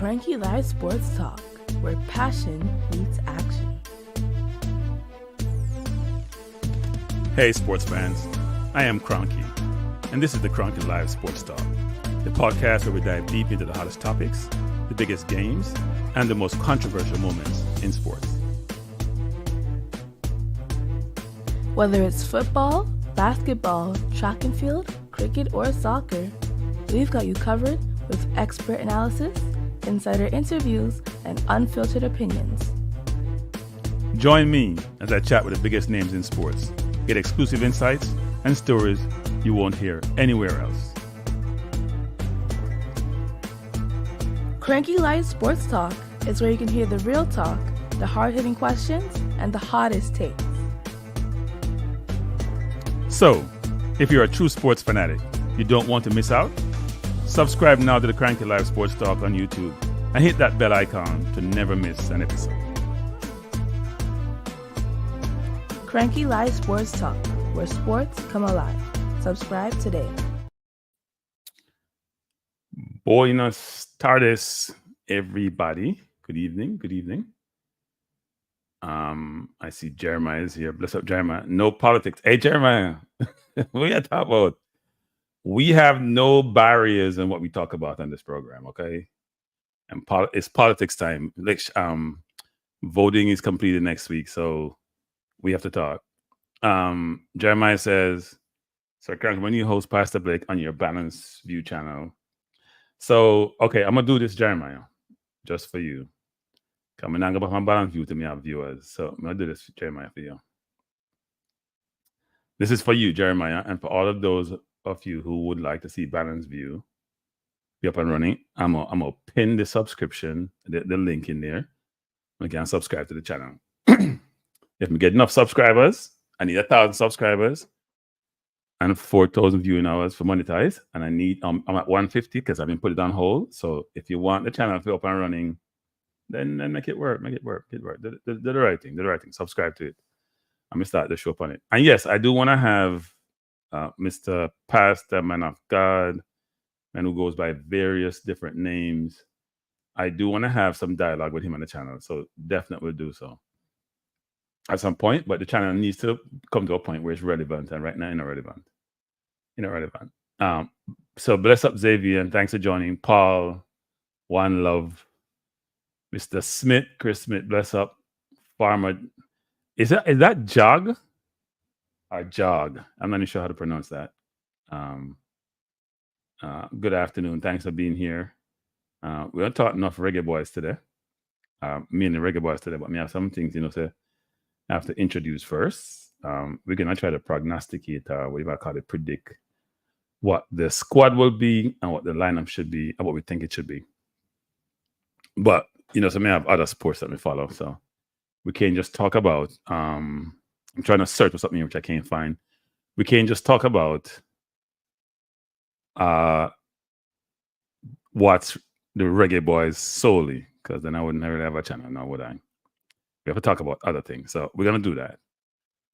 Cranky Live Sports Talk, where passion meets action. Hey sports fans, I am Cranky, and this is the Cranky Live Sports Talk, the podcast where we dive deep into the hottest topics, the biggest games, and the most controversial moments in sports. Whether it's football, basketball, track and field, cricket, or soccer, we've got you covered with expert analysis, insider interviews, and unfiltered opinions. Join me as I chat with the biggest names in sports, get exclusive insights and stories you won't hear anywhere else. Cranky Live Sports Talk is where you can hear the real talk, the hard-hitting questions, and the hottest takes. So, if you're a true sports fanatic, you don't want to miss out? Subscribe now to the Cranky Live Sports Talk on YouTube and hit that bell icon to never miss an episode. Cranky Live Sports Talk, where sports come alive. Subscribe today. Buenos tardes, everybody. Good evening. Good evening. I see Jeremiah is here. Bless up, Jeremiah. No politics. Hey, Jeremiah, what are you talking about? We have no barriers in what we talk about on this program, okay? And it's politics time. Voting is completed next week, so we have to talk. Jeremiah says, "Sir Karen, when you host Pastor Blake on your Balanced View channel." So, okay, I'm gonna do this, Jeremiah, just for you. I'm gonna go back my Balanced View to me have viewers. So I'm gonna do this, Jeremiah, for you. This is for you, Jeremiah, and for all of those of you who would like to see Balanced View be up and running. I'm gonna pin the subscription, the link in there. You can subscribe to the channel. If we get enough subscribers, I need 1,000 subscribers and 4,000 viewing hours for monetize. And I'm at 150 because I've been put it on hold. So if you want the channel to be up and running, then make it work. Do the right thing. Subscribe to it. I'm gonna start the show up on it. And yes, I do want to have Mr. Pastor, Man of God, and who goes by various different names. I do want to have some dialogue with him on the channel. So definitely will do so at some point, but the channel needs to come to a point where it's relevant, and right now, irrelevant. So bless up, Xavier, and thanks for joining. Paul, One Love, Mr. Smith, Chris Smith, bless up. Farmer, is that Jog or Jog? I'm not even sure how to pronounce that. Good afternoon. Thanks for being here. We don't talk enough Reggae Boyz today. Mainly Reggae Boyz today, but we have some things, I have to introduce first. We're gonna try to prognosticate, whatever I call it, predict what the squad will be and what the lineup should be and what we think it should be. But so we have other sports that we follow, so we can't just talk about. I'm trying to search for something which I can't find. We can't just talk about what's the Reggae Boyz solely, because then I wouldn't really have a channel now, would I? We have to talk about other things. So we're going to do that.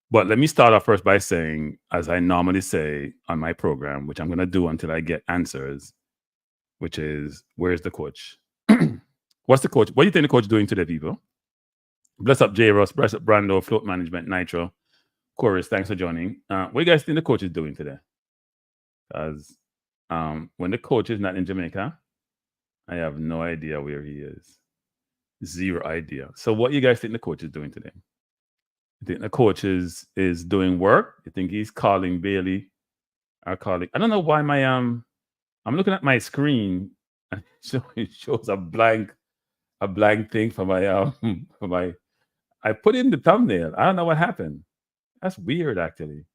But let me start off first by saying, as I normally say on my program, which I'm going to do until I get answers, which is, where's the coach? What's the coach? What do you think the coach is doing today, people? Bless up, J. Ross. Bless up, Brando, Float Management, Nitro. Chorus, thanks for joining. What do you guys think the coach is doing today? Because when the coach is not in Jamaica, I have no idea where he is. Zero idea. So what you guys think the coach is doing today? You think the coach is doing work? You think he's calling Bailey or calling? I don't know why I'm looking at my screen and it shows a blank thing for my I put in the thumbnail. I don't know what happened. That's weird, actually.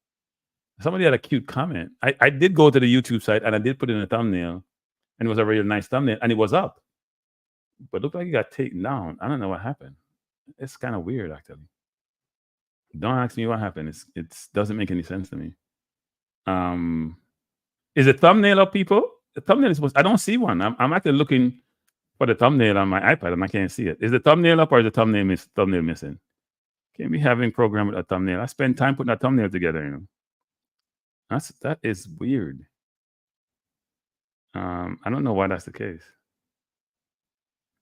Somebody had a cute comment. I did go to the YouTube site and I did put in a thumbnail, and it was a really nice thumbnail, and it was up. But it looked like it got taken down. I don't know what happened. It's kind of weird, actually. Don't ask me what happened. It doesn't make any sense to me. Is the thumbnail up, people? The thumbnail is supposed. I don't see one. I'm actually looking for the thumbnail on my iPad, and I can't see it. Is the thumbnail up or is the thumbnail missing? Can't be having program with a thumbnail. I spend time putting a thumbnail together. That is weird. I don't know why that's the case.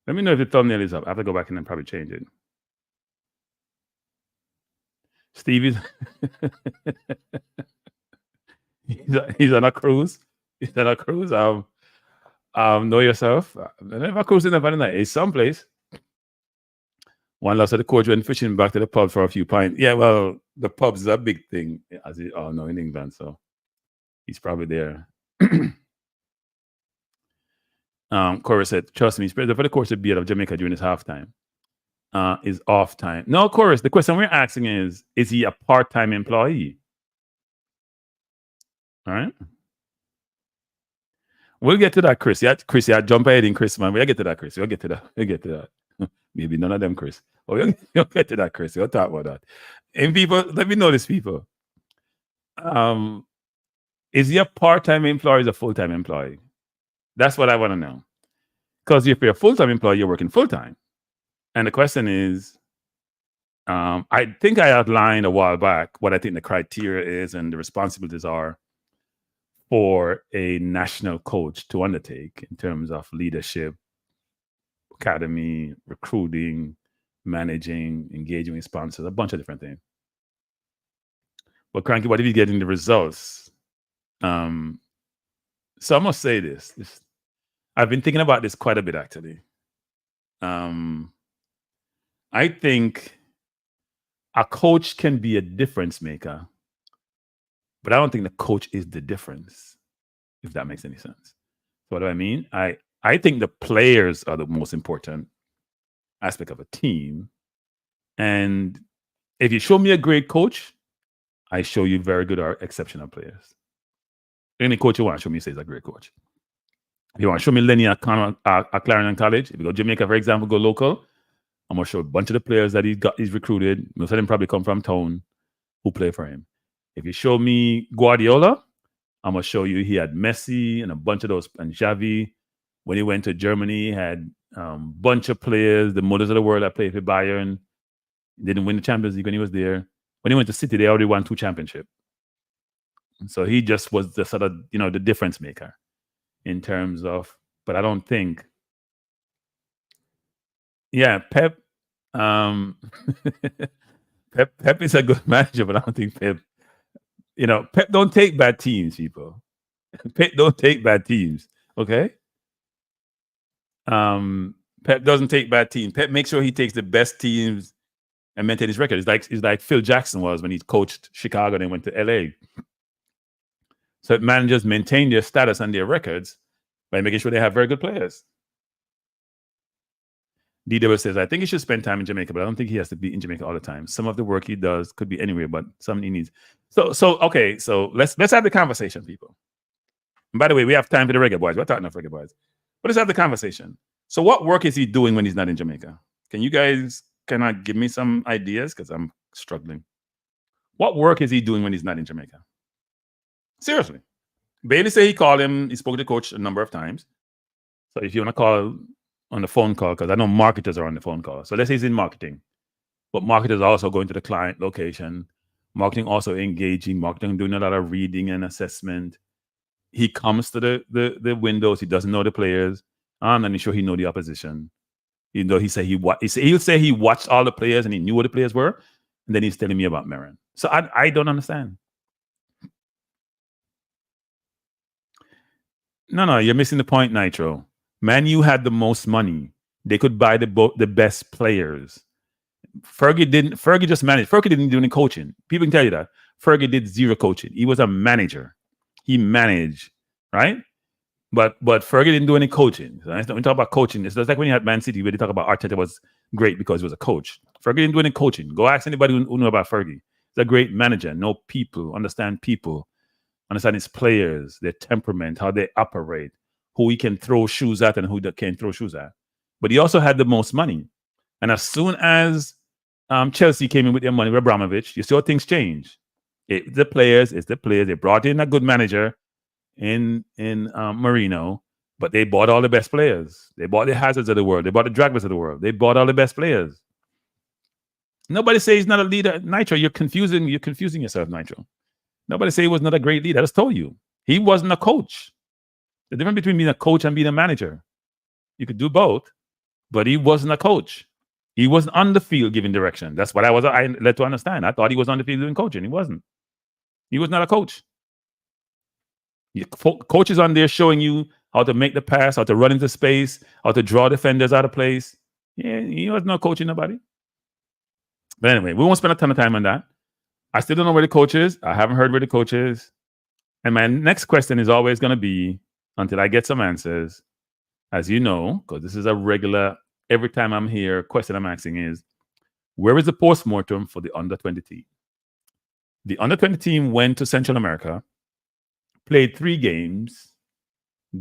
Let me know if the thumbnail is up. I have to go back and then probably change it. Stevie's he's on a cruise. He's on a cruise. Know yourself. Never cruising up night. It's someplace. One last of the coach went fishing back to the pub for a few pints. Yeah, well, the pub's a big thing, as you all know, in England. So he's probably there. Corey said, trust me, for the coach to be out of Jamaica during his halftime is off time. No, Chorus, the question we're asking is he a part-time employee? All right. We'll get to that, Chris. Yeah, Chris, yeah, jump ahead in Chris, man. We'll get to that, Chris. We'll get to that. Maybe none of them, Chris. Oh, we'll get to that, Chris. We'll talk about that. And people, let me know this, people. Is he a part-time employee or is he a full-time employee? That's what I want to know. Because if you're a full-time employee, you're working full-time. And the question is, I think I outlined a while back what I think the criteria is and the responsibilities are for a national coach to undertake in terms of leadership, academy, recruiting, managing, engaging with sponsors, a bunch of different things. But Cranky, what if you get in the results? So I must say this. I've been thinking about this quite a bit, actually. I think a coach can be a difference maker, but I don't think the coach is the difference, if that makes any sense. So what do I mean? I think the players are the most important aspect of a team. And if you show me a great coach, I show you very good or exceptional players. Any coach you want to show me says a great coach. If you want to show me Lenny at Clarendon College, if you go Jamaica, for example, go local, I'm going to show a bunch of the players that he's recruited. Most of them probably come from town who play for him. If you show me Guardiola, I'm going to show you he had Messi and a bunch of those, and Xavi. When he went to Germany, he had a bunch of players, the mothers of the world that played for Bayern. He didn't win the Champions League when he was there. When he went to City, they already won 2 championships. So he just was the sort of, the difference maker in terms of, but I don't think, Pep, Pep is a good manager, but I don't think Pep, Pep don't take bad teams, people. Pep don't take bad teams, okay? Pep doesn't take bad teams. Pep makes sure he takes the best teams and maintain his record. It's like Phil Jackson was when he coached Chicago and then went to LA. So managers maintain their status and their records by making sure they have very good players. DW says, I think he should spend time in Jamaica, but I don't think he has to be in Jamaica all the time. Some of the work he does could be anywhere, but some he needs. So let's have the conversation, people. And by the way, we have time for the Reggae Boyz. We're talking about Reggae Boyz. But let's have the conversation. So what work is he doing when he's not in Jamaica? Can you guys give me some ideas? Because I'm struggling. What work is he doing when he's not in Jamaica? Seriously. Bailey said he called him. He spoke to the coach a number of times. So if you want to call on the phone call, because I know marketers are on the phone call. So let's say he's in marketing. But marketers are also going to the client location. Marketing also engaging. Marketing doing a lot of reading and assessment. He comes to the windows. He doesn't know the players. And then he know the opposition. He'll say he watched all the players and he knew what the players were. And then he's telling me about Marin. So I don't understand. No, you're missing the point, Nitro. Man U had the most money. They could buy the best players. Fergie just managed. Fergie didn't do any coaching. People can tell you that. Fergie did zero coaching. He was a manager. He managed, right? But Fergie didn't do any coaching. So when we talk about coaching, it's just like when you had Man City, where they talk about Arteta was great because he was a coach. Fergie didn't do any coaching. Go ask anybody who knew about Fergie. He's a great manager. Know people, understand people, understand his players, their temperament, how they operate, who he can throw shoes at and who they can't throw shoes at. But he also had the most money. And as soon as Chelsea came in with their money with Abramovich, you saw things change. It's the players. They brought in a good manager in Marino, but they bought all the best players. They bought the Hazards of the world. They bought the Dragbas of the world. They bought all the best players. Nobody say he's not a leader. Nitro, you're confusing yourself, Nitro. Nobody say he was not a great leader. I just told you. He wasn't a coach. The difference between being a coach and being a manager. You could do both, but he wasn't a coach. He wasn't on the field giving direction. That's what I led to understand. I thought he was on the field doing coaching. He wasn't. He was not a coach. Coach is on there showing you how to make the pass, how to run into space, how to draw defenders out of place. Yeah, he was not coaching nobody. But anyway, we won't spend a ton of time on that. I still don't know where the coach is. I haven't heard where the coach is. And my next question is always going to be, until I get some answers, as you know, because this is a regular, every time I'm here, question I'm asking is, where is the postmortem for the under-20 team? The under-20 team went to Central America, played 3 games,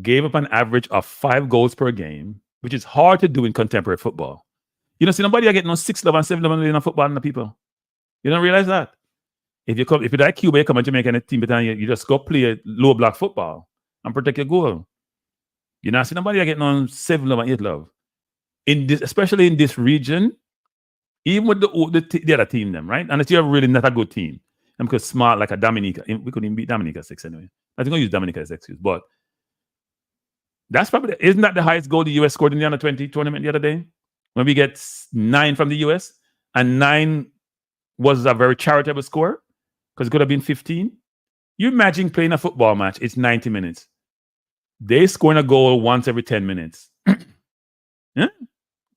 gave up an average of 5 goals per game, which is hard to do in contemporary football. You don't see nobody getting no 6 love and 7 love in football in the people. You don't realize that. If you're like Cuba, you come to Jamaica and a team, but you just go play low block football and protect your goal. You don't see nobody getting on 7 love and 8 love. Especially in this region, even with the other team, them, right? Unless you're really not a good team. And because smart like a Dominica, we couldn't beat Dominica 6 anyway. I think I'll use Dominica as excuse, but that's probably, isn't that the highest goal the US scored in the under-20 tournament the other day? When we get 9 from the US, and 9 was a very charitable score, because it could have been 15. You imagine playing a football match, it's 90 minutes. They scoring a goal once every 10 minutes. Yeah?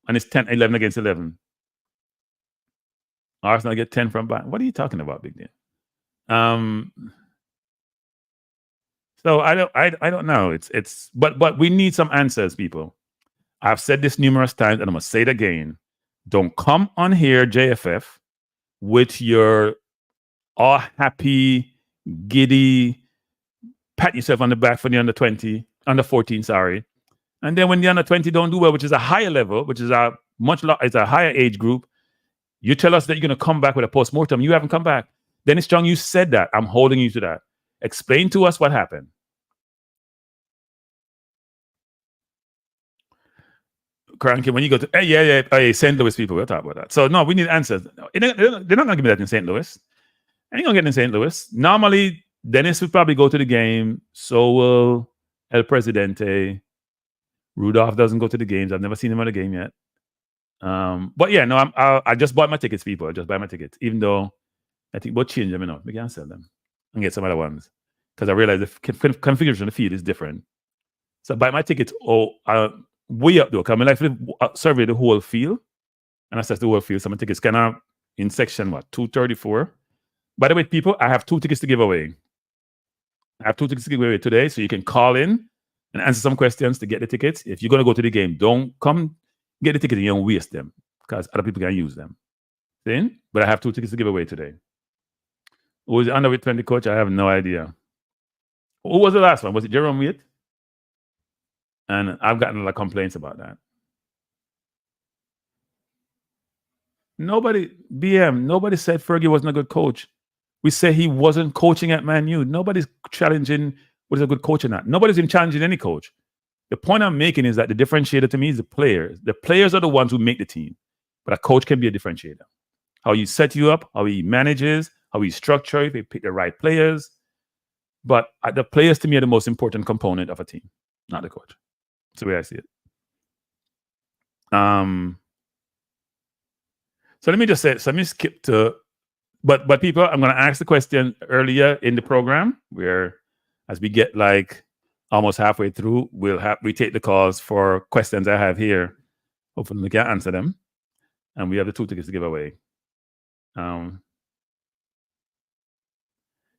And it's 11 against 11. Arsenal get 10 from back. What are you talking about, big deal? So I don't know. But we need some answers, people. I've said this numerous times, and I'm gonna say it again. Don't come on here, JFF, with your all happy, giddy, pat yourself on the back for the under 14, sorry. And then when the under 20 don't do well, which is a higher level, which is it's a higher age group, you tell us that you're gonna come back with a postmortem. You haven't come back. Dennis Strong, you said that. I'm holding you to that. Explain to us what happened. Cranky, when you go to hey, St. Louis people, we'll talk about that. So no, we need answers. They're not gonna give me that in St. Louis. I ain't gonna get in St. Louis. Normally, Dennis would probably go to the game. So will El Presidente. Rudolph doesn't go to the games. I've never seen him at a game yet. But yeah, no, I just bought my tickets, people. I just buy my tickets, even though I think we'll change them. We can sell them and get some other ones because I realize the configuration of the field is different. So I buy my tickets. Way up though, because I survey the whole field and assess the whole field. So my tickets kind of in section 234. By the way, people, I have 2 tickets to give away. I have 2 tickets to give away today, so you can call in and answer some questions to get the tickets. If you're going to go to the game, don't come get the ticket and you don't waste them because other people can use them. See? But I have 2 tickets to give away today. Who was the under 20 coach? I have no idea. Who was the last one? Was it Jerome Witt? And I've gotten a lot of complaints about that. Nobody said Fergie wasn't a good coach. We say he wasn't coaching at Man U. Nobody's challenging what is a good coach or not. Nobody's even challenging any coach. The point I'm making is that the differentiator to me is the players. The players are the ones who make the team. But a coach can be a differentiator. How he set you up, how he manages, how he structures, if he pick the right players. But the players to me are the most important component of a team, not the coach. That's the way I see it. So let me just say, so let me skip to, but people, I'm going to ask the question earlier in the program where as we get like almost halfway through, we take the calls for questions I have here. Hopefully we can answer them. And we have the 2 tickets to give away.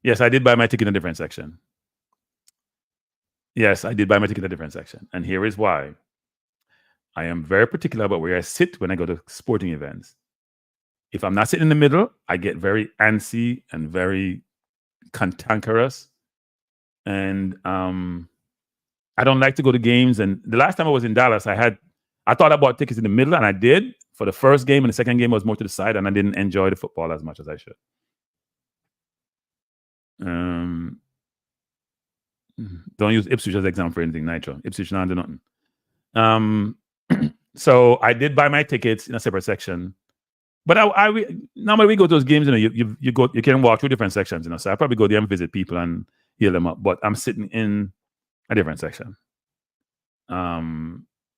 Yes, I did buy my ticket in a different section. Yes, I did buy my ticket in a different section. And here is why. I am very particular about where I sit when I go to sporting events. If I'm not sitting in the middle, I get very antsy and very cantankerous. And I don't like to go to games. And the last time I was in Dallas, I thought I bought tickets in the middle, and I did. For the first game, and the second game was more to the side, and I didn't enjoy the football as much as I should. Don't use Ipswich as an example for anything, Nitro. Ipswich not do nothing. So I did buy my tickets in a separate section. But normally we go to those games, you can walk through different sections, So I probably go there and visit people and heal them up. But I'm sitting in a different section.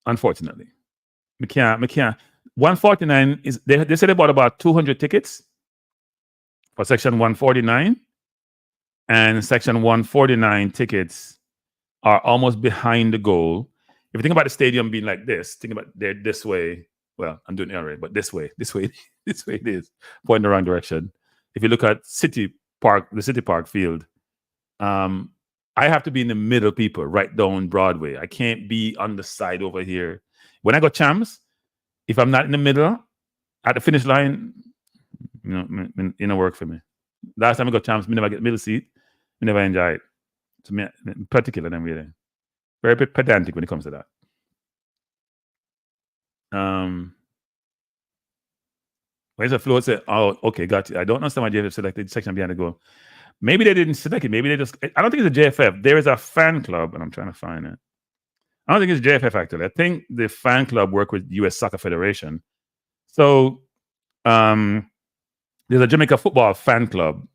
Unfortunately. Me can't. 149 is they said they bought about 200 tickets for section 149, and section 149 tickets are almost behind the goal. If you think about the stadium being like this, think about they're this way. Well, I'm doing it already, but this way this way it is, pointing the wrong direction. If you look at the City Park field, I have to be in the middle, people, right down Broadway. I can't be on the side over here. When I go champs, if I'm not in the middle at the finish line, it don't work for me. Last time I got champs, me never get middle seat. Me never enjoy it. So me particular than really. Very pedantic when it comes to that. Where's the floor? Say, oh, okay, got you. I don't understand why JFF selected section behind the goal. Maybe they didn't select it. Maybe they just. I don't think it's a JFF. There is a fan club, and I'm trying to find it. I don't think it's JFF actually. I think the fan club work with U.S. Soccer Federation. So there's a Jamaica football fan club,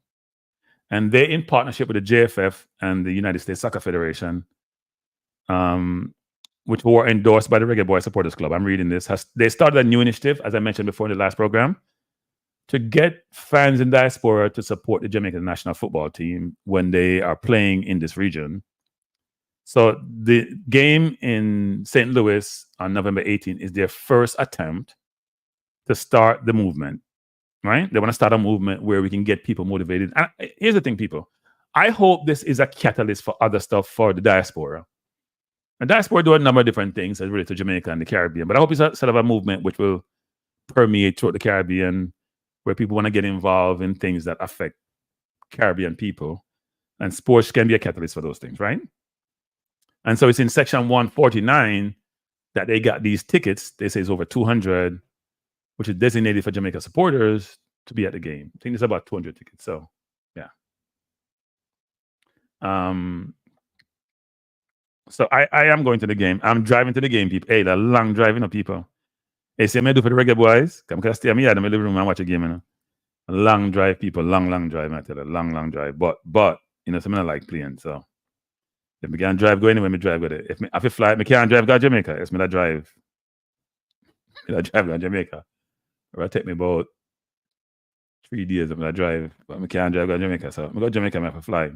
and they're in partnership with the JFF and the United States Soccer Federation, which were endorsed by the Reggae Boyz Supporters Club. I'm reading this. They started a new initiative, as I mentioned before in the last program, to get fans in diaspora to support the Jamaican national football team when they are playing in this region. So the game in St. Louis on November 18 is their first attempt to start the movement, right? They want to start a movement where we can get people motivated. And here's the thing, people. I hope this is a catalyst for other stuff for the diaspora. And diaspora do a number of different things as related to Jamaica and the Caribbean, but I hope it's a sort of a movement which will permeate throughout the Caribbean, where people want to get involved in things that affect Caribbean people. And sports can be a catalyst for those things, right? And so it's in section 149 that they got these tickets. They say it's over 200, which is designated for Jamaica supporters to be at the game. I think there's about 200 tickets. So, yeah. So I am going to the game. I'm driving to the game, people. Hey, the long driving of people. Hey, see what I do for the Reggae Boyz? Come stay in my living room and watch a game. You know? A long drive, people. Long drive. I tell you, long drive. But something I like playing. So if I can drive, go anywhere, me drive with it. If I fly, I can't drive go to Jamaica. It's me that drive. I drive go to Jamaica. It'll take me about 3 days. I'm gonna drive, but I can't drive go to Jamaica. So I go to Jamaica, I have to fly.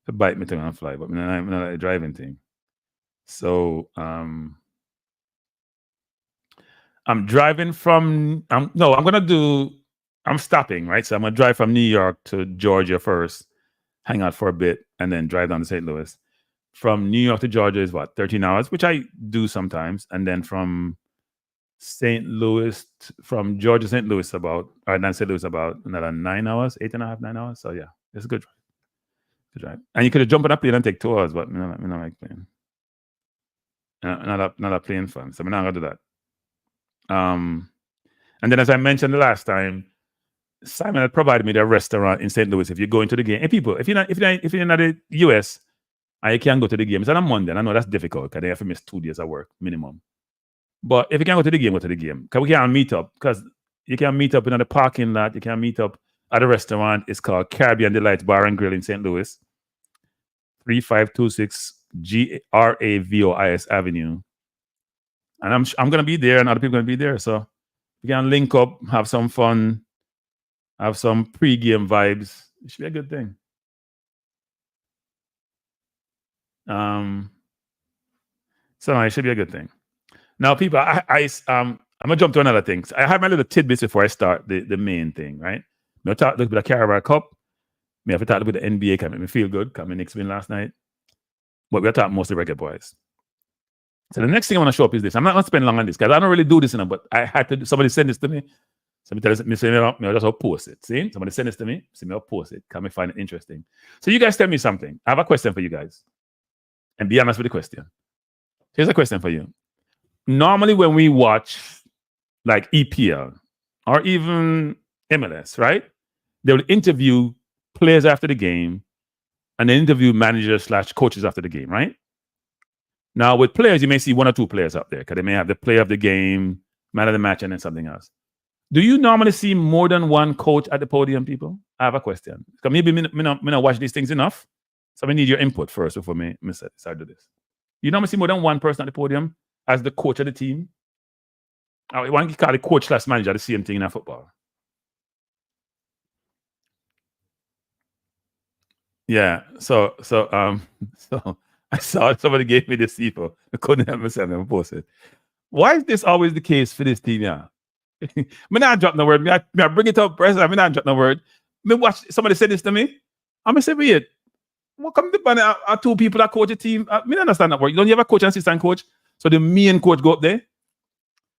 To bite me to fly, but I'm not a driving thing. So I'm driving from. I'm stopping, right? So I'm gonna drive from New York to Georgia first, hang out for a bit, and then drive down to St. Louis. From New York to Georgia is what, 13 hours, which I do sometimes, and then from Georgia to St. Louis about another 9 hours, 8.5, 9 hours. So yeah, it's a good drive. Drive. And you could have jumped on a plane and take 2 hours, but I don't like playing. Not a plane fun, so I'm not gonna do that. And then, as I mentioned the last time, Simon had provided me the restaurant in St. Louis. If you're going to the game, hey people, if you're not in the US, I can go to the game. It's on a Monday. And I know that's difficult because they have to miss 2 days of work minimum. But if you can go to the game, go to the game. Because we can't meet up. Because you can meet up in the parking lot. You can meet up at a restaurant. It's called Caribbean Delights Bar and Grill in St. Louis. 3526 Gravois Avenue. And I'm going to be there and other people are going to be there. So we can link up, have some fun, have some pre-game vibes. It should be a good thing. So it should be a good thing. Now, people, I'm gonna jump to another thing. I have my little tidbits before I start the main thing, right? I'll talk a little bit of Carabao Cup. I have to talk a little bit of NBA. Can make me feel good. Can make Knicks win last night. But we'll talk mostly Reggae Boyz. So the next thing I want to show up is this. I'm not gonna spend long on this because I don't really do this, but I had to. Somebody send this to me. Somebody tell me, I'll just post it. See, somebody send this to me. See me, I'll post it. Can me find it interesting. So you guys tell me something. I have a question for you guys, and be honest with the question. Here's a question for you. Normally, when we watch like EPL or even MLS, right? They will interview players after the game and then interview managers / coaches after the game, right? Now, with players, you may see 1 or 2 players up there because they may have the player of the game, man of the match, and then something else. Do you normally see more than one coach at the podium, people? I have a question. Because maybe me not watch these things enough. So I need your input first before me start do this. You normally see more than one person at the podium as the coach of the team? I want to call the coach slash manager the same thing in football. Yeah. So I saw somebody gave me this CFO. I couldn't help myself and post it. Why is this always the case for this team? Yeah. Me not drop no word. Me I bring it up, President. Me not drop no word. Me watch somebody said this to me. I'm gonna say, wait, what come to ban two people that coach a team? Me not understand that word. You don't have a coach and assistant coach. So the main coach go up there.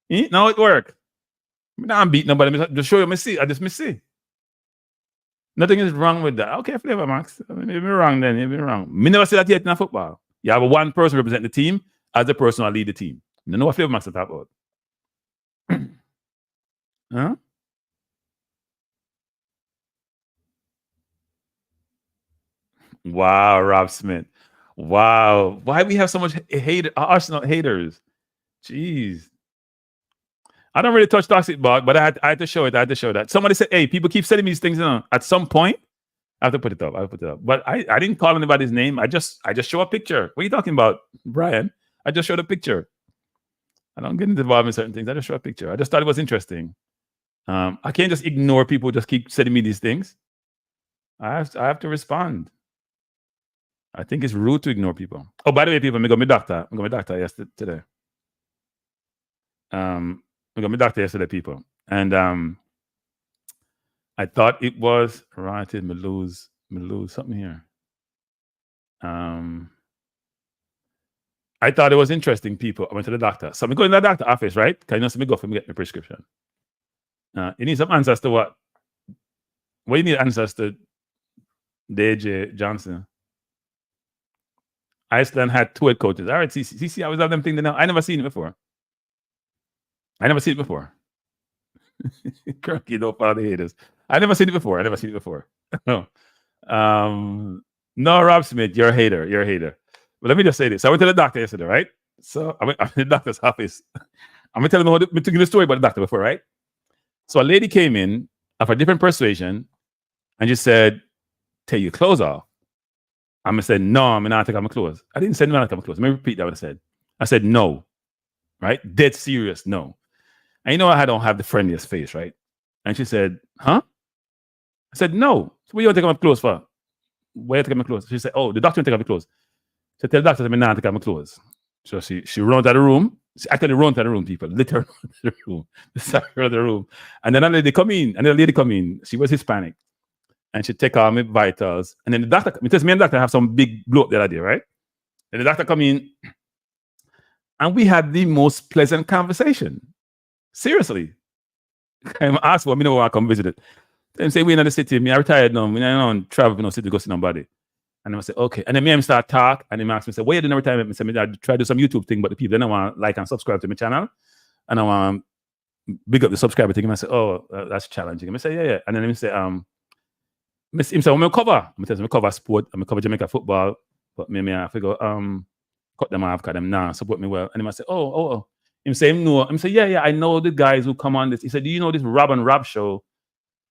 Now it work. Me not beat nobody. Me just show you me see. I just me see. Nothing is wrong with that. Okay, Flavor Max. Maybe wrong then. Maybe wrong. Me never say that yet in football. You have one person represent the team as the person who lead the team. You know what Flavor Max is talk about. Huh? Wow, Rob Smith. Wow. Why we have so much Arsenal haters? Jeez. I don't really touch toxic bug, but I had to show it. I had to show that. Somebody said, hey, people keep sending me these things. At some point, I have to put it up. I put it up. But I didn't call anybody's name. I just show a picture. What are you talking about, Brian? I just showed a picture. I don't get involved in certain things. I just show a picture. I just thought it was interesting. I can't just ignore people who just keep sending me these things. I have to respond. I think it's rude to ignore people. Oh, by the way, people, I got my doctor. I got my doctor yesterday. I got my doctor yesterday, people. And I thought it was right. Me lose something here. I thought it was interesting, people. I went to the doctor. So I'm going to the doctor office, right? Can you know, so me go for me get my prescription. You need some answers to what? What you need answers to? DJ Johnson. Iceland had 2 head coaches. All right, see, I was have them thing now. I never seen it before. Kirky, don't follow the haters. I never seen it before. No. No, Rob Smith, you're a hater. But let me just say this. I went to the doctor yesterday, right? So I'm in the doctor's office. I'm gonna tell them to give the story about the doctor before, right? So a lady came in of a different persuasion and just said, take your clothes off. I'm gonna say, no, I'm not taking my clothes. I didn't say no, I'm not taking my clothes. Let me repeat that what I said. I said no, right? Dead serious, no. And you know I don't have the friendliest face, right? And she said, huh? I said, no. So what you want to take my clothes for? Where to take my clothes? She said, oh, the doctor will take off my clothes. So tell the doctor I'm not taking my clothes. So she ran to the room. She actually ran to the room, people. Literally ran to the room. And then the lady come in. She was Hispanic. And she take all my vitals. And then the doctor, because me and the doctor have some big blow up the other day, right? And the doctor come in. And we had the most pleasant conversation. Seriously. I asked for me never want to come visit it. They say, we in the city. Me, I retired now. We don't travel in no city to go see nobody. And I say, okay. And then me and start talk. And he asked me, say, what you doing every time? I say, I try to do some YouTube thing, but the people, they don't want to like and subscribe to my channel. And I want to big up the subscriber thing. And I say, oh, that's challenging. And I say, yeah. And then he say, him say, I'm cover. I'm cover sport. I'm cover Jamaica football. But me, I figure, cut them off, cut them now, support me well. And I say, oh. Him say, no. Him say, yeah, I know the guys who come on this. He said, do you know this Rob and Rob show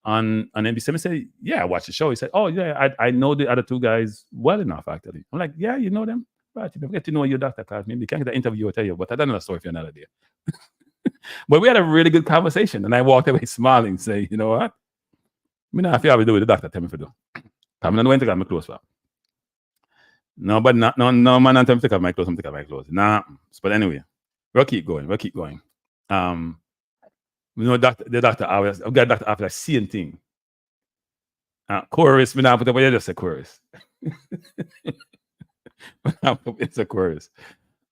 on NBC? I said, yeah, I watched the show. He said, oh, yeah, I know the other 2 guys well enough, actually. I'm like, yeah, you know them? Right, you get to know your doctor class. Maybe you can't get an interview or tell you, but I don't know the story for another day. But we had a really good conversation, and I walked away smiling, say, you know what? Me not feel how we do with the doctor tell me to do. I'm not going to get my clothes for. No, but no, man, I'm taking off my clothes. I'm taking off my clothes. Nah, but anyway, we'll keep going. You know, the doctor always, I've got a doctor after the same thing. Chorus, me not put up, you just say chorus. It's a chorus.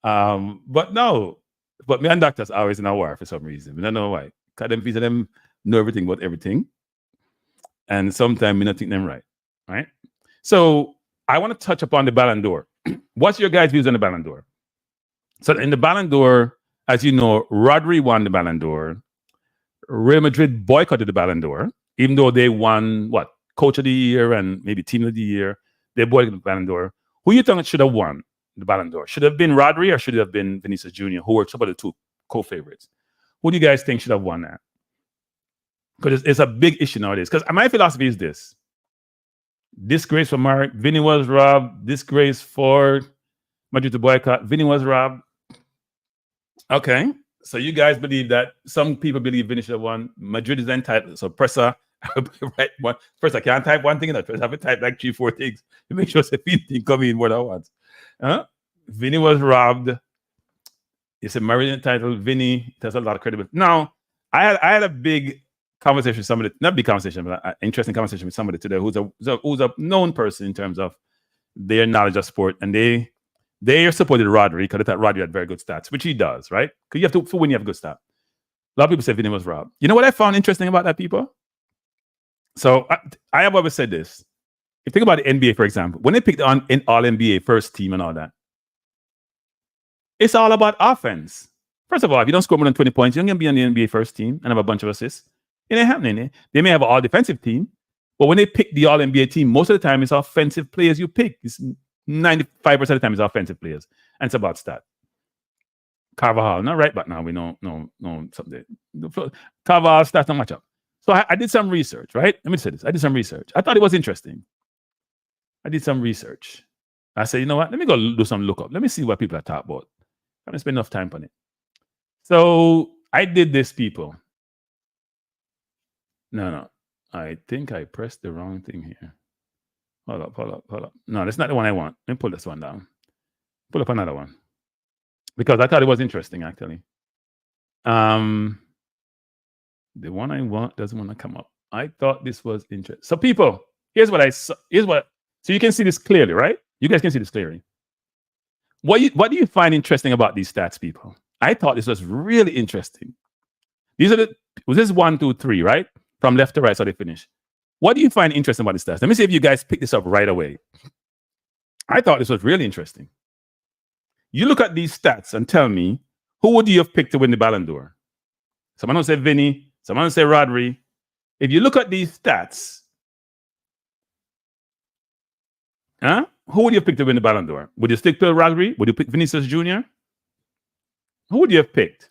But me and doctors always in a war for some reason. I don't know why. Because them people them know everything about everything. And sometimes we don't think them right? So I want to touch upon the Ballon d'Or. What's your guys' views on the Ballon d'Or? So in the Ballon d'Or, as you know, Rodri won the Ballon d'Or. Real Madrid boycotted the Ballon d'Or, even though they won, Coach of the Year and maybe Team of the Year. They boycotted the Ballon d'Or. Who you think should have won the Ballon d'Or? Should it have been Rodri or should it have been Vinicius Jr., who were some of the 2 co-favorites? Who do you guys think should have won that? Because it's a big issue nowadays. Because my philosophy is this. Disgrace for Mark. Vinny was robbed. Disgrace for Madrid to boycott. Vinny was robbed. Okay. So you guys believe that some people believe Vinicius won. Madrid is entitled. So Pressa, right? First, I can't type one thing in that. First, I have to type like 3-4 things to make sure Vinny come in more than once. Vinny was robbed. It's a Madrid entitled. Vinny has a lot of credibility. Now, I had a big conversation with somebody, not big conversation, but an interesting conversation with somebody today who's a known person in terms of their knowledge of sport, and they supported Rodri because they thought Rodri had very good stats, which he does, right? Because you have to win, you have good stats. A lot of people say Vinny was robbed. You know what I found interesting about that, people? So I have always said this. If you think about the NBA, for example, when they picked on an All-NBA first team and all that, it's all about offense. First of all, if you don't score more than 20 points, you're going to be on the NBA first team and have a bunch of assists. It ain't happening. They may have an all-defensive team, but when they pick the All-NBA team, most of the time it's offensive players you pick. It's 95% of the time it's offensive players. And it's about stat. Carvajal, not right back now. We know something. Carvajal stats don't match up. So I did some research, right? Let me say this. I did some research. I thought it was interesting. I did some research. I said, you know what? Let me go do some lookup. Let me see what people are talking about. I haven't spent enough time on it. So I did this, people. No. I think I pressed the wrong thing here. Hold up. No, that's not the one I want. Let me pull this one down. Pull up another one. Because I thought it was interesting, actually. The one I want doesn't want to come up. I thought this was interesting. So, people, here's what I saw. So you can see this clearly, right? You guys can see this clearly. What do you find interesting about these stats, people? I thought this was really interesting. This is 1, 2, 3, right? From left to right, so they finish. What do you find interesting about these stats? Let me see if you guys pick this up right away. I thought this was really interesting. You look at these stats and tell me, who would you have picked to win the Ballon d'Or? Someone will say Vinny. Someone will say Rodri. If you look at these stats, who would you have picked to win the Ballon d'Or? Would you stick to Rodri? Would you pick Vinicius Jr.? Who would you have picked?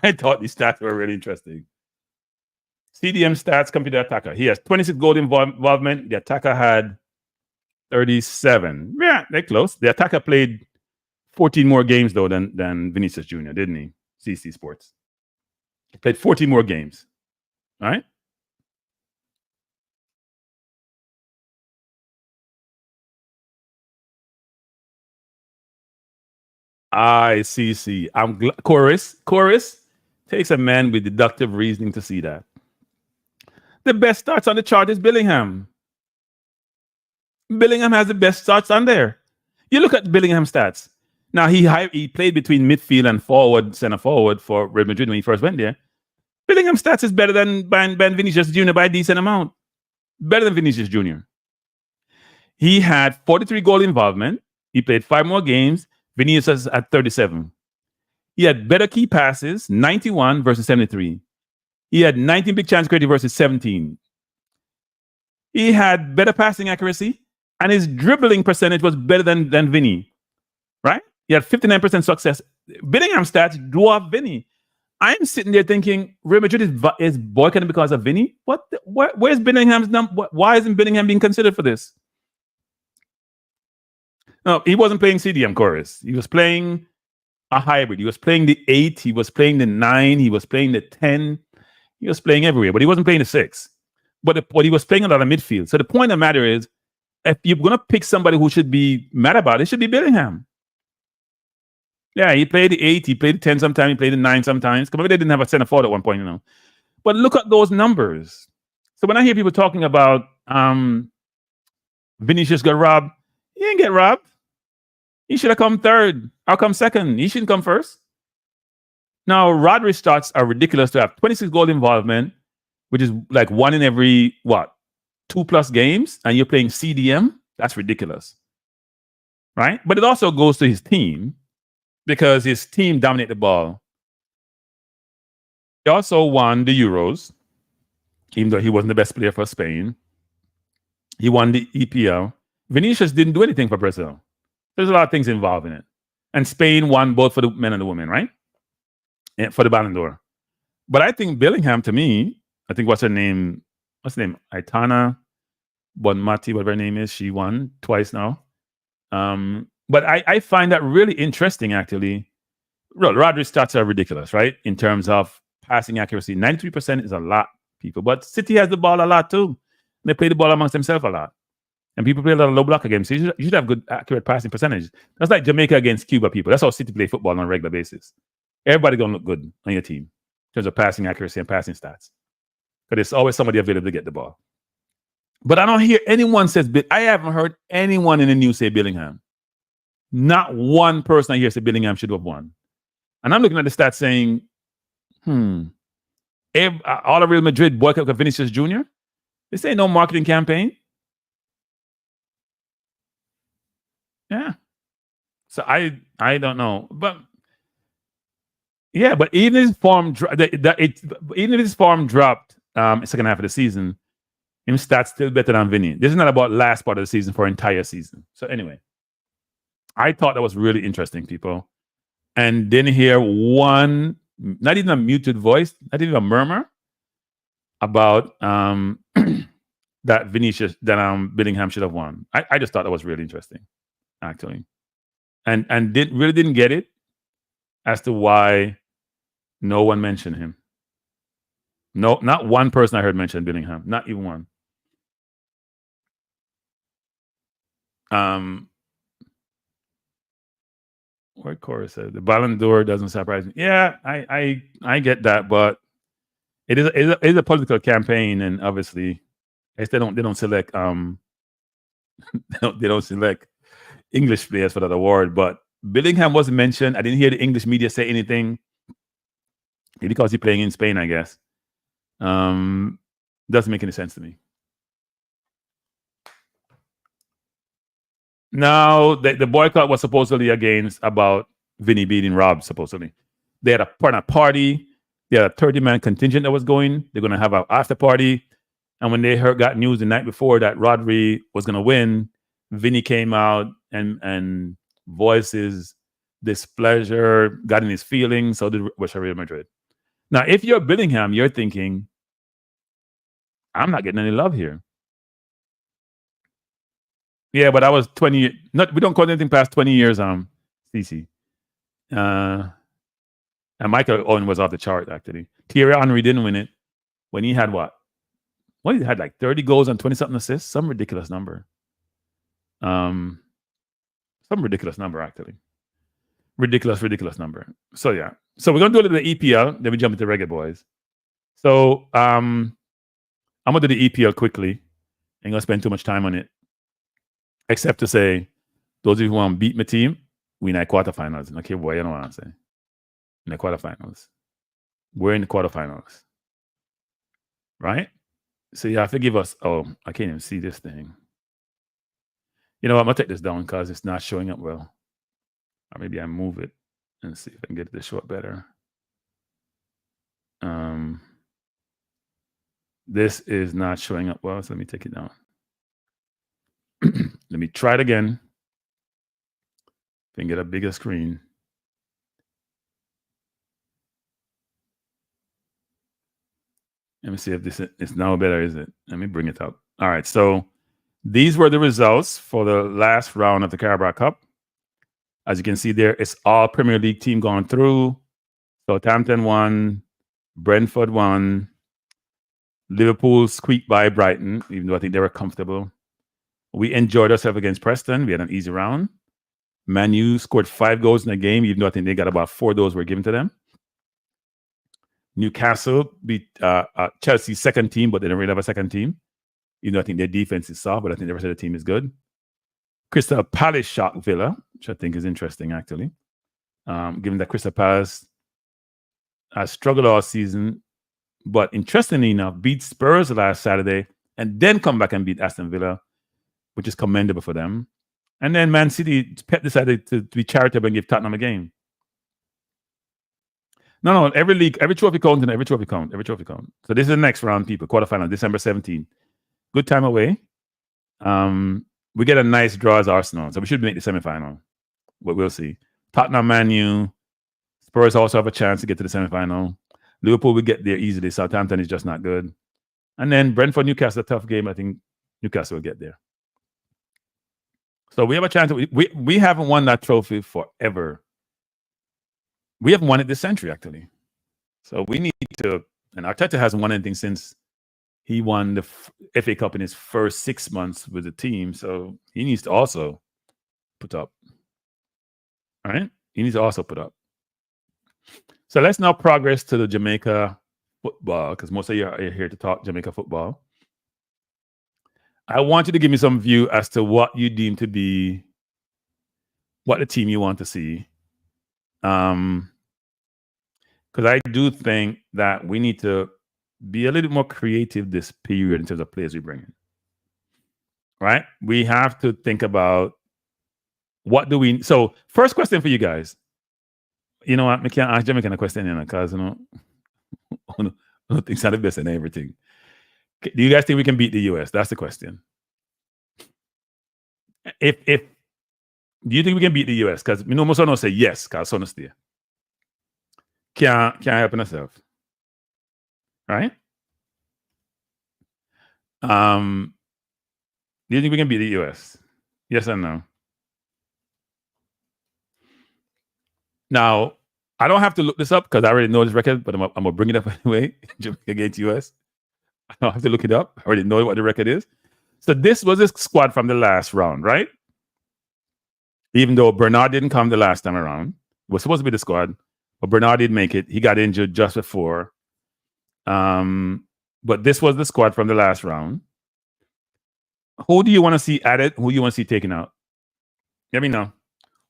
I thought these stats were really interesting. CDM stats come to the attacker. He has 26 goal involvement. The attacker had 37. Yeah, they're close. The attacker played 14 more games, though, than Vinicius Jr., didn't he? CC Sports. He played 14 more games. All right? I'm Chorus takes a man with deductive reasoning to see that. The best starts on the chart is Bellingham. Bellingham has the best starts on there. You look at Bellingham stats. Now, he played between midfield and center forward for Real Madrid when he first went there. Bellingham stats is better than Vinicius Jr. by a decent amount. Better than Vinicius Jr. He had 43 goal involvement. He played 5 more games. Vinicius at 37. He had better key passes, 91 versus 73. He had 19 big chance created versus 17. He had better passing accuracy, and his dribbling percentage was better than Vinny, right? He had 59% success. Bellingham stats dwarf Vinny. I'm sitting there thinking, Real Madrid is boycotting because of Vinny? Where's Bellingham's number? Why isn't Bellingham being considered for this? No, he wasn't playing CDM chorus. He was playing a hybrid. He was playing the 8. He was playing the 9. He was playing the 10. He was playing everywhere, but he wasn't playing the 6. But he was playing a lot of midfield. So the point of the matter is, if you're going to pick somebody who should be mad about it, should be Bellingham. Yeah, he played the 8. He played the 10 sometimes. He played the 9 sometimes. Because maybe they didn't have a center forward at one point, But look at those numbers. So when I hear people talking about Vinicius got robbed, he didn't get robbed. He should have come third. I'll come second. He shouldn't come first. Now, Rodri's stats are ridiculous to have 26 goal involvement, which is like 1 in every, 2+ games, and you're playing CDM. That's ridiculous. Right? But it also goes to his team because his team dominated the ball. He also won the Euros, even though he wasn't the best player for Spain. He won the EPL. Vinicius didn't do anything for Brazil. There's a lot of things involved in it. And Spain won both for the men and the women, right? And for the Ballon d'Or. But I think Bellingham, to me, I think what's her name? Aitana Bonmati, whatever her name is. She won twice now. But I find that really interesting, actually. Rodri's stats are ridiculous, right? In terms of passing accuracy, 93% is a lot, people. But City has the ball a lot too. They play the ball amongst themselves a lot. And people play a lot of low blocker games. So you should have good, accurate passing percentage. That's like Jamaica against Cuba, people. That's how City play football on a regular basis. Everybody going to look good on your team in terms of passing accuracy and passing stats. But there's always somebody available to get the ball. But I don't hear anyone says, I haven't heard anyone in the news say Bellingham. Not one person I hear say Bellingham should have won. And I'm looking at the stats saying, all of Real Madrid boycott Vinicius Jr.? This ain't no marketing campaign. Yeah. So I don't know. But yeah, but even if his form dropped second half of the season, his stats still better than Vinny. This is not about last part of the season for entire season. So anyway, I thought that was really interesting, people. And didn't hear one, not even a muted voice, not even a murmur about that Bellingham should have won. I just thought that was really interesting, actually. And really didn't get it as to why no one mentioned him. No, not one person I heard mention Bellingham. Not even one. What Cora said, the Ballon d'Or doesn't surprise me. Yeah, I get that, but it is a political campaign, and obviously, they don't select they don't select English players for that award. But Bellingham wasn't mentioned. I didn't hear the English media say anything. Maybe because he's playing in Spain, I guess. Doesn't make any sense to me. Now, the boycott was supposedly about Vinny beating Rob, supposedly. They had a party. They had a 30-man contingent that was going. They're going to have an after party. And when they got news the night before that Rodri was going to win, Vinny came out and voiced his displeasure, got in his feelings. So did Real Madrid. Now, if you're Bellingham, you're thinking, I'm not getting any love here. Yeah, but I was 20. We don't call anything past 20 years. CC. And Michael Owen was off the chart, actually. Thierry Henry didn't win it when he had what? Well, he had like 30 goals and 20-something assists. Some ridiculous number. Some ridiculous number, actually. Ridiculous number. So, yeah. So, we're going to do a little EPL. Then we jump into Reggae Boyz. So, I'm going to do the EPL quickly. Ain't going to spend too much time on it. Except to say, those of you who want to beat my team, we in the quarterfinals. Okay, boy, you know what I'm saying. In the quarterfinals. We're in the quarterfinals. Right? So you have to give us, I can't even see this thing. You know what, I'm going to take this down because it's not showing up well. Or maybe I move it and see if I can get it to show up better. This is not showing up well, so let me take it down. Let me try it again. Can get a bigger screen. Let me see if this is now better, is it? Let me bring it up. All right, so these were the results for the last round of the Carabao Cup. As you can see there, it's all Premier League team going through. Southampton won, Brentford won, Liverpool squeaked by Brighton, even though I think they were comfortable. We enjoyed ourselves against Preston. We had an easy round. Man U scored 5 goals in the game, even though I think they got about 4 of those were given to them. Newcastle beat Chelsea's second team, but they don't really have a second team. Even though I think their defense is soft, but I think the rest of the team is good. Crystal Palace shocked Villa, which I think is interesting, actually. Given that Crystal Palace has struggled all season, but interestingly enough, beat Spurs last Saturday and then come back and beat Aston Villa, which is commendable for them. And then Man City, Pep decided to be charitable and give Tottenham a game. No, every league, every trophy count and every trophy count. So this is the next round, people. Quarterfinal, December 17th. Good time away. We get a nice draw as Arsenal, so we should make the semifinal. But we'll see. Tottenham, Man U, Spurs also have a chance to get to the semifinal. Liverpool will get there easily. Southampton is just not good. And then Brentford, Newcastle, a tough game. I think Newcastle will get there. So we have a chance. We haven't won that trophy forever. we haven't won it this century, actually. So we need to, and Arteta hasn't won anything since he won the FA Cup in his first 6 months with the team. So he needs to also put up. All right? He needs to also put up. So let's now progress to the Jamaica football, because most of you are here to talk Jamaica football. I want you to give me some view as to what you deem to be what the team you want to see. Because I do think that we need to be a little bit more creative this period in terms of players we bring in. Right? We have to think about what do we. So, first question for you guys. You know what? I can't ask Jamaican a question because I don't think the best in everything. Do you guys think we can beat the US? That's the question. If do you think we can beat the US? Because most of them say yes, because son stay. Can't help myself. Right? Do you think we can beat the US? Yes or no? Now, I don't have to look this up because I already know this record, but I'm gonna bring it up anyway. Jamaica against US. I don't have to look it up. I already know what the record is. So this was a squad from the last round, right? Even though Bernard didn't come the last time around, it was supposed to be the squad, but Bernard didn't make it. He got injured just before. But this was the squad from the last round. Who do you want to see added? Who do you want to see taken out? Let me know.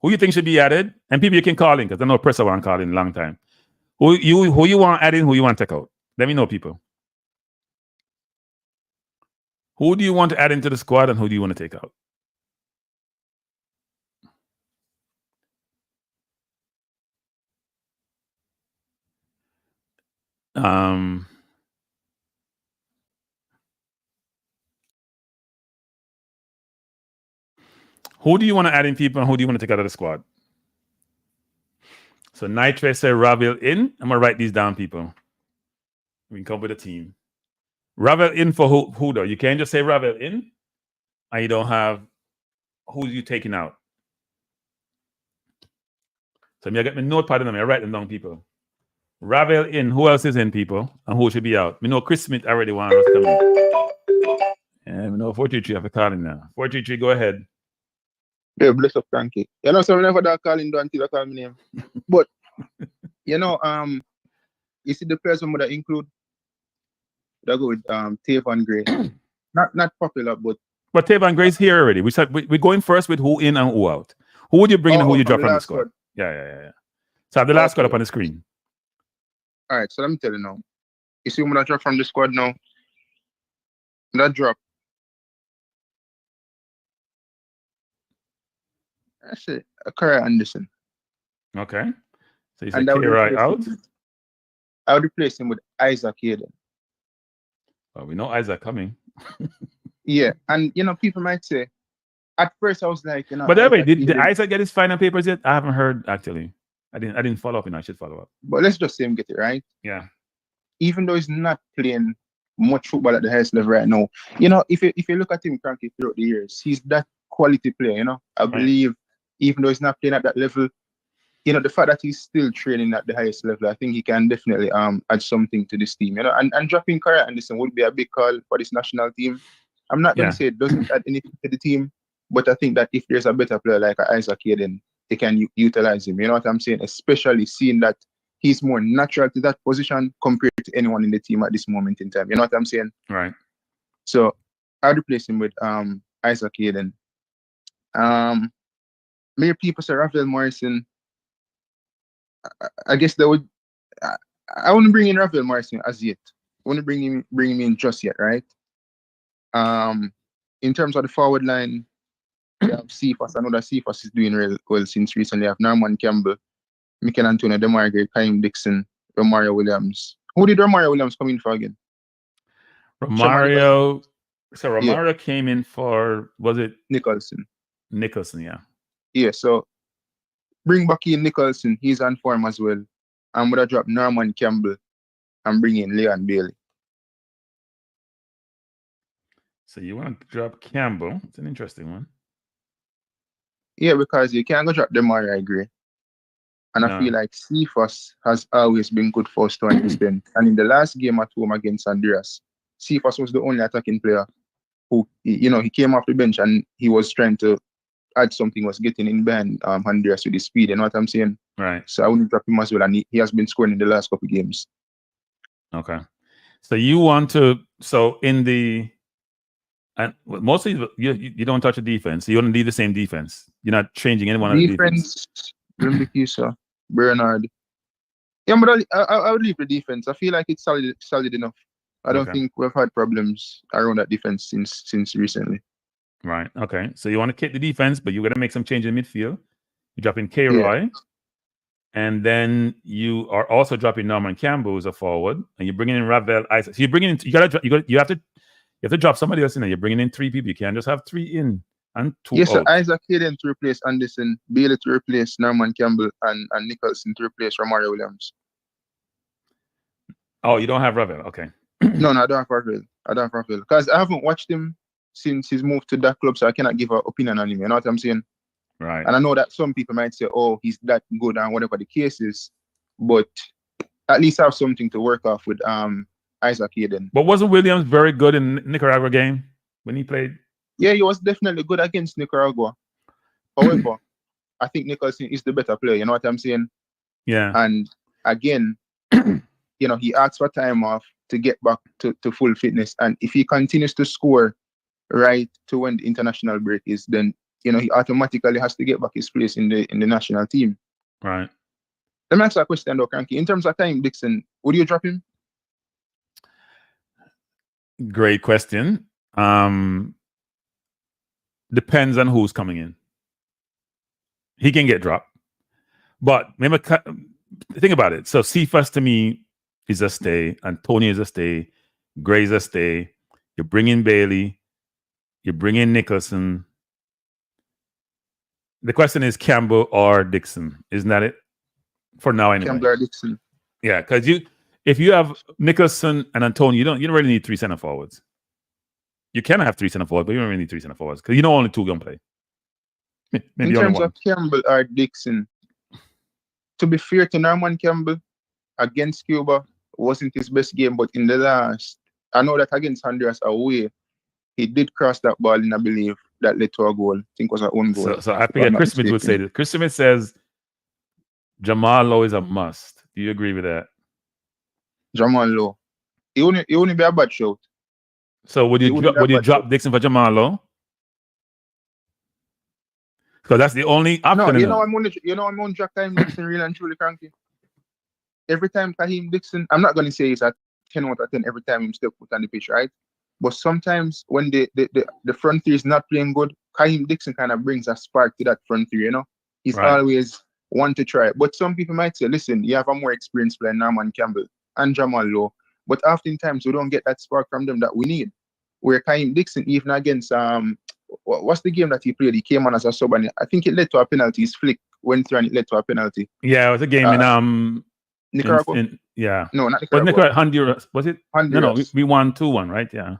Who you think should be added? And people you can call in, because I know Presser won't call in a long time. Who you want added? Who you want to take out? Let me know, people. Who do you want to add into the squad, and who do you want to take out? Who do you want to add in, people, and who do you want to take out of the squad? So Nitre said Ravel in. I'm gonna write these down, people. We can come with a team. Ravel in for who though? You can't just say Ravel in, and you don't have who you taking out. So I get my notepad and I write them down, people. Ravel in. Who else is in, people? And who should be out? We know Chris Smith already wants us to come in. Yeah, we know 433 have a call in now. 433, go ahead. Yeah, bless up, Frankie. You know, so whenever that calling do until I call my name. But you know, you see the players that include that go with Tavon Gray. not popular, but Tavon Gray's here already. We said we're going first with who in and who out. Who would you bring in and who you drop from the squad? Yeah. So I have the last squad up on the screen. All right, so let me tell you now. You see when I drop from the squad now, that drop. That's it. Curry Anderson. Okay. So you said K-Roy out? I would replace him with Isaac Hayden. Well, we know Isaac coming. Yeah, and you know, people might say, at first I was like, you know. But anyway, did Isaac get his final papers yet? I haven't heard actually. I didn't follow up, and I should follow up. But let's just say him get it right. Yeah. Even though he's not playing much football at the highest level right now, you know, if you look at him, Frankie, throughout the years, he's that quality player. You know, I believe even though he's not playing at that level, you know, the fact that he's still training at the highest level, I think he can definitely add something to this team. You know, and dropping Curry Anderson would be a big call for this national team. I'm not going to say it doesn't add anything to the team, but I think that if there's a better player like Isaac Hayden, they can utilize him. You know what I'm saying? Especially seeing that he's more natural to that position compared to anyone in the team at this moment in time. You know what I'm saying? Right. So I'd replace him with Isaac Hayden. Many people say Rafael Morrison. I guess they would. I wouldn't bring in Rafael Morrison as yet. I wouldn't bring him in just yet, right? In terms of the forward line, we have Cephas. I know that Cephas is doing real well since recently. I have Norman Campbell, Mikel Antonio, Demar Gray, Kaim Dixon, Romario Williams. Who did Romario Williams come in for again? Romario. So Romario came in for, was it Nicholson? Yeah. Yeah. So bring back in Nicholson. He's on form as well. I'm gonna drop Norman Campbell and bring in Leon Bailey. So you want to drop Campbell? It's an interesting one. Yeah, because you can't go drop Demar Gray. And No. I feel like Cephas has always been good for us to an extent. And in the last game at home against Honduras, Cephas was the only attacking player who, he came off the bench and he was trying to add something, was getting in behind Honduras with his speed. You know what I'm saying? Right. So I wouldn't drop him as well. And he has been scoring in the last couple of games. Okay. So you want to, and mostly you don't touch the defense. You want to leave the same defense. You're not changing anyone on the defense. Defense, Bernard. Yeah, but I would leave the defense. I feel like it's solid enough. I don't think we've had problems around that defense since recently. Right. Okay. So you want to keep the defense, but you're going to make some change in midfield. You're dropping K-Roy. And then you are also dropping Norman Campbell as a forward, and you're bringing in Ravel Isaac. So you're bringing in. You have to drop somebody else in there. You're bringing in 3 people. You can't just have 3 in and 2 Yes, out. so Isaac Hayden to replace Anderson, Bailey to replace Norman Campbell, and Nicholson to replace Romario Williams. Oh, you don't have Ravel. Okay. No, I don't have Ravel. Because I haven't watched him since he's moved to that club, so I cannot give an opinion on him. You know what I'm saying? Right. And I know that some people might say, "Oh, he's that good," and whatever the case is, but at least have something to work off with Isaac Hayden. But wasn't Williams very good in Nicaragua game when he played? Yeah, he was definitely good against Nicaragua. However, I think Nicholson is the better player. You know what I'm saying? Yeah. And again, he asked for time off to get back to full fitness. And if he continues to score right to when the international break is, then he automatically has to get back his place in the national team. Right. Let me ask you a question though, Cranky. In terms of Kahim Dixon, would you drop him? Great question. Depends on who's coming in. He can get dropped. But remember, think about it. So Cephas to me is a stay. Antonio is a stay. Gray's a stay. You bring in Bailey. You bring in Nicholson. The question is Campbell or Dixon. Isn't that it? For now, anyway. Campbell or Dixon. Yeah, because if you have Nicholson and Antonio, you don't really need 3 center forwards. You can have 3 center forwards, but you don't really need 3 center forwards because only 2 gonna play. Maybe in terms one. of Campbell or Dixon, to be fair to Norman Campbell, against Cuba wasn't his best game, but in the last, I know that against Honduras away, he did cross that ball in, I believe, that led to a goal. I think it was our own goal. So I think Chris Smith would say this. Chris Smith says Jamal Lowe is a must. Do you agree with that? Jamal Lowe. He only be a bad shout. So would you drop Dixon for Jamal Lowe? Because that's the only option. No, I'm on drop Kahim Dixon really and truly, Cranky. Every time Kahim Dixon, I'm not going to say it's at 10 out of 10 every time him step foot on the pitch, right? But sometimes when the front 3 is not playing good, Kahim Dixon kind of brings a spark to that front 3, He's always one to try. But some people might say, listen, you have a more experienced player, Norman Campbell and Jamal Lowe. But oftentimes we don't get that spark from them that we need. Where Kahim Dixon, even against what's the game that he played? He came on as a sub, and I think it led to a penalty. His flick went through and it led to a penalty. Yeah, it was a game in Nicaragua. No, not Nicaragua. Honduras. Was it? Honduras. No, we won 2-1, right? Yeah.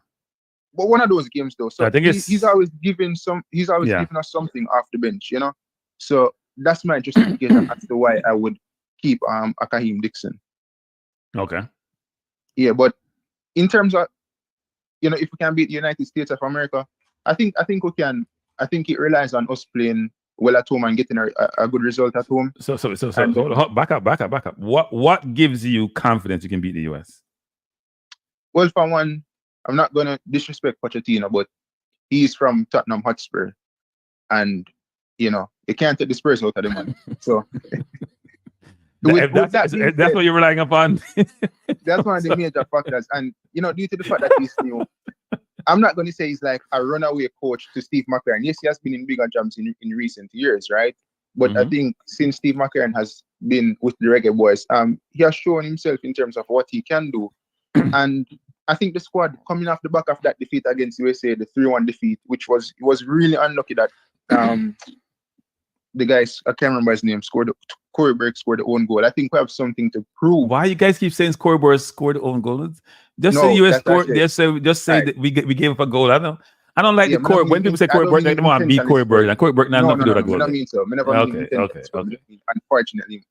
But one of those games though. So I think he's always giving giving us something off the bench, So that's my justification as to why I would keep a Kahim Dixon. Okay. Yeah, but in terms of if we can beat the United States of America, I think we can. I think it relies on us playing well at home and getting a good result at home. So back up. What gives you confidence you can beat the US? Well, for one, I'm not gonna disrespect Pochettino, but he's from Tottenham Hotspur, and you can't take the Spurs out of the man. So that's what you're relying upon. That's one of the major factors, and due to the fact that he's new, I'm not going to say he's like a runaway coach to Steve McLaren. Yes, he has been in bigger jumps in recent years, right? But I think since Steve McLaren has been with the Reggae Boyz, he has shown himself in terms of what he can do. And I think the squad coming off the back of that defeat against USA, the 3-1 defeat, which was really unlucky that the guys, I can't remember his name, Corey Burke scored the own goal. I think we have something to prove. Why you guys keep saying Corey Burke scored the own goal? Just say US scored. Just say that we gave up a goal. I don't know. I don't like Yeah, the Corey. When people say Corey Burke, they want to beat Corey Burke, and Corey Burke not enough to do that goal. I don't mean so. I never mean Okay. unfortunately,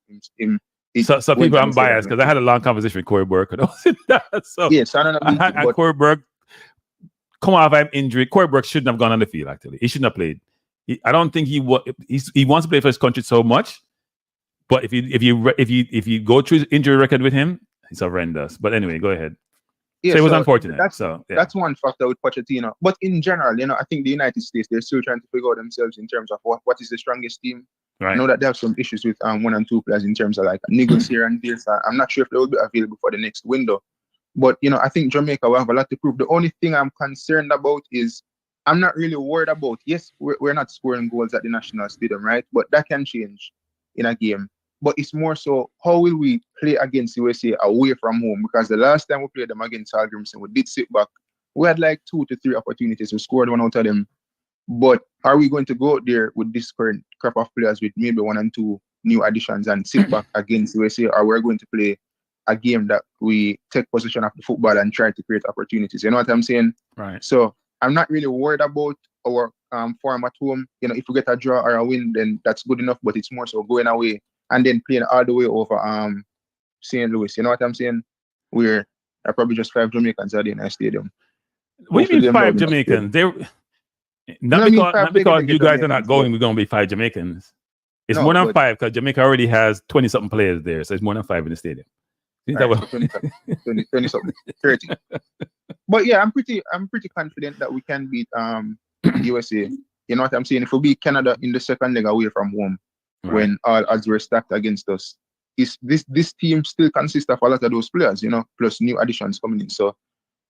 So people, I'm biased because I had a long conversation with Corey Burke. So yes, I don't know. And Corey Burke come off an injury. Corey Burke shouldn't have gone on the field. Actually, he shouldn't have played. I don't think he wants to play for his country so much. But if you go through his injury record with him, it's horrendous. But anyway, go ahead. Yeah, so it was unfortunate. That's one factor with Pochettino. But in general, I think the United States, they're still trying to figure out themselves in terms of what is the strongest team. Right. I know that they have some issues with 1 and 2 players in terms of like niggles here and there. So I'm not sure if they will be available for the next window. But I think Jamaica will have a lot to prove. The only thing I'm concerned about is I'm not really worried about. Yes, we're not scoring goals at the national stadium, right? But that can change in a game. But it's more so, how will we play against USA away from home? Because the last time we played them against Algrimson, we did sit back. We had like 2 to 3 opportunities. We scored 1 out of them. But are we going to go out there with this current crop of players with maybe 1 and 2 new additions and sit back against USA? Or we're going to play a game that we take possession of the football and try to create opportunities? You know what I'm saying? Right. So I'm not really worried about our form at home. If we get a draw or a win, then that's good enough. But it's more so going away and then playing all the way over St. Louis. You know what I'm saying? Where I probably just 5 Jamaicans are in a stadium. What do you mean 5 Jamaicans? Not because you guys are not going, we're going to be 5 Jamaicans. It's more than 5 because Jamaica already has 20-something players there. So it's more than 5 in the stadium. Right, 20 something, 30. But yeah, I'm pretty confident that we can beat USA. You know what I'm saying? If we beat Canada in the second leg away from home, right, when all odds were stacked against us, this team still consists of a lot of those players, plus new additions coming in. So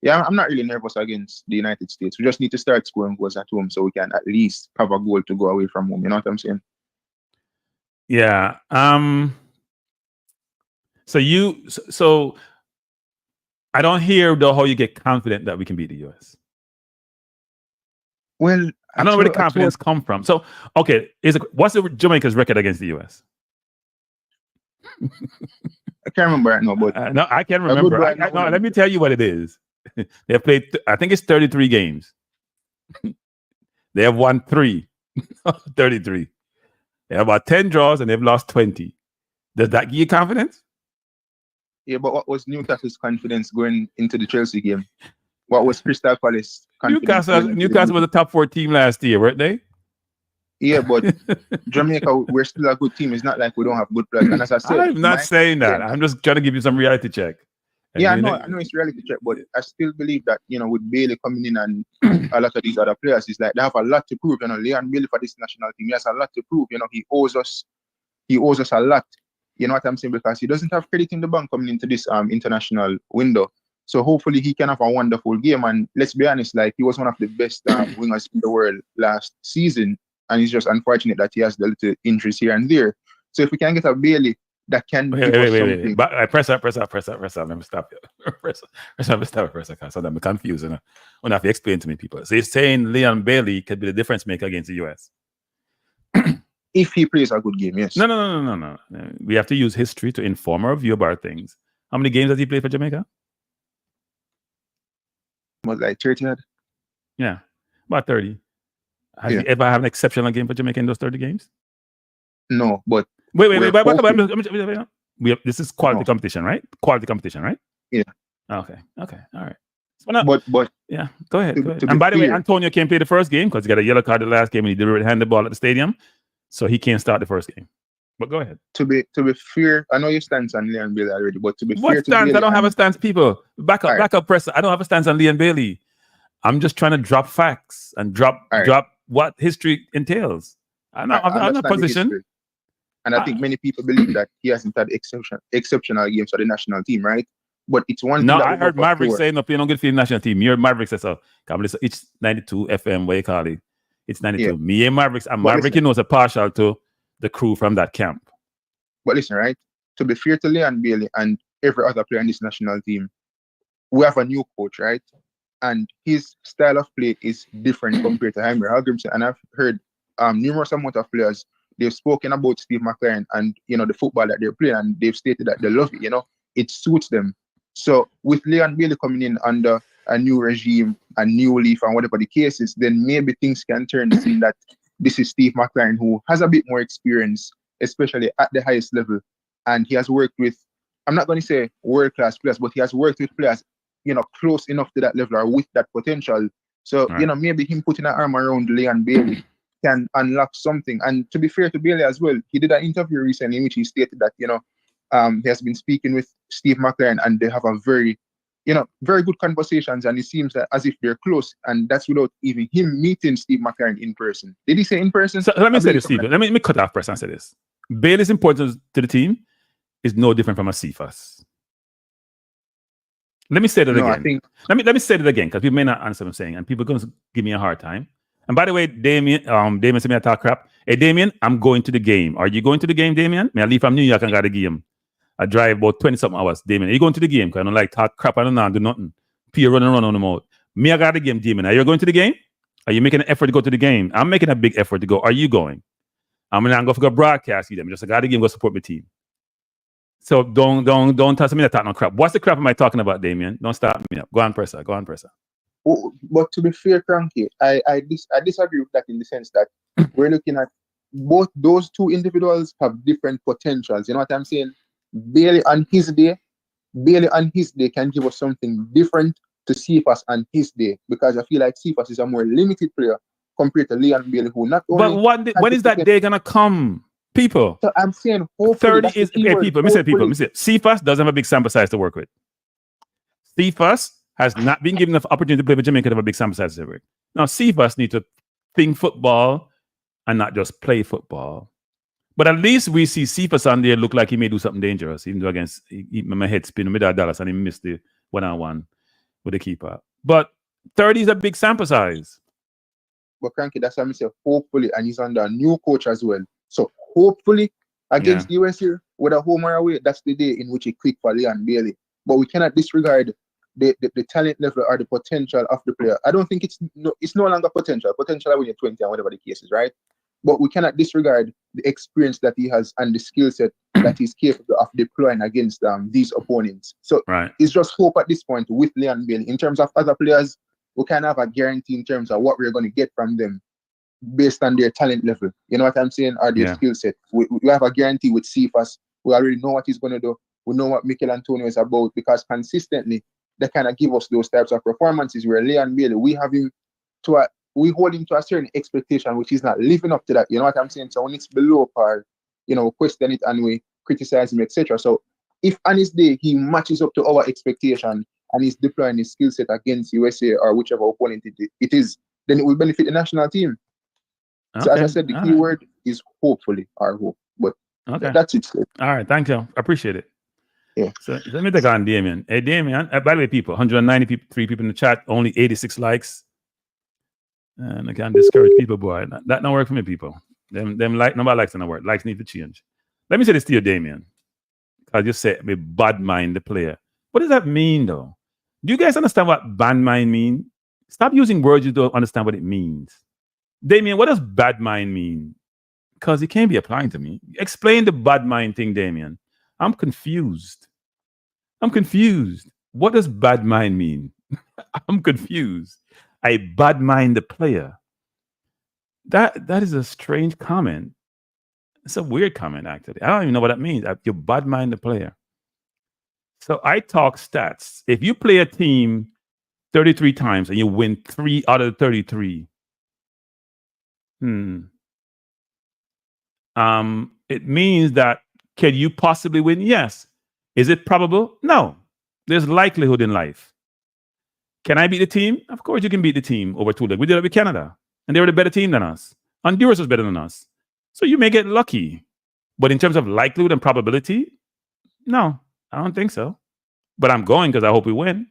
yeah, I'm not really nervous against the United States. We just need to start scoring goals at home so we can at least have a goal to go away from home. You know what I'm saying? Yeah. So I don't hear though how you get confident that we can beat the US. Well, I don't know where the confidence come from. So okay, what's the Jamaica's record against the US? I can't remember right now, but no, I can't remember. Let me tell you what it is. They have played, I think it's 33 games. They have won 3. 33. They have about 10 draws and they've lost 20. Does that give you confidence? Yeah, but what was Newcastle's confidence going into the Chelsea game? What was Crystal Palace confidence? Newcastle was a top 4 team last year, weren't they? Yeah, but Jamaica, we're still a good team. It's not like we don't have good players. And as I said, I'm not saying that. Yeah. I'm just trying to give you some reality check. Yeah, I know it's reality check, but I still believe that, with Bailey coming in and a lot of these other players, it's like they have a lot to prove. Leon Bailey for this national team, he has a lot to prove. He owes us a lot. You know what I'm saying? Because he doesn't have credit in the bank coming into this international window. So hopefully he can have a wonderful game. And let's be honest, like he was one of the best wingers in the world last season. And it's just unfortunate that he has the little injuries here and there. So if we can get a Bailey that can give us something. But press up. Let me stop you. Press up for a second. So I'm confused. When I have to explain to me people. So you're saying Leon Bailey could be the difference maker against the US? If he plays a good game, yes. No. We have to use history to inform our view about things. How many games has he played for Jamaica? Was like 30 odd? Yeah, about 30. Have you ever had an exceptional game for Jamaica in those 30 games? No, but wait. This is quality competition, right? Quality competition, right? Yeah. Okay. All right. So but yeah, go ahead. And by the way, Antonio can't play the first game because he got a yellow card the last game and he did hand the ball at the stadium, so he can't start the first game. But go ahead. To be fair, I know your stance on Leon Bailey already, but to be fair, what stance? I don't have a stance, people. Back up, press. I don't have a stance on Leon Bailey. I'm just trying to drop facts and drop what history entails. I'm not position. And I think many people believe that he hasn't had exceptional games for the national team, right? But it's one. No, I heard Maverick saying no, playing on good for the national team. You're Maverick says so. It's 92 FM. What you call it? It's 92. Yeah. Me and Mavericks, and Maverick, is a partial to the crew from that camp. But listen, right? To be fair to Leon Bailey and every other player in this national team, we have a new coach, right? And his style of play is different compared to Jaime Hallgrimsson. And I've heard numerous amount of players, they've spoken about Steve McLaren and, the football that they're playing, and they've stated that they love it, it suits them. So with Leon Bailey coming in under a new regime, a new leaf, and whatever the case is, then maybe things can turn to seeing that this is Steve McLaren, who has a bit more experience, especially at the highest level. And he has worked with, I'm not going to say world-class players, but he has worked with players, close enough to that level or with that potential. So, Right. Maybe him putting an arm around Leon Bailey can unlock something. And to be fair to Bailey as well, he did an interview recently in which he stated that, he has been speaking with Steve McLaren and they have a very good conversations, and it seems that as if they're close, and that's without even him meeting Steve McLaren in person. Did he say in person? So let me say this, Steve. Let me cut off first and say this. Bailey's importance to the team is no different from a Cephas. Let me say that again. Let me say that again, because people may not understand what I'm saying, and people are going to give me a hard time. And by the way, Damien said me I talk crap. Hey, Damien, I'm going to the game. Are you going to the game, Damien? I leave from New York and got the game. I drive about 20-something hours. Damien, are you going to the game? Because I don't like talk crap. I don't know, do nothing. Peer running around on the mouth. Me, I got the game, Damien. Are you going to the game? Are you making an effort to go to the game? I'm making a big effort to go. Are you going? I'm going to go broadcast you them. Just I got the game, go support my team. So don't tell me that talk no crap. What's the crap am I talking about, Damien? Don't start me up. Go on, presser. Oh, but to be fair, Cranky, I disagree with that in the sense that we're looking at both those two individuals have different potentials. You know what I'm saying? Bailey on his day can give us something different to Cephas on his day, because I feel like Cephas is a more limited player compared to Leon Bailey, who not only. But when is that day gonna come, people? So I'm saying, hopefully, 30 is people. Let me say, Cephas doesn't have a big sample size to work with. Cephas has not been given enough opportunity to play with Jamaica to have a big sample size to work. Now Cephas need to think football and not just play football. But at least we see Cephas on there look like he may do something dangerous, even though against my head spin with Dallas and he missed the one-on-one with the keeper. But 30 is a big sample size. But Cranky, that's why I say hopefully, and he's under a new coach as well. So hopefully against the USA, whether home or away, that's the day in which he click for Leon Bailey. But we cannot disregard the talent level or the potential of the player. I don't think it's no longer potential. Potential when you're 20 and whatever the case is, right? But we cannot disregard the experience that he has and the skill set that he's capable of deploying against these opponents. So it's just hope at this point with Leon Bailey. In terms of other players, we can have a guarantee in terms of what we're going to get from them based on their talent level. You know what I'm saying? Or their skill set. We have a guarantee with Cephas. We already know what he's going to do. We know what Mikel Antonio is about, because consistently they kind of give us those types of performances where Leon Bailey, we hold him to a certain expectation, which is not living up to that. You know what I'm saying? So when it's below par, we question it and we criticize him, etc. So if on his day he matches up to our expectation and he's deploying his skill set against USA or whichever opponent it is, then it will benefit the national team. Okay. So as I said, the key word is hopefully, our hope. But that's it. All right, thank you. I appreciate it. Yeah. So let me take on Damien. Hey, Damien, by the way, people, 193 people in the chat, only 86 likes. And I can't discourage people, boy. That don't work for me, people. Them like nobody likes in the word. Likes need to change. Let me say this to you, Damien. I just say we bad mind the player. What does that mean, though? Do you guys understand what bad mind mean? Stop using words you don't understand what it means. Damien, what does bad mind mean? Because it can't be applying to me. Explain the bad mind thing, Damien. I'm confused. What does bad mind mean? I'm confused. I bad mind the player. That is a strange comment. It's a weird comment, actually. I don't even know what that means. You bad mind the player. So I talk stats. If you play a team 33 times and you win 3 out of 33, it means that can you possibly win? Yes. Is it probable? No. There's likelihood in life. Can I beat the team? Of course you can beat the team over 2 legs. We did it with Canada, and they were the better team than us. Honduras was better than us. So you may get lucky. But in terms of likelihood and probability, no, I don't think so. But I'm going because I hope we win.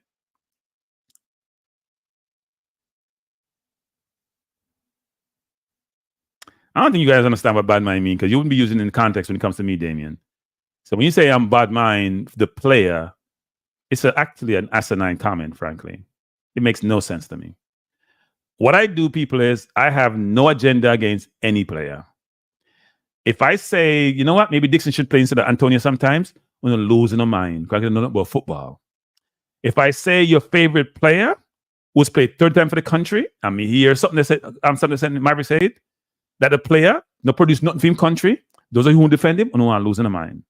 I don't think you guys understand what bad mind means, because you wouldn't be using it in context when it comes to me, Damien. So when you say I'm bad mind, the player, it's actually an asinine comment, frankly. It makes no sense to me. What I do, people, is I have no agenda against any player. If I say, you know what, maybe Dixon should play instead of Antonio sometimes, we're going to lose in our mind because I don't know about football. If I say your favorite player, who's played third time for the country, and me hear something that said, Maverick said, that the player no produce nothing for him country, those are who defend him and who are losing their mind.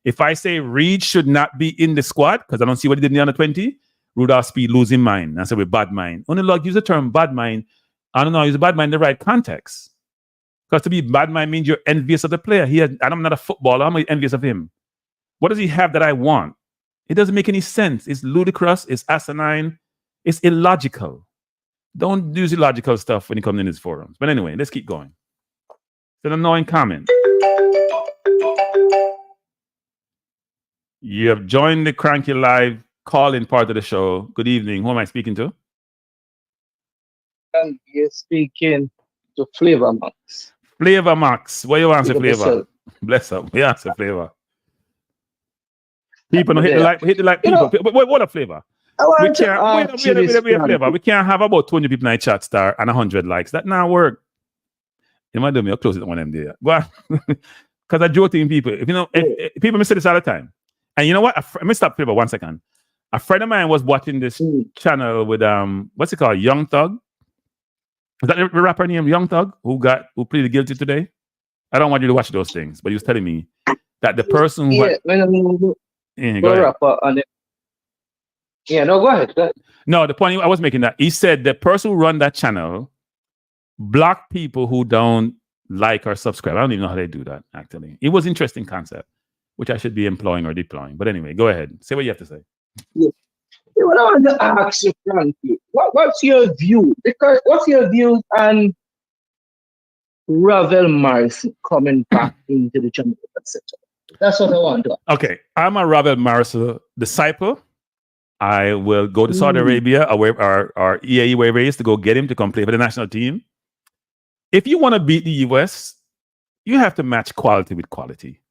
If I say Reed should not be in the squad, because I don't see what he did in the under 20, Rudolph Speed losing mind. I said with bad mind. Only Lord use the term bad mind. I don't know, use a bad mind in the right context. Because to be bad mind means you're envious of the player. And I'm not a footballer, I'm envious of him. What does he have that I want? It doesn't make any sense. It's ludicrous, it's asinine, it's illogical. Don't use illogical stuff when you come in these forums. But anyway, let's keep going. It's an annoying comment. You have joined the Cranky Live call-in part of the show. Good evening. Who am I speaking to? And you're speaking to Flavor Max. Flavor Max. What you answer, Flavor? Bless up. We answer, Flavor. People don't hit the like people. What a Flavor? We can't Flavor. We can't have about 20 people in the chat star and 100 likes. That not work. You might do me. I'll close it one of them there. Because I joke to people. If people miss this all the time. And you know what? Let me stop Flavor 1 second. A friend of mine was watching this channel with what's it called? Young Thug. Is that the rapper named Young Thug who pleaded guilty today? I don't want you to watch those things, but he was telling me that the person who go ahead. No, the point I was making that he said the person who run that channel block people who don't like or subscribe. I don't even know how they do that, actually. It was an interesting concept, which I should be employing or deploying. But anyway, go ahead. Say what you have to say. Yeah. What I want to ask you, Frankie, what's your view? Because what's your view on Ravel Morrison coming back into the Jamaican sector? That's what I want to ask. Okay, I'm a Ravel Morrison disciple. I will go to Saudi Arabia or EAE, wherever it is, to go get him to come play for the national team. If you want to beat the US, you have to match quality with quality.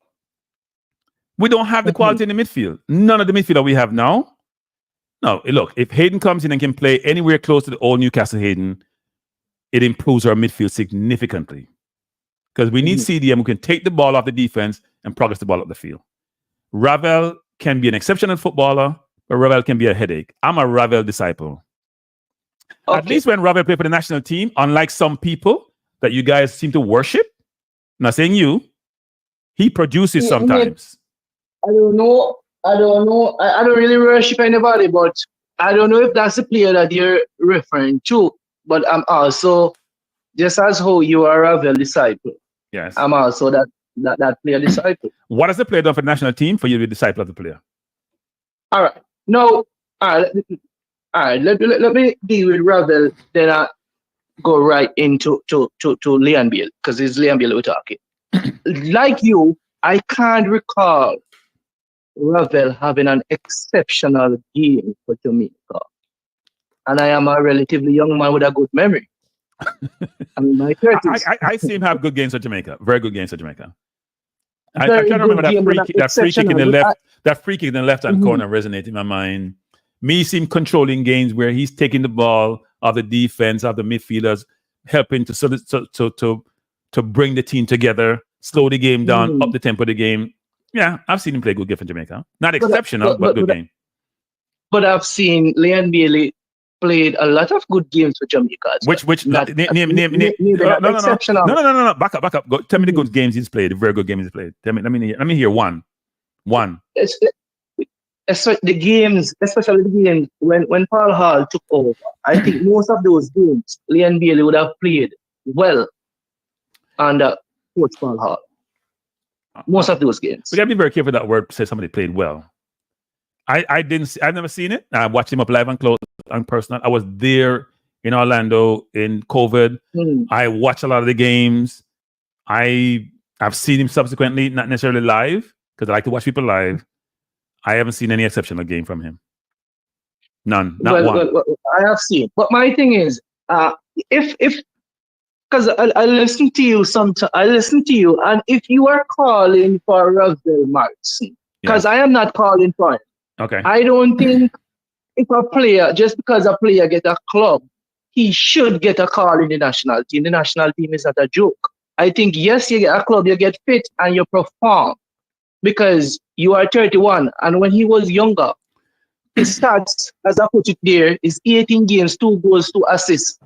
We don't have the quality in the midfield. None of the midfield that we have now. No, look, if Hayden comes in and can play anywhere close to the old Newcastle Hayden, it improves our midfield significantly. Because we need CDM who can take the ball off the defense and progress the ball up the field. Ravel can be an exceptional footballer, but Ravel can be a headache. I'm a Ravel disciple. Okay. At least when Ravel played for the national team, unlike some people that you guys seem to worship, I'm not saying you, he produces sometimes. I don't know. I don't really worship anybody, but I don't know if that's the player that you're referring to. But I'm also, just as how you are a Ravel disciple, yes, I'm also that player disciple. What has the player done for the national team for you to be a disciple of the player? All right. No. All right. Let me deal with Ravel. Then I go right into Leon Bale, because it's Leon Bale we're talking. Like you, I can't recall Ravel having an exceptional game for Jamaica. And I am a relatively young man with a good memory. I'm in my 30s. I see him have good games for Jamaica. Very good games for Jamaica. I can't remember that free kick in the left. That free kick in the left-hand corner resonated in my mind. Me see him controlling games where he's taking the ball of the defense, of the midfielders, helping to bring the team together, slow the game down, up the tempo of the game. Yeah, I've seen him play good game for Jamaica. Not exceptional, but good game. But I've seen Leon Bailey played a lot of good games for Jamaica. Which name? No. Back up. Go, tell me the good games he's played. The very good games he's played. Tell me. Let me hear one. The games, especially the games when Paul Hall took over. I think most of those games, Leon Bailey would have played well under Coach Paul Hall. Most of those games. We gotta be very careful that word says somebody played well. I've never seen it. I watched him up live and close and personal. I was there in Orlando in COVID. I watched a lot of the games. I've seen him subsequently, not necessarily live, because I like to watch people live. I haven't seen any exceptional game from him. None. Not one. Well, I have seen. But my thing is, if because I listen to you sometimes, and if you are calling for Ravel Morrison, because I am not calling for him. Okay. I don't think if a player, just because a player get a club, he should get a call in the national team. The national team is not a joke. I think, yes, you get a club, you get fit and you perform because you are 31. And when he was younger, his stats, as I put it there, is 18 games, 2 goals, 2 assists.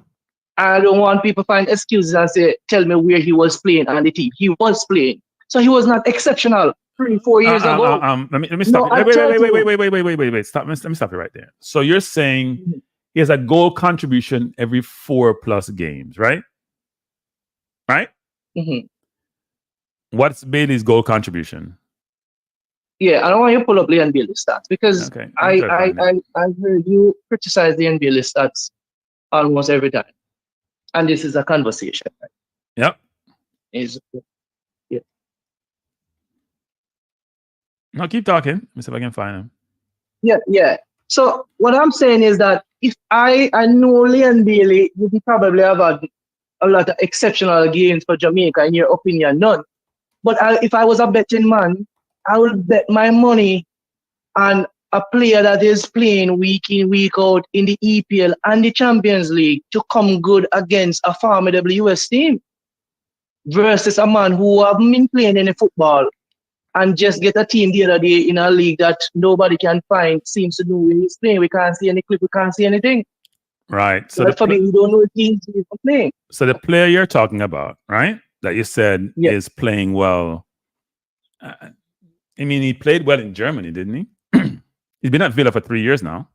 I don't want people to find excuses and say, tell me where he was playing on the team. He was playing. So he was not exceptional 3-4 years ago. Let me stop No, you. Wait. Stop. Let me stop you right there. So you're saying he has a goal contribution every 4+ games, right? Right? Mm-hmm. What's Bailey's goal contribution? Yeah, I don't want you to pull up the NBA stats because I heard you criticize the NBA stats almost every time. And this is a conversation. Right? Yep. Yeah. No, keep talking. Let me see if I can find him. Yeah. So what I'm saying is that if I know Leon Bailey would probably have had a lot of exceptional games for Jamaica, in your opinion, none. But if I was a betting man, I would bet my money on a player that is playing week in, week out in the EPL and the Champions League to come good against a formidable US team versus a man who haven't been playing any football and just get a team the other day in a league that nobody can find, seems to know where he's playing. We can't see any clip, we can't see anything. Right. So for me, we don't know if he's playing. So the player you're talking about, right, that you said is playing well. I mean, he played well in Germany, didn't he? He's been at Villa for 3 years now,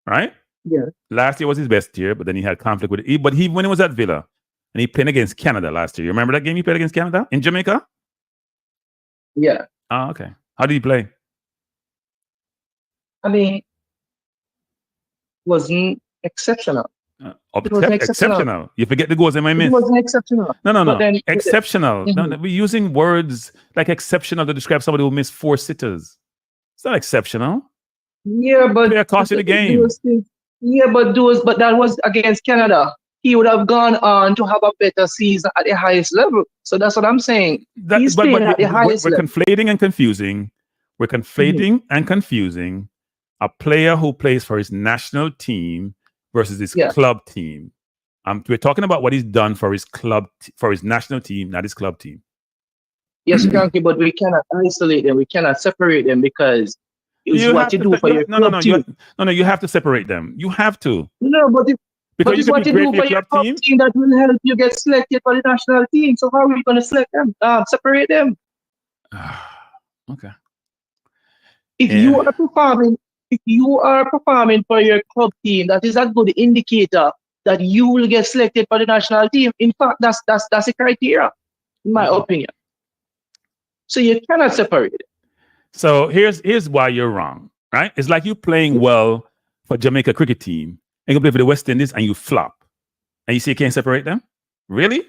right? Yeah. Last year was his best year, but then he had conflict with it. But when he was at Villa, and he played against Canada last year. You remember that game he played against Canada in Jamaica? Yeah. Oh, okay. How did he play? I mean, wasn't exceptional. Exceptional. You forget the goals in my myth. It wasn't exceptional. No. Exceptional. No, we're using words like exceptional to describe somebody who missed 4 sitters. It's not exceptional. Yeah, but they cost you the game. But that was against Canada. He would have gone on to have a better season at the highest level. So that's what I'm saying. He's playing at the highest level. We're conflating and confusing. We're conflating and confusing a player who plays for his national team versus his club team. We're talking about what he's done for his club, for his national team, not his club team. Yes, Frankie, but we cannot isolate them. We cannot separate them because it's what you do for your club team. You have to separate them. You have to. No, but it's what you do for your club team that will help you get selected for the national team. So how are we going to select them? Separate them. Okay. If you are performing for your club team, that is a good indicator that you will get selected for the national team. In fact, that's a criteria, in my opinion. So you cannot separate it. So here's why you're wrong, right? It's like you playing well for Jamaica cricket team and you play for the West Indies and you flop. And you say you can't separate them? Really?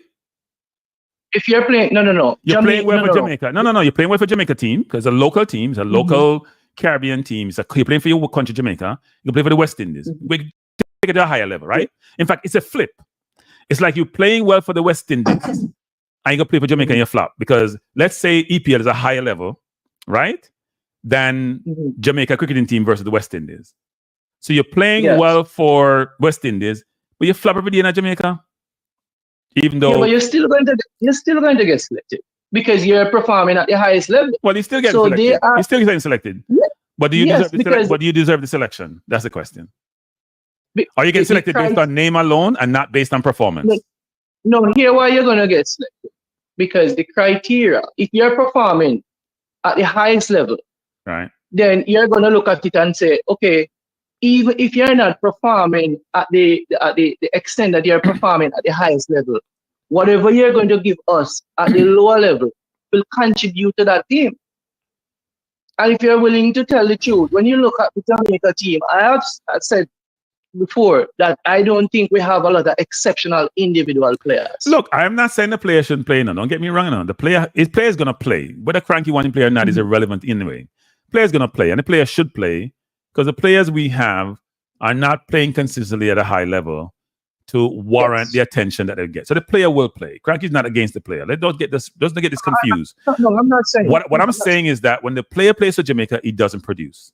If you're playing, no. You're playing well for Jamaica. No. You're playing well for Jamaica team because a local team, a local Caribbean team. You're playing for your country, Jamaica. You play for the West Indies. We take it to a higher level, right? In fact, it's a flip. It's like you're playing well for the West Indies and you go play for Jamaica and you flop. Because let's say EPL is a higher level, right? Than Jamaica cricketing team versus the West Indies. So you're playing well for West Indies, but you flop every day in Jamaica. Even though but you're still going to get selected because you're performing at the highest level. Well, you still get selected. You're still getting selected. Yeah. But do you deserve the selection? That's the question. Are you getting selected based on name alone and not based on performance? No, here why you're gonna get selected. Because the criteria, if you're performing at the highest level, right, then you're gonna look at it and say, okay, even if you're not performing at the extent that you're performing at the highest level, whatever you're going to give us at the lower level will contribute to that team. And if you're willing to tell the truth, when you look at the Jamaica team, I have said before that I don't think we have a lot of exceptional individual players. Look, I'm not saying the player shouldn't play now. Don't get me wrong now. His player is going to play. Whether Cranky wants to play or not is irrelevant anyway. Player's going to play, and the player should play. Because the players we have are not playing consistently at a high level to warrant the attention that they get. So the player will play. Cranky's not against the player. Let's not get this confused. No, I'm not saying. What I'm saying is that when the player plays for Jamaica, he doesn't produce.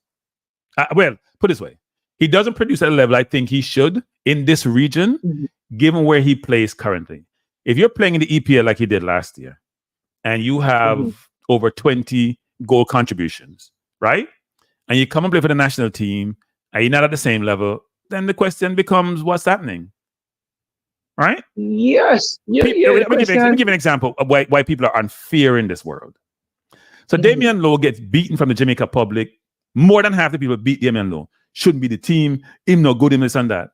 Well, put it this way. He doesn't produce at a level I think he should in this region, given where he plays currently. If you're playing in the EPL like he did last year, and you have over 20 goal contributions, right? and you come and play for the national team, and you're not at the same level, then the question becomes, what's happening? Right? Yes. Let me give you an example of why people are unfair in this world. So Damian Lowe gets beaten from the Jamaica public. More than half the people beat Damian Lowe. Shouldn't be the team. Him no good, him this and that.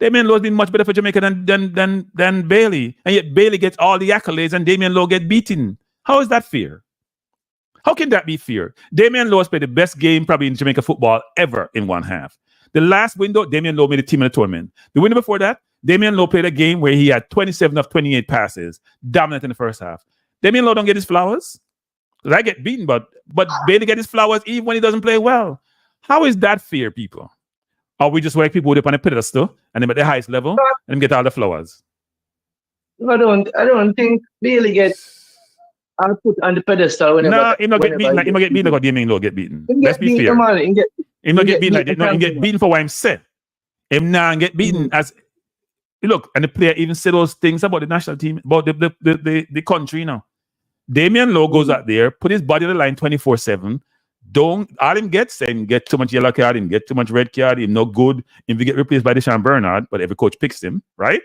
Damian Lowe's been much better for Jamaica than Bailey. And yet Bailey gets all the accolades and Damian Lowe get beaten. How is that fair? How can that be fair? Damian Lowe has played the best game probably in Jamaica football ever in one half. The last window, Damian Lowe made a team in the tournament. The window before that, Damian Lowe played a game where he had 27 of 28 passes, dominant in the first half. Damian Lowe don't get his flowers. I get beaten, but Bailey get his flowers even when he doesn't play well. How is that fair, people? Or we just work people up on a pedestal and them at the highest level and them get all the flowers? I don't think Bailey gets put on the pedestal whenever. No, he not get beaten like Damian Lowe get beaten. Let's be fair. He not get beaten like that. No, he get beaten for what I'm saying. Him now get beaten as look, and the player even said those things about the national team, about the country now. Damian Lowe goes out there, put his body on the line 24/7. All him gets, him get too much yellow card, him get too much red card, him no good. Him get replaced by Deshaun Bernard, but every coach picks him, right?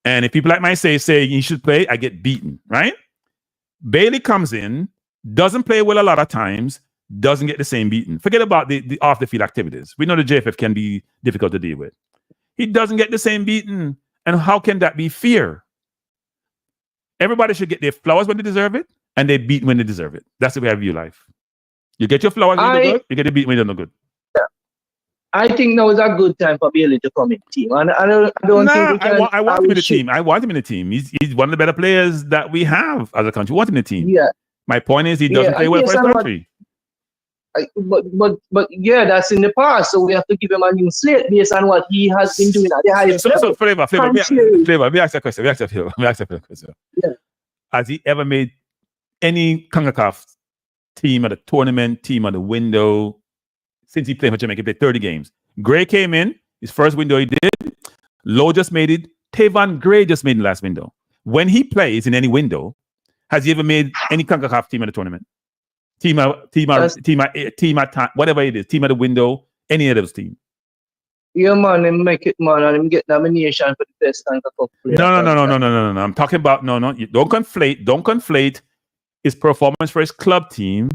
And if people like me say he should play, I get beaten, right? Bailey comes in, doesn't play well a lot of times, doesn't get the same beating. Forget about the off the field activities. We know the JFF can be difficult to deal with. He doesn't get the same beating, and how can that be fair? Everybody should get their flowers when they deserve it, and they beat when they deserve it. That's the way I view life. You get your flowers when you're good, you get the beat when you're not good. I think now is a good time for Bailey to come in the team. And I don't think we can, I want him in the team. I want him in the team. He's one of the better players that we have as a country. Want him in the team. Yeah. My point is he doesn't play well for his country. But yeah, that's in the past. So we have to give him a new slate based on what he has been doing at the highest level. So Flavor, let me ask a question. Yeah. Has he ever made any Concacaf team at a tournament, team at the window, since he played for Jamaica? He played 30 games. Gray came in, his first window he did. Lowe just made it. Tavon Gray just made the last window. When he plays in any window, has he ever made any Concacaf team at a tournament? Team at whatever it is, team at the window, any of those teams. Yeah, man, and make it, man, and him get nomination for the best Concacaf player. No. I'm talking about you don't conflate his performance for his club team.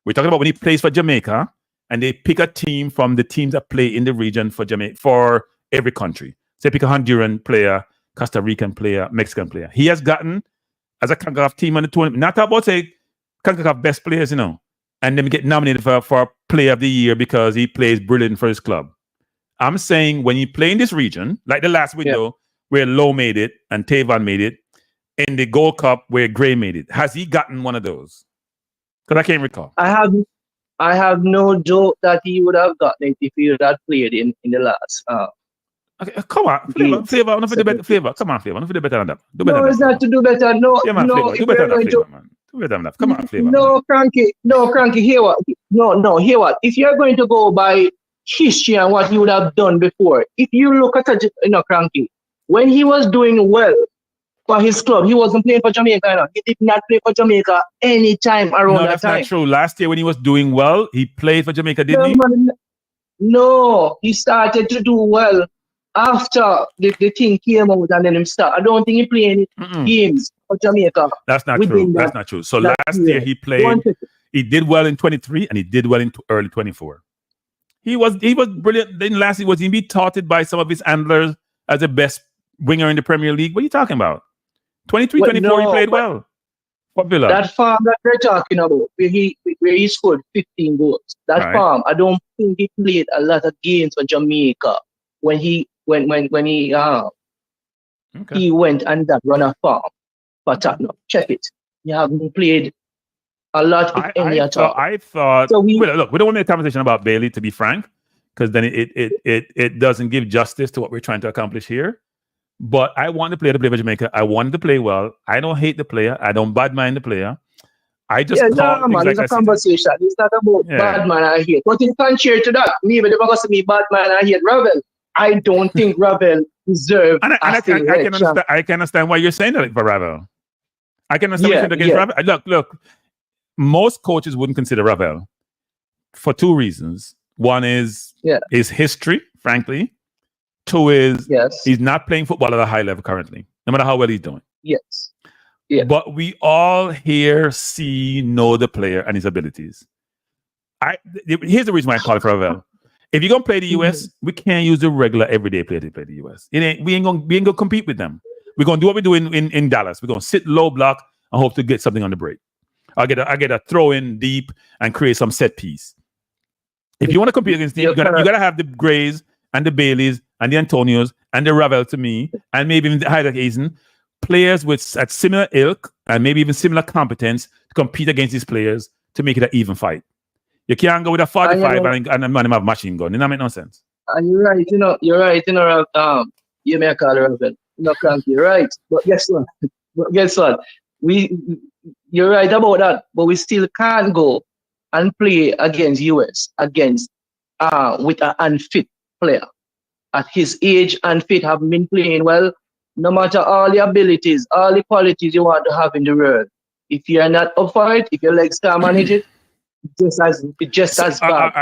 We're talking about when he plays for Jamaica, and they pick a team from the teams that play in the region for Jamaica for every country. So they pick a Honduran player, Costa Rican player, Mexican player. He has gotten as a Concacaf team on the tournament. Not about say Concacaf best players, and then get nominated for Player of the Year because he plays brilliant for his club. I'm saying when you play in this region, like the last window where Lowe made it and Tavon made it, in the Gold Cup where Gray made it, has he gotten one of those? Because I can't recall. I have no doubt that he would have gotten it if he had played in the last. Okay, come on, Flavor. I'm not for the better. Flavor, come on, Flavor. I'm not for the better than that. No, it's not to do better. No, yeah, man, no. Do better than that, Flavor, man. Do better than that. Come on, Flavor. No, Cranky. Hear what? No. Hear what? If you're going to go by history and what he would have done before, if you look at Cranky, when he was doing well for his club, he wasn't playing for Jamaica. He did not play for Jamaica any time around that time. No, that's not true. Last year when he was doing well, he played for Jamaica, didn't he? No, he started to do well after the thing came out and then him start. I don't think he played any games for Jamaica. That's not true. That's not true. So last year he played. He did well in 23 and he did well in early 24. He was brilliant. Then last year was he be touted by some of his handlers as the best winger in the Premier League. What are you talking about? 23, 24, he played well. For Villa. That farm that we're talking about, where he scored 15 goals. That farm, I don't think he played a lot of games for Jamaica when he went and that run a farm for Tottenham. Check it. He haven't played a lot of any at all. I thought. So look, we don't want to make a conversation about Bailey, to be frank, because then it doesn't give justice to what we're trying to accomplish here. But I want the player to play for Jamaica. I wanted to play well. I don't hate the player. I don't bad mind the player. I just it's a conversation. It's not about bad man I hate. But in contrary to that, maybe they're going to me bad man I hate Ravel. I don't think Ravel deserves I can understand why you're saying that for Ravel. I can understand against Ravel. Look. Most coaches wouldn't consider Ravel. for two reasons. One is his history, frankly. Two is he's not playing football at a high level currently, no matter how well he's doing. Yes. Yeah. But we all here know the player and his abilities. Here's the reason why I call it for Ravel. If you're gonna play the US, we can't use the regular everyday player to play the US. We ain't gonna compete with them. We're gonna do what we do in Dallas. We're gonna sit low block and hope to get something on the break. I get a throw in deep and create some set piece. If you want to compete against them, you gotta have the Grays and the Baileys and the Antonios and the Ravel to me, and maybe even the Hyder Hazen, players at similar ilk and maybe even similar competence to compete against these players to make it an even fight. You can't go with a 45 and a man have machine gun. It doesn't make no sense. And you're right, you may call it Ravel. Cranky, right. But guess what? You're right about that, but we still can't go and play against US with an unfit player. At his age, unfit, haven't been playing well. No matter all the abilities, all the qualities you want to have in the world, if you're not up for it, if your legs can't manage it, just as bad. All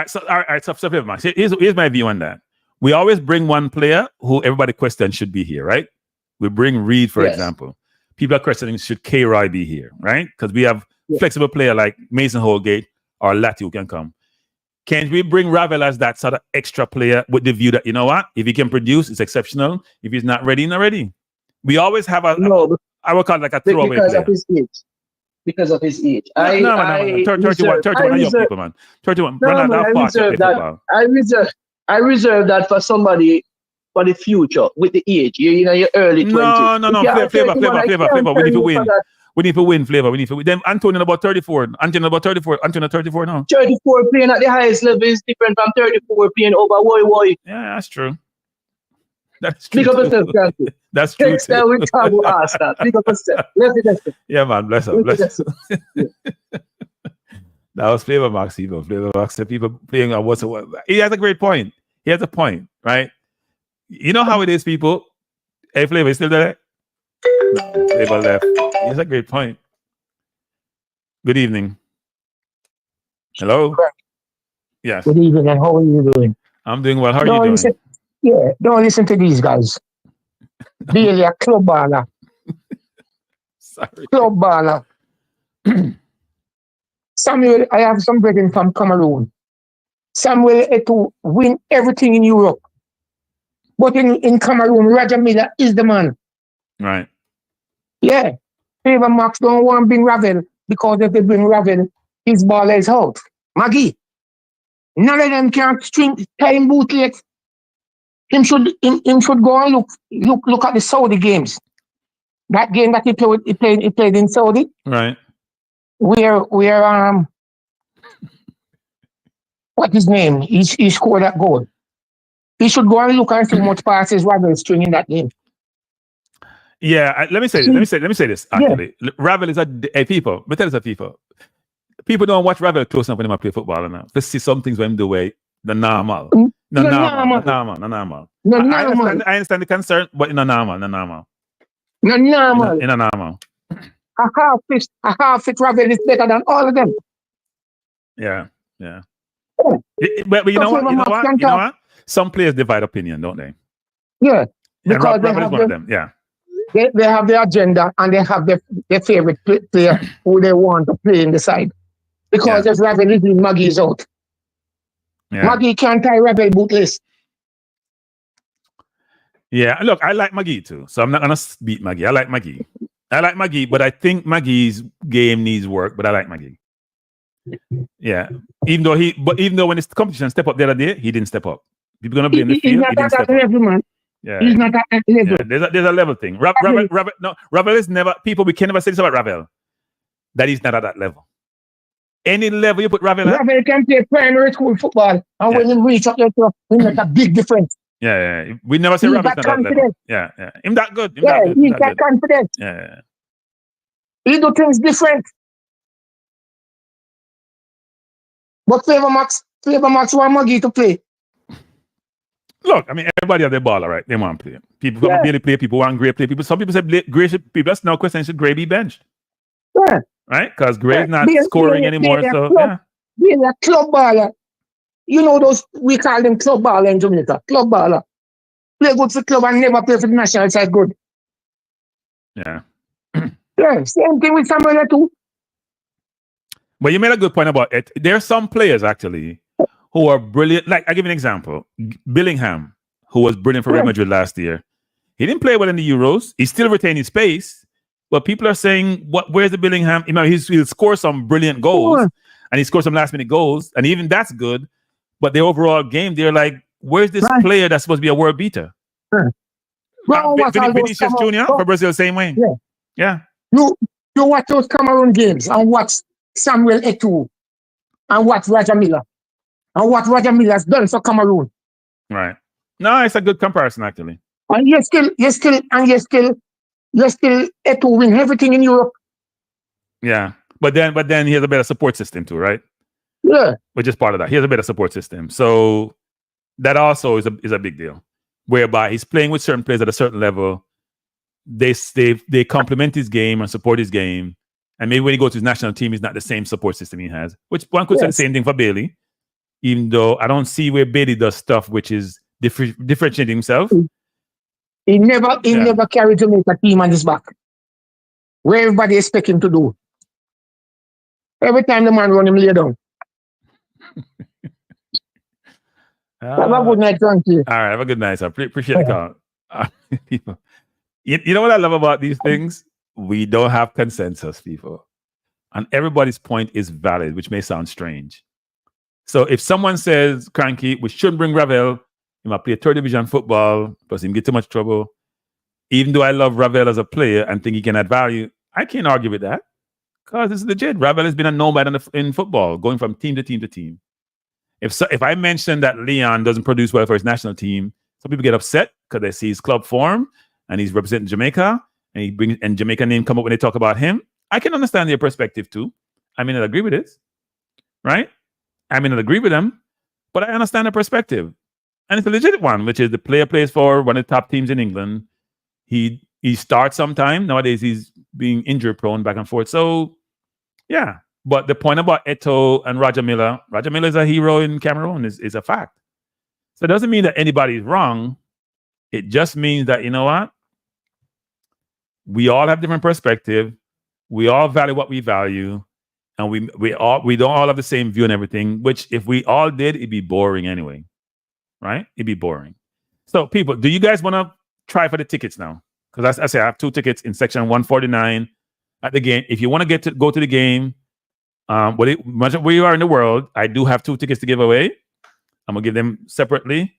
right, so Max. Here's my view on that. We always bring one player who everybody questions should be here, right? We bring Reed, for example. People are questioning should K-Roy be here, right? Because we have flexible player like Mason Holgate or Lati who can come. Can't we bring Ravel as that sort of extra player with the view that, you know what? If he can produce, it's exceptional. If he's not ready, not ready. We always have I would call it like a throwaway because player. Of his age. Because of his age. 31 young people, man. 31. I reserve that for somebody for the future with the age. You're in your early 20s. No. Flavor. We need to win. We need to win, Flavor. We need to win. Then Antonio about 34. Antonio 34 now. 34 playing at the highest level is different from 34 playing over Woy. Yeah, that's true. That's true. Pick up yourself, Frankie. That's true. Next time we talk about us, pick up yourself. Yeah, man. Bless up. That was Flavor Max. Flavor Max said people playing on what's he has a great point. He has a point, right? You know how it is, people. Hey, Flavor, you still there? No, Flavor left. He has a great point. Good evening. Hello? Yes. Good evening, and how are you doing? I'm doing well. How are you doing? Don't listen to these guys. Really a club baller. Sorry. Club baller. Samuel, I have some brethren from Cameroon. Samuel Eto'o win everything in Europe. But in Cameroon, Roger Miller is the man. Right. Yeah. Favor Max don't want to bring Ravel because if they bring Ravel, his ball is out. Maggie, none of them can string time bootlegs. Him should go and look at the Saudi games. That game that he played in Saudi. Right. Where what his name? He scored that goal. He should go and look and see how much passes Ravel string in that game. Yeah, let me say this. Actually, Ravel is a people. But tell us, people don't watch Ravel close enough when they play football now. Let's see some things when they way the normal. No normal. I understand the concern, but in a normal. In a normal. A half fit Ravel is better than all of them. Yeah. But you know what? Some players divide opinion, don't they? Yeah, because Ravel is one of them. Yeah. They have their agenda and they have their favorite player who they want to play in the side. Because if Ravel is in, Maggie is out. Yeah. Maggie can't tie Ravel bootless. Yeah, look, I like Maggie too, so I'm not gonna beat Maggie. I like Maggie, but I think Maggie's game needs work. But I like Maggie. Yeah, even though when it's competition step up the other day, he didn't step up. People gonna blame the field. He didn't step up. Man. Yeah, he's not at that level. Yeah, there's a level thing. Ravel is never. We can never say this about Ravel. That he's not at that level. Any level you put Ravel at. Ravel can play primary school football, and when he reach up there, he make a big difference. Yeah. We never say Ravel's not that level. Yeah. Him that good. He's that confident. Yeah. He do things different. But Flavor Max want Maggie to play. Look, I mean, everybody have their ball, right? They want to play. People want to play. People want Gray play. Some people say Gray should. People that's now question should Gray be benched? Yeah. Right? Because Gray's not scoring anymore. So Being a club baller, You know those, we call them club baller in Jamaica. Club baller. Play good for club and never play for the national side good. Yeah. Yeah, same thing with Samuel too. But you made a good point about it. There are some players actually who are brilliant. Like, I'll give you an example. Billingham, who was brilliant for Real Madrid last year. He didn't play well in the Euros. He still retained his space. But people are saying, where's the Billingham? You know, he'll score some brilliant goals. And he scored some last minute goals. And even that's good. But the overall game, they're like, where's this player that's supposed to be a world beater? Vinicius Jr. for Brazil, same way. Yeah. You watch those Cameroon games and watch Samuel Eto'o and watch Roger Miller and what Roger Miller has done for Cameroon. Right. No, it's a good comparison actually. And you're still Eto'o win everything in Europe. Yeah. But then he has a better support system too, right? Yeah. Which is part of that. He has a better support system. So that also is a big deal. Whereby he's playing with certain players at a certain level. They complement his game and support his game. And maybe when he goes to his national team, it's not the same support system he has. Which one could say the same thing for Bailey. Even though I don't see where Bailey does stuff which is differentiating himself. He never carried Jamaica team on his back. Where everybody expect him to do. Every time the man run him lay down. Have a good night, thank you. All right, have a good night. I appreciate the call. You know what I love about these things? We don't have consensus, people. And everybody's point is valid, which may sound strange. So if someone says, Cranky, we shouldn't bring Ravel, he might play third division football, because he get too much trouble. Even though I love Ravel as a player and think he can add value, I can't argue with that. Because it's legit. Ravel has been a nomad in football, going from team to team to team. If I mention that Leon doesn't produce well for his national team, some people get upset because they see his club form and he's representing Jamaica and Jamaica name come up when they talk about him. I can understand their perspective too. I may not agree with it, right? I may not agree with them, but I understand the perspective. And it's a legit one, which is the player plays for one of the top teams in England. He starts sometime. Nowadays, he's being injury prone back and forth. So, yeah. But the point about Eto'o and Roger Miller is a hero in Cameroon, is a fact. So it doesn't mean that anybody's wrong. It just means that, you know what? We all have different perspective. We all value what we value. And we don't all have the same view on everything, which if we all did, it'd be boring anyway. Right? It'd be boring. So people, do you guys want to try for the tickets now? Because I say I have 2 tickets in section 149 at the game. If you want to go to the game, where you are in the world, I do have 2 tickets to give away. I'm gonna give them separately.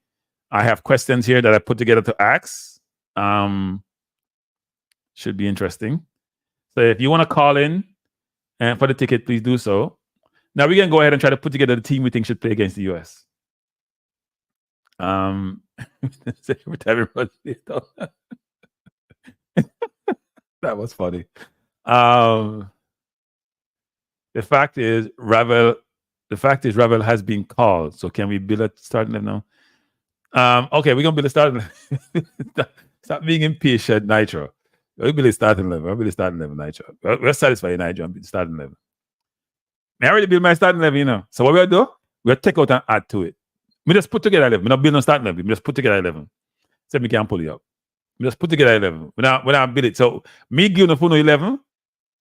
I have questions here that I put together to ask. Should be interesting. So if you want to call in and for the ticket, please do so. Now we're gonna go ahead and try to put together the team we think should play against the US. That was funny. The fact is Ravel has been called. So can we build a starting level now? Okay, we're gonna build a starting level. Stop being impatient, Nitro. We'll build a starting level. Nitro. We're satisfied, Nitro. I'm starting level. I already built my starting level, you know. So what we'll do, we'll take out and add to it. We just put together 11. We're not building a starting level. We just put together 11. So we can pull you up. We just put together 11. We're not build it. So me give the phone 11,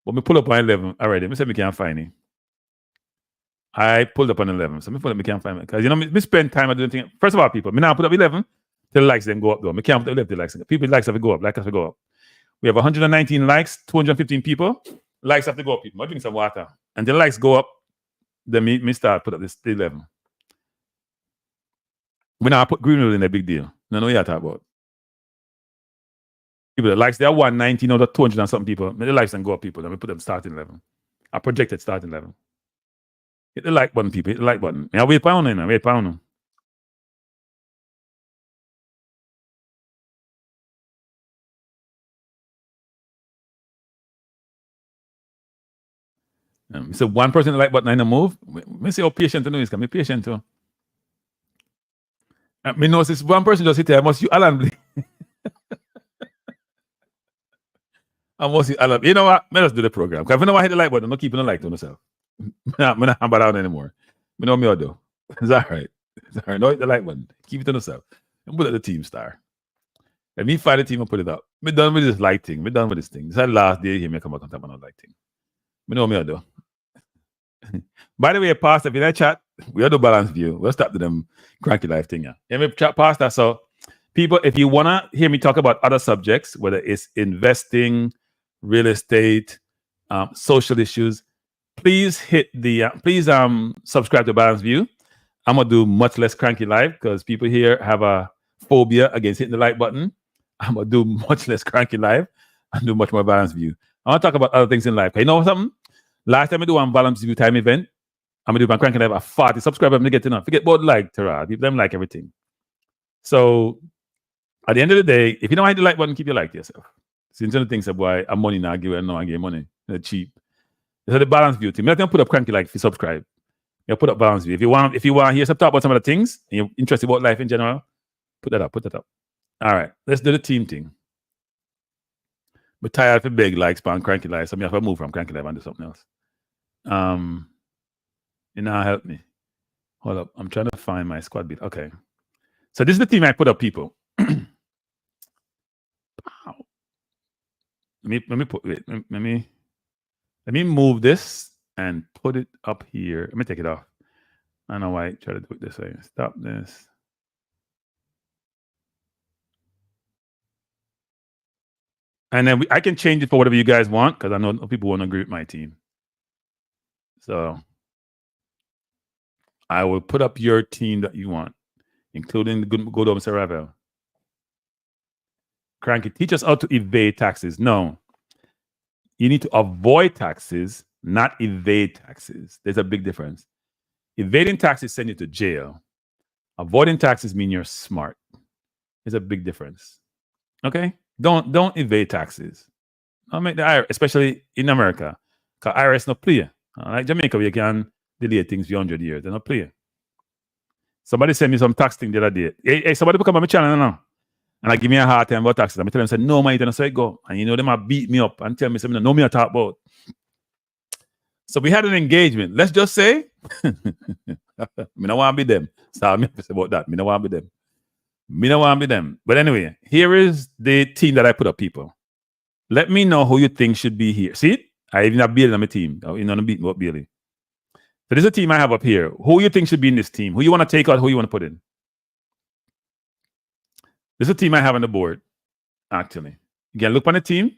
but me pull up on 11 already. Me say me can't find it. I pulled up on 11. So me pull up, me can't find it. Because you know, me spend time doing things. First of all, people, me now put up 11 till the likes then go up though. Me can't put up 11 till likes. People likes have to go up. Like have to go up. We have 119 likes, 215 people. Likes have to go up, people. I drink some water. And the likes go up, then me start put up this 11. When I put Greenwood in a big deal. No, what you're talking about. People, the likes, they are 119 out of 200 and something people. The likes and go up, people. Then we put them starting 11. I projected starting 11. Hit the like button, people. Hit the like button. Yeah, wait pound now. Wait pound. So one person like button in a move. Me say how patient to know is. Can be patient too. Me know this one person just hit there. I must you Alan. I must you Alan. You know what? Let us do the program. Because if you know I hit the like button, I'm not keeping the like to myself. I'm not about out anymore. You know me or do. Is that right? Sorry, no, hit the like button. Keep it to yourself. And put up the team star. Let me find the team and put it up. Me done with this like thing. Me done with this thing. This is the last day here. Me come back on top of another like thing. Me know me I do. By the way, Pastor, if you in chat, we have the balance view. We'll stop to them cranky life thing. Yeah, me chat Pastor. So, people, if you wanna hear me talk about other subjects, whether it's investing, real estate, social issues, please hit the subscribe to Balance View. I'm gonna do much less cranky live because people here have a phobia against hitting the like button. I'm gonna do much less cranky live and do much more Balance View. I want to talk about other things in life. You know something? Last time I do one Balance View time event, I'm gonna do my cranky live at 40 subscribers. I'm gonna get enough. Forget about like Tara. People them like everything. So at the end of the day, if you don't hit the like button, keep your like to yourself. Since the things about I'm money now, give it no, I give money. They're cheap. So the Balance View team. I'm gonna put up cranky like if you subscribe. You put up Balance View. If you want to hear some talk about some of the things and you're interested about life in general, put that up. All right, let's do the team thing. We're tired of big likes on cranky life, so I have to move from cranky life and do something else. You know, help me. Hold up, I'm trying to find my squad beat. Okay, so this is the team I put up, people. Wow. Let me move this and put it up here. Let me take it off. I don't know why I try to do it this way. Stop this. And then I can change it for whatever you guys want because I know people want to agree with my team. So I will put up your team that you want, including the good old Mr. Ravel. Cranky, teach us how to evade taxes. No. You need to avoid taxes, not evade taxes. There's a big difference. Evading taxes send you to jail. Avoiding taxes mean you're smart. There's a big difference. Okay? Don't evade taxes. Don't make the IRS, especially in America, because IRS no play. Like Jamaica, we can delay things for 100 years. They're not play. Somebody sent me some tax thing the other day. Hey, somebody come on my channel now. And I give me a hard time about taxes. I tell them, say, no, man, you don't say go. And you know, them have beat me up and tell me something, no, me I talk about. So we had an engagement. Let's just say, me no want to be them. So I'm about that. Me no want to be them. Me no want to be them. But anyway, here is the team that I put up, people. Let me know who you think should be here. See? I even have Bailey on my team. You know, I'm beating up Bailey. So this is a team I have up here. Who you think should be in this team? Who you want to take out? Who you want to put in? This is a team I have on the board, actually. You can look on the team.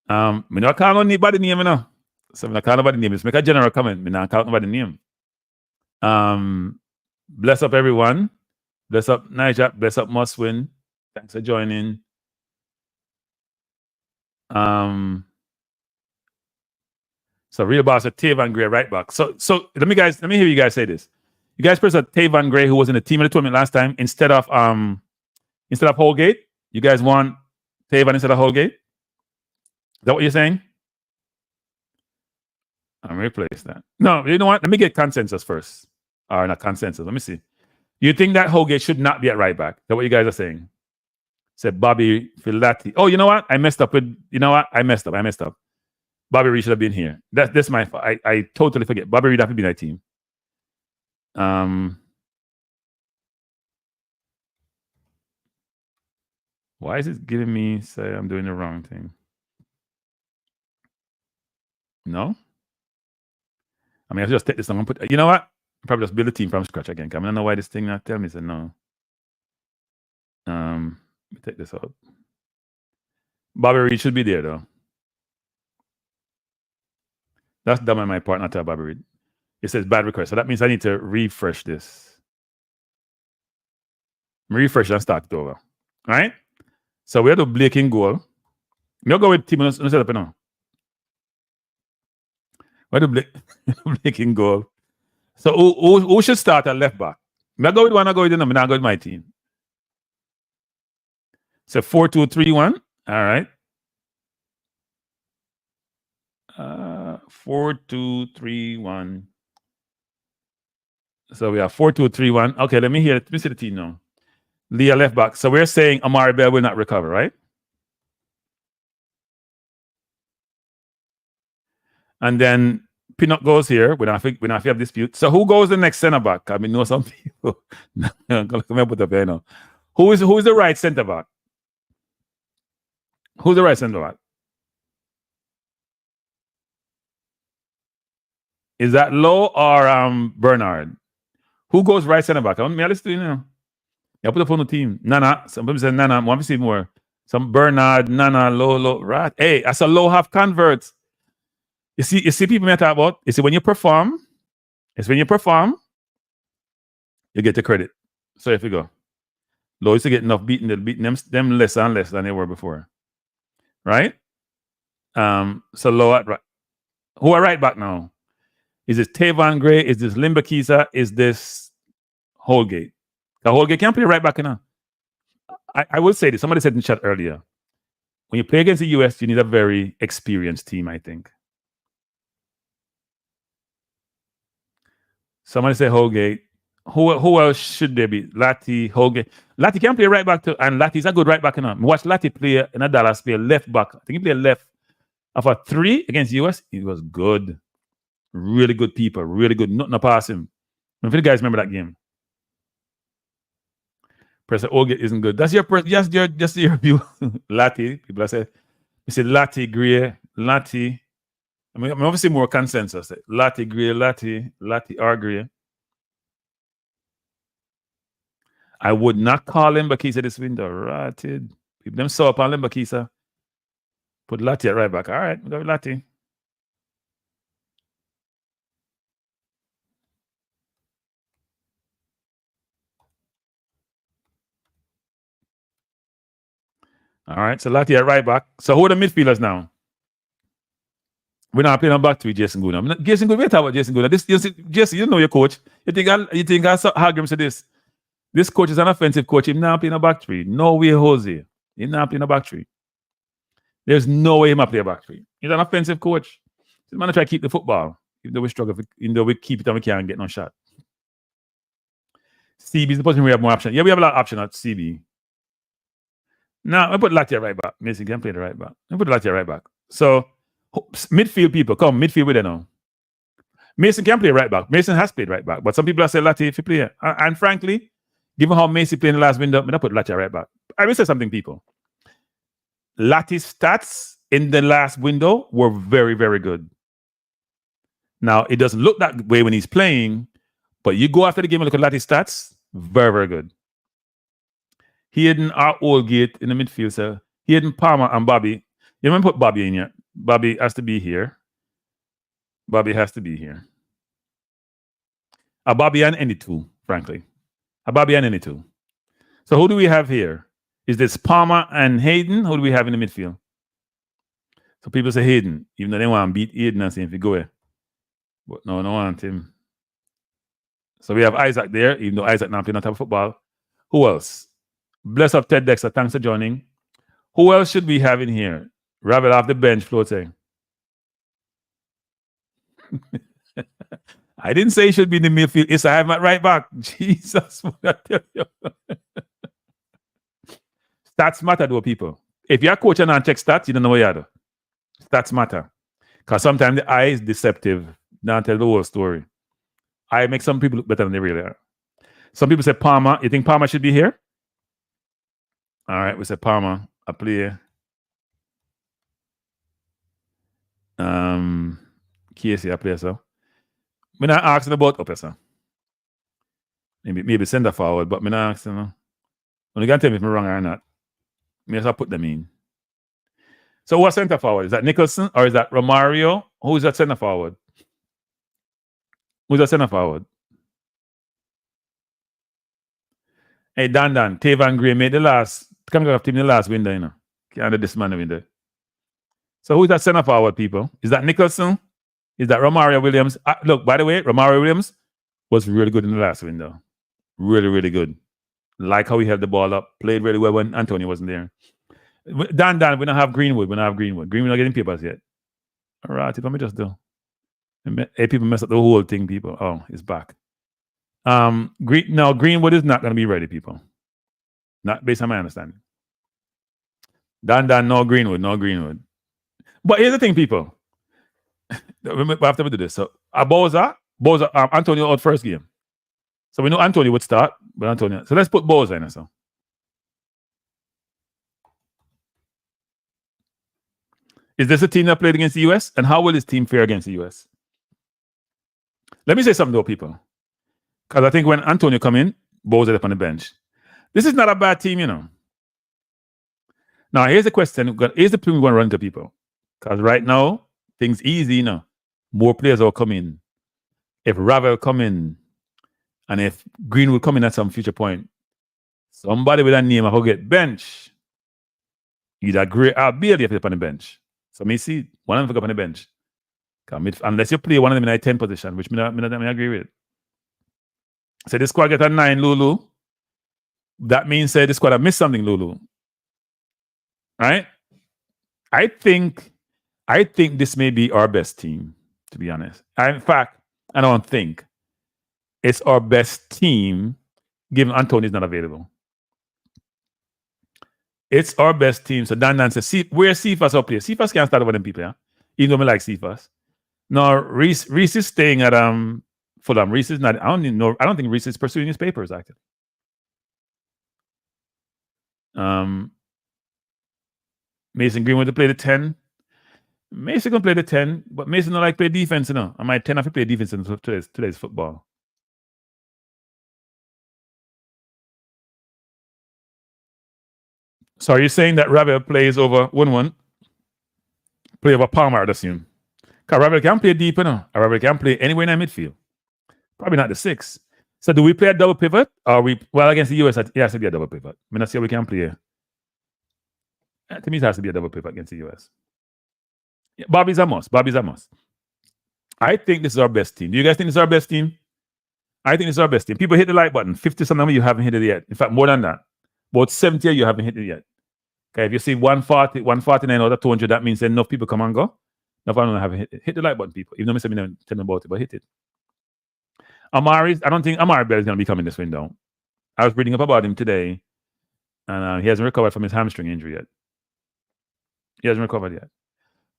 Me not call anybody name, you know. So I'm not call nobody name. Just make a general comment. Me not call nobody name. Bless up everyone. Bless up Niger. Bless up Muswin. Thanks for joining. So real boss at Tavan Gray right back. So let me hear you guys say this. You guys press Tavan Gray, who was in the team of the tournament last time, instead of Holgate. You guys want Tavan instead of Holgate? Is that what you're saying? I'm gonna replace that. No, you know what? Let me get consensus first. Or not consensus. Let me see. You think that Holgate should not be at right back? Is that what you guys are saying? Said Bobby Filati. Oh, you know what? I messed up. Bobby Reed should have been here. That's my fault. I totally forget. Bobby Reed have to be in that team. Why is it giving me say I'm doing the wrong thing? No? I mean, I'll just take this and put. You know what? Probably just build a team from scratch again. I don't know why this thing not tell me. So no. Let me take this out. Bobby Reed should be there though. That's dumb on my part, not to Bobby Reed. It says bad request. So that means I need to refresh this. Refresh and start it over. All right? So we have the Blake in goal. We'll go with team on set up now. We have the Blake in goal. So who should start at left back? I'll go with one, I'll go with the number. I'll go with my team. So 4-2-3-1. All right. 4-2-3-1. So we have 4-2-3-1. Okay, let me see the team now. Leah left back. So we're saying Amari Bell will not recover, right? And then Pinnock goes here. We don't have dispute. So who goes the next centre back? I mean, know some people. Put up here now. Who is the right centre back? Who's the right centre back? Is that Lowe or Bernard? Who goes right centre back? I want me to listen to you now. I put up on the team. Nana. Some people say Nana. I want to see more. Some Bernard, Nana, Lowe, right? Hey, I saw Lowe have converts. You see people may talk about. You see when you perform, you get the credit. So if you go, Lowe used to get enough beating them less and less than they were before. Right? So Lowe at right. Who are right back now? Is this Tavon Gray? Is this Limbakisa? Is this Holgate? The Holgate can't play right back now. I will say this. Somebody said in the chat earlier. When you play against the US, you need a very experienced team, I think. Somebody say Holgate. Who else should there be? Lati, Holgate. Lati can play right back too, and Lati's a good right back now. Watch Lati play in a Dallas play left back. I think he played left. After 3 against the US, he was good. Really good people. Really good. Nothing to pass him. If you guys remember that game. Professor Holgate isn't good. That's just your view. Lati. People say, you say Lati, Gray, Lati. I mean, obviously more consensus. Lati, Gray, Lati, or Gray. I would not call Limbakisa this window. Ratted. People them saw up on Limbakisa. Put Lati at right back. All right, we got Lati. All right, so Lati at right back. So who are the midfielders now? We're not playing on back three, Jason Good. Jason Good, we talk about Jason Good. Jason, you know your coach. You think I argue to this? This coach is an offensive coach. He's not playing a back three. No way, Jose. He's not playing a back three. There's no way he's not playing a back three. He's an offensive coach. He's going to try to keep the football. Even though we struggle, even though we keep it and we can't get no shot. CB is the position we have more options. Yeah, we have a lot of options at CB. Now, I put Lati at right back. Mason can play the right back. I put Lati at right back. So, midfield people, come, midfield with them now. Mason can play right back. Mason has played right back. But some people are saying Lati if you play. And frankly, given how Mason played in the last window, I'm going to put Lati at right back. I will say something, people. Lati's stats in the last window were very, very good. Now, it doesn't look that way when he's playing, but you go after the game and look at Lati's stats, very, very good. Hayden or Holgate in the midfield, sir. Hayden, Palmer, and Bobby. You remember put Bobby in here. Bobby has to be here. Bobby has to be here. A Bobby and any two, frankly. A Bobby and any two. So who do we have here? Is this Palmer and Hayden? Who do we have in the midfield? So people say Hayden, even though they want to beat Hayden and say if you go here. But no, no want him. So we have Isaac there, even though Isaac not playing on top of football. Who else? Bless up Ted Dexter. Thanks for joining. Who else should we have in here? Ravel off the bench floating. I didn't say he should be in the midfield. It's I have at right back. Jesus. Stats matter, though, people. If you're a coach and check stats, you don't know what you do. Stats matter. Because sometimes the eye is deceptive. Don't tell the whole story. I make some people look better than they really are. Some people say Palmer. You think Palmer should be here? All right, we say Palmer, a player. Casey, a player, so. I'm not asking about up, sir. Maybe send her forward, but I'm not asking. When you can tell me if I'm wrong or not, maybe I'll put them in. So what's center forward? Is that Nicholson or is that Romario? Who is that center forward? Who's that center forward? Hey, Dan, Tavon Gray made the last Concacaf team in the last window, you know. Can't this man window. So who's that center forward, people? Is that Nicholson? Is that Romario Williams? Look, by the way, Romario Williams was really good in the last window. Really, really good. Like how he held the ball up. Played really well when Antonio wasn't there. Dan, we don't have Greenwood. We don't have Greenwood. Greenwood not getting papers yet. All right, let me just do. Hey, people mess up the whole thing, people. Oh, it's back. Greenwood is not going to be ready, people. Not based on my understanding. Dan, no Greenwood. But here's the thing, people. After we do this, so Boza, Antonio out first game. So we know Antonio would start, but Antonio. So let's put Boza in. So is this a team that played against the US? And how will this team fare against the US? Let me say something though, people. Because I think when Antonio come in, Boza up on the bench. This is not a bad team, you know. Now, here's the question. Here's the thing we're going to run to people. Because right now, things easy, you know. More players will come in. If Ravel come in, and if Green will come in at some future point, somebody with a name will get bench. Either Gray or Bailey if they're on the bench. So me see one of them go up on the bench. Unless you play one of them in a 10 position, which I agree with. So this squad get a 9, Lulu. That means this squad have missed something, Lulu. Right? I think this may be our best team, to be honest. In fact, I don't think it's our best team, given Antonio's not available. It's our best team. So Dan says, where Cephas up here? Cephas can't start over them people, yeah? Even though I like Cephas. No, Reese is staying at Fulham. Reese is not. I don't think Reese is pursuing his papers, actually. Mason Greenwood to play the 10. Mason can play the 10, but Mason don't like play defense, you know. I might 10 have to play defense in today's football. So are you saying that Ravel plays over 1-1? Play over Palmer, I'd assume. Because Ravel can play deep, you know. Ravel can play anywhere in the midfield. Probably not the 6. So do we play a double pivot? Or against the US, it has to be a double pivot. I mean, I see how we can play. To me, it has to be a double pivot against the US. Yeah, Bobby's a must. I think this is our best team. Do you guys think this is our best team? I think this is our best team. People hit the like button. 50-something of you haven't hit it yet. In fact, more than that. About 70 of you haven't hit it yet. Okay, if you see 140, 149 out of 200, that means enough people come and go. Enough of them haven't hit it. Hit the like button, people. Even though I say me don't tell them about it, but hit it. I don't think Amari Bell is going to be coming this window. I was reading up about him today, and he hasn't recovered from his hamstring injury yet. He hasn't recovered yet.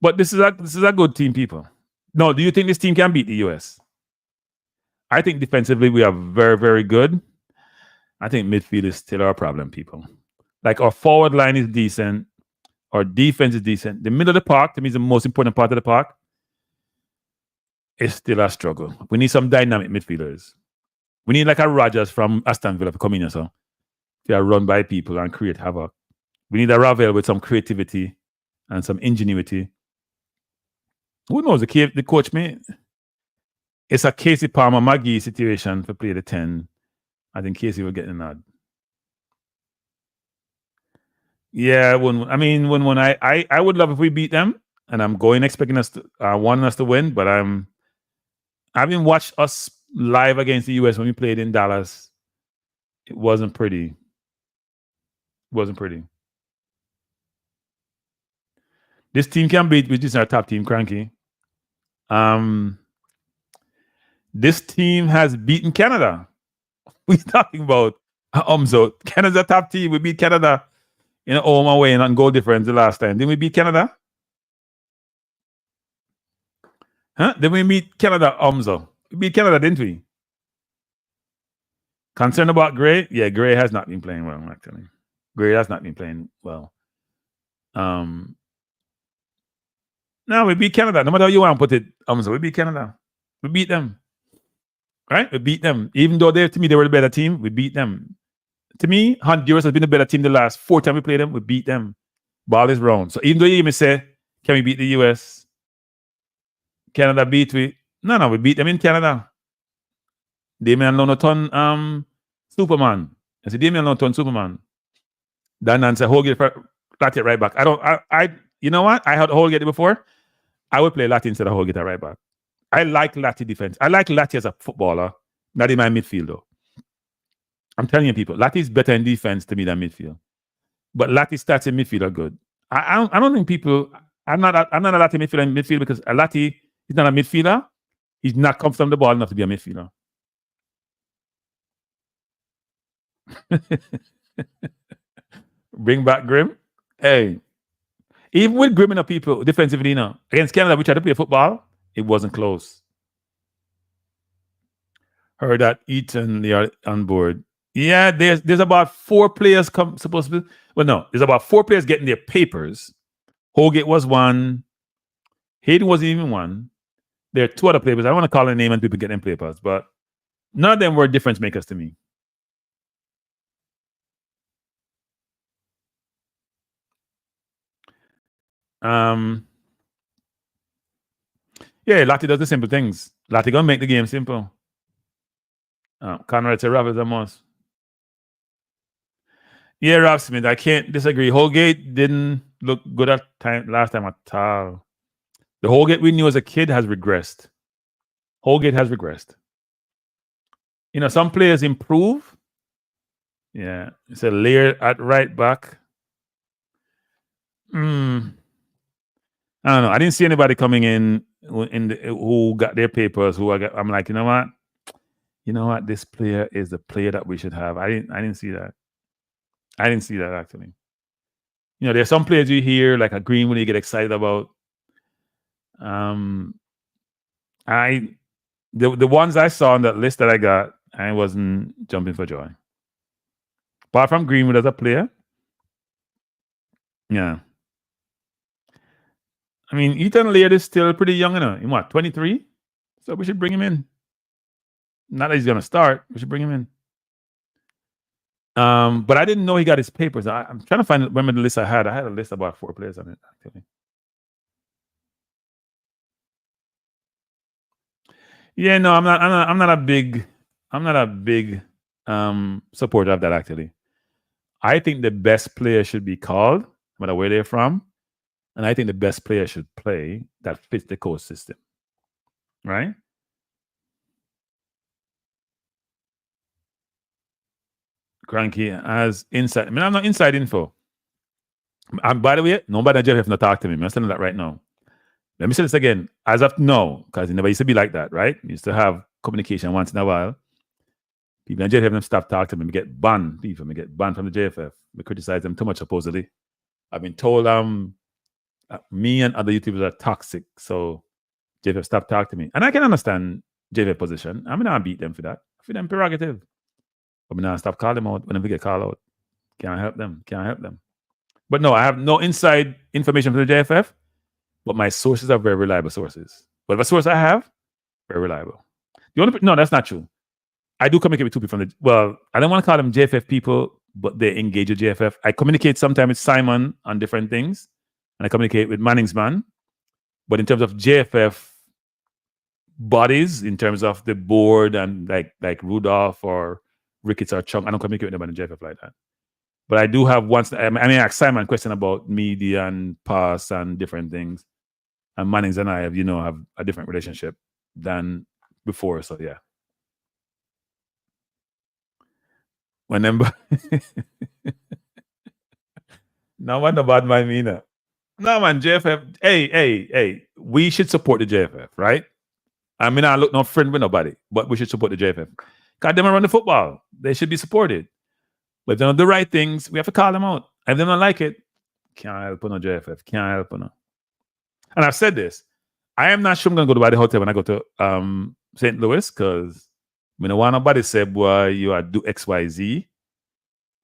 But this is a good team, people. No, do you think this team can beat the US? I think defensively we are very, very good. I think midfield is still our problem, people. Like our forward line is decent. Our defense is decent. The middle of the park, to me, is the most important part of the park. It's still a struggle. We need some dynamic midfielders. We need like a Rodgers from Aston Villa to come in, so they are run by people and create havoc. We need a Ravel with some creativity and some ingenuity. Who knows? The coach may. It's a Casey Palmer Maggie situation for play the 10. I think Casey will get a nod. Yeah, I would love if we beat them, and I'm going expecting us to wanting us to win, but I haven't watched us live against the US when we played in Dallas. It wasn't pretty. This team can beat, which is our top team, Cranky. This team has beaten Canada. We're talking about so Canada's a top team. We beat Canada in a home away and on goal difference the last time. Didn't we beat Canada? Huh? Did we meet Canada, We beat Canada, didn't we? Concerned about Gray? Yeah, Gray has not been playing well, actually. Gray has not been playing well. No, we beat Canada. No matter how you want to put it, we beat Canada. We beat them. Right? We beat them. Even though to me they were the better team, we beat them. To me, Honduras has been the better team the last 4 times we played them. We beat them. Ball is round. So even though you may say, can we beat the US? Canada beat we? No, we beat them in Canada. Damian Lonoton, Superman. I said Damian Lonoton, Superman. Dan said, hold it for Latin right back. You know what? I had hold it before. I would play Latin instead of hold it at right back. I like Lati defense. I like Lati as a footballer, not in my midfield though. I'm telling you, people, Lati is better in defense to me than midfield. But Lati stats in midfield are good. I don't think people. I'm not a Lati midfielder in midfield because Lati is not a midfielder. He's not comfortable on the ball enough to be a midfielder. Bring back Grim. Hey, even with Grim enough people defensively now against Canada, we try to play football. It wasn't close. Heard that Eton, they are on board. Yeah, there's about 4 players supposed to be. Well, no, there's about 4 players getting their papers. Holgate was one. Hayden wasn't even one. There are 2 other players. I don't want to call their name and people get them papers, but none of them were difference makers to me. Yeah, Lottie does the simple things. Lottie gonna make the game simple. Conrad said Rob is a must. Yeah, Rob Smith, I can't disagree. Holgate didn't look good last time at all. The Holgate we knew as a kid has regressed. Holgate has regressed. You know, some players improve. Yeah, it's a layer at right back. I don't know. I didn't see anybody coming in who got their papers. I'm like, you know what? This player is the player that we should have. I didn't see that. I didn't see that actually. You know, there's some players you hear like a Greenwood you get excited about. The ones I saw on that list that I got, I wasn't jumping for joy. Apart from Greenwood as a player, yeah. I mean, Ethan Laird is still pretty young, you know. In what, 23? So we should bring him in. Not that he's gonna start. We should bring him in. But I didn't know he got his papers. I'm trying to remember the list I had. I had a list about 4 players on it, actually. Yeah, no, I'm not a big supporter of that, actually. I think the best player should be called, no matter where they're from. And I think the best player should play that fits the coach system. Right? Cranky has inside. I mean, I'm not inside info. And by the way, nobody at JFF not talk to me. I'm telling that right now. Let me say this again. As of now, because it never used to be like that, right? We used to have communication once in a while. People at JFF stop talking to me. We get banned. People me get banned from the JFF. We criticize them too much, supposedly. I've been told me and other YouTubers are toxic. So JFF stop talking to me. And I can understand JFF position. I'm not beat them for that. For them prerogative. But I'm not stop calling them out whenever they get called out. Can't help them. But no, I have no inside information for the JFF. But my sources are very reliable sources. Whatever source I have, very reliable. No, that's not true. I do communicate with 2 people I don't want to call them JFF people, but they engage with JFF. I communicate sometimes with Simon on different things, and I communicate with Manning's man. But in terms of JFF bodies, in terms of the board and like Rudolph or Ricketts or Chung, I don't communicate with them on the JFF like that. But I do have I ask Simon a question about media and past and different things. And Mannings and I have a different relationship than before. So yeah. Whenever no one about my Mina. No man, JFF. Hey, we should support the JFF, right? I mean, I look no friend with nobody, but we should support the JFF. God, them run the football. They should be supported. But if they don't do the right things, we have to call them out. If they don't like it, can't help on no JFF. Can't help on no. And I've said this. I am not sure I'm going to go to the hotel when I go to St. Louis because I don't want nobody say, boy, you are do XYZ.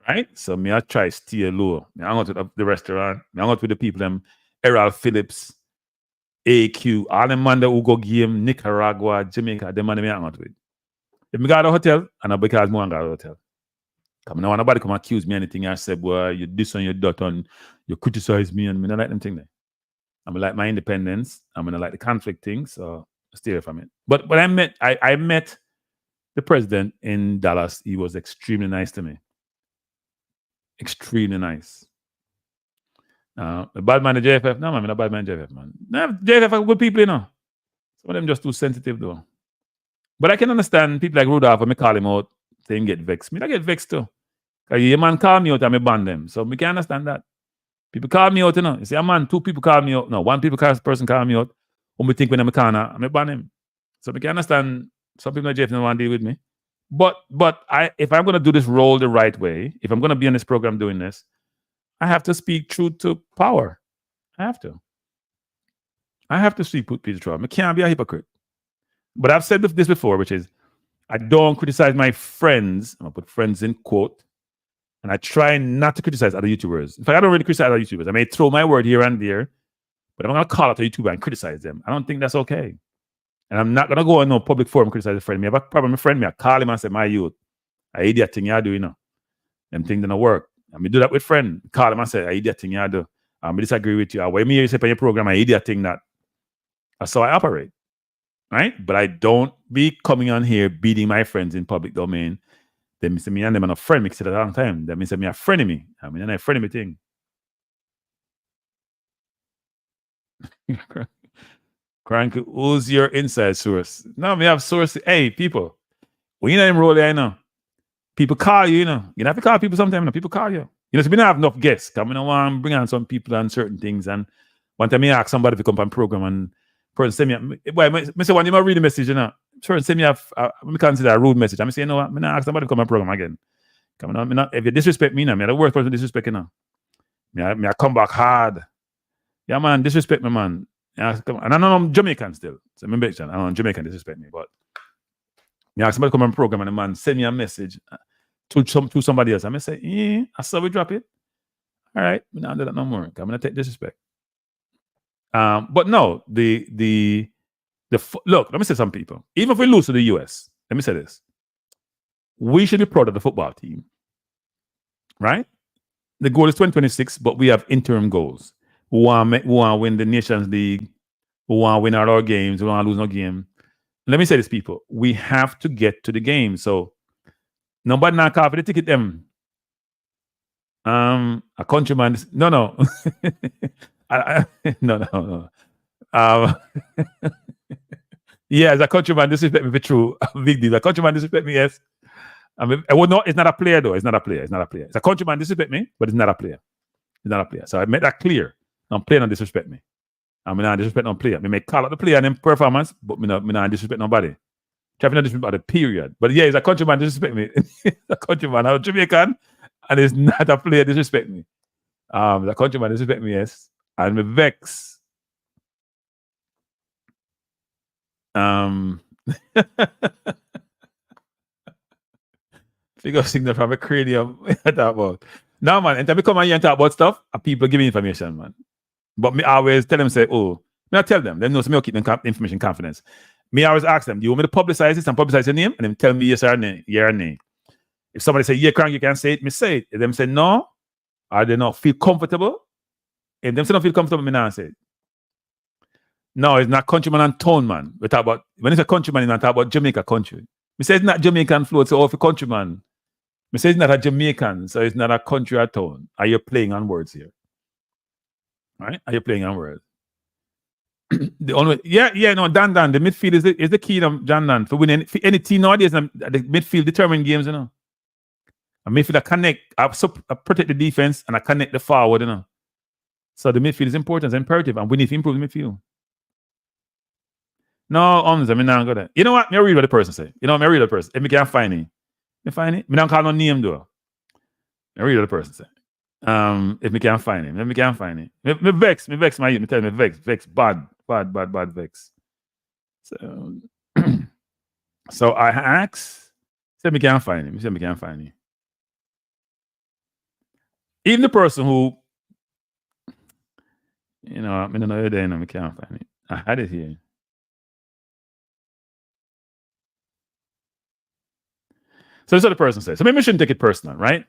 Right? So me I try steer low. I go to the restaurant. I go to the people, them Errol Phillips, AQ, all them man that who go game, Nicaragua, Jamaica, them man me I go to it. If me go to the hotel, and I because me want to go to the hotel. Because no nobody come accuse me anything. I say, boy, you this and you that and you criticize me and me not like them thing there. I'm gonna like my independence. I'm gonna like the conflict thing, so stay away from it. But I met the president in Dallas. He was extremely nice to me. Extremely nice. The bad man, the JFF. No, man, I'm not bad man, JFF, man. No, JFF are good people, you know. Some of them just too sensitive, though. But I can understand people like Rudolph, when me call him out, they get vexed. Me, I get vexed, too. Because your man call me out and me ban them. So me can understand that. People call me out, you know. You see, a man, 2 people call me out. No, 1 person call me out. When we think when I'm a corner, I ban him. So me can understand some people at JFF don't want to deal with me. But if I'm going to do this role the right way, if I'm going to be on this program doing this, I have to speak truth to power. I have to. I have to speak with Peter Trump. I can't be a hypocrite. But I've said this before, which is I don't criticize my friends. I'm gonna put friends in quote. And I try not to criticize other YouTubers. In fact, I don't really criticize other YouTubers. I may throw my word here and there, but I'm not gonna call out a YouTuber and criticize them. I don't think that's okay. And I'm not gonna go on no public forum and criticize a friend. Me have a problem with a friend, me I call him and say, my youth, I idiot thing you do, you know. Them things don't work. And me do that with friend. Call him and say, I idiot thing you do. I disagree with you. Why me you say on your program, I idiot thing that. That's how I operate. Right? But I don't be coming on here beating my friends in public domain. They say me and them are not friend. Me say that a long time. That means me a friend of me. I mean, and I friend of me thing. Crank, who's your inside source? No, me have source. Hey, people, when you know them role there, you know, people call you, you know. You have to call people sometimes, you know, people call you. You know, so we don't have enough guests. Come in and bring on some people on certain things. And one time I ask somebody to come on program and person send me, well, I say, when you read the message, you know, person send me me consider a rude message. I'm saying, you know what, I'm not ask somebody to come on program again. Come on, if you disrespect me, you know, I'm the worst person to disrespect, you know. I come back hard. Yeah, man, disrespect me, man. And I know I'm Jamaican still. So I'm Jamaican disrespect me, but I ask somebody to come on program and the man send me a message to somebody else. I'm say, I saw we drop it. All right, we not do that no more. I'm gonna take disrespect. But no, look, let me say some people. Even if we lose to the US, let me say this. We should be proud of the football team. Right? The goal is 2026, but we have interim goals. We want to win the Nations League. We want to win all our games. We want to lose no game. Let me say this, people. We have to get to the game. So nobody not call for the ticket them. A countryman. No. No. Yeah, as a countryman, disrespect me for true. Big deal. A countryman disrespect me, yes. I mean, it's not a player though. It's not a player. It's a countryman disrespect me, but it's not a player. It's not a player. So I made that clear. I'm playing on disrespect me. I mean, I disrespect no player. I may call out the player and them performance, but me not disrespect nobody. Try to not disrespect the period. But yeah, it's a countryman disrespect me. A countryman. I'm Jamaican, and it's not a player disrespect me. The countryman disrespect me, yes. And me vex. Figure signal from a cranium. About. No, man, and time I come here and talk about stuff, people give me information, man. But me always tell them, say, oh, me not tell them. They know so me keep them information confidence. Me always ask them, do you want me to publicize this and publicize your name? And then tell me yes or nay, yeah or nay. If somebody say, yeah, Crank, you can say it, me say it. If them say no, or they not feel comfortable, if them say not feel comfortable, me not say it. No, it's not countryman and tone, man. We talk about, when it's a countryman, you not talk about Jamaica country. Me say it's not Jamaican flow, it's all for countryman. Me say it's not a Jamaican, so it's not a country or tone. Are you playing on words here? Right? Are you playing on words? The only no, Dan, the midfield is the key, John Dan, for winning for any team nowadays. The midfield determine games, you know. A midfield connect, I protect the defense and I connect the forward, you know. So the midfield is important, it's imperative, and we need to improve the midfield. No, I mean, not good. You know what? Me read what the person say. You know, me read what the person. If me can't find it, me find it. Me don't call no name though. Me read what the person say. If me can't find it, if me can't find it, me vex my youth. Me tell me vex, bad vex. So, so I ask, say me can't find it. Me say me can't find it. Even the person who, you know, I don't know you're there, me can't find it. I had it here. So this is what the person says. So maybe we shouldn't take it personal, right?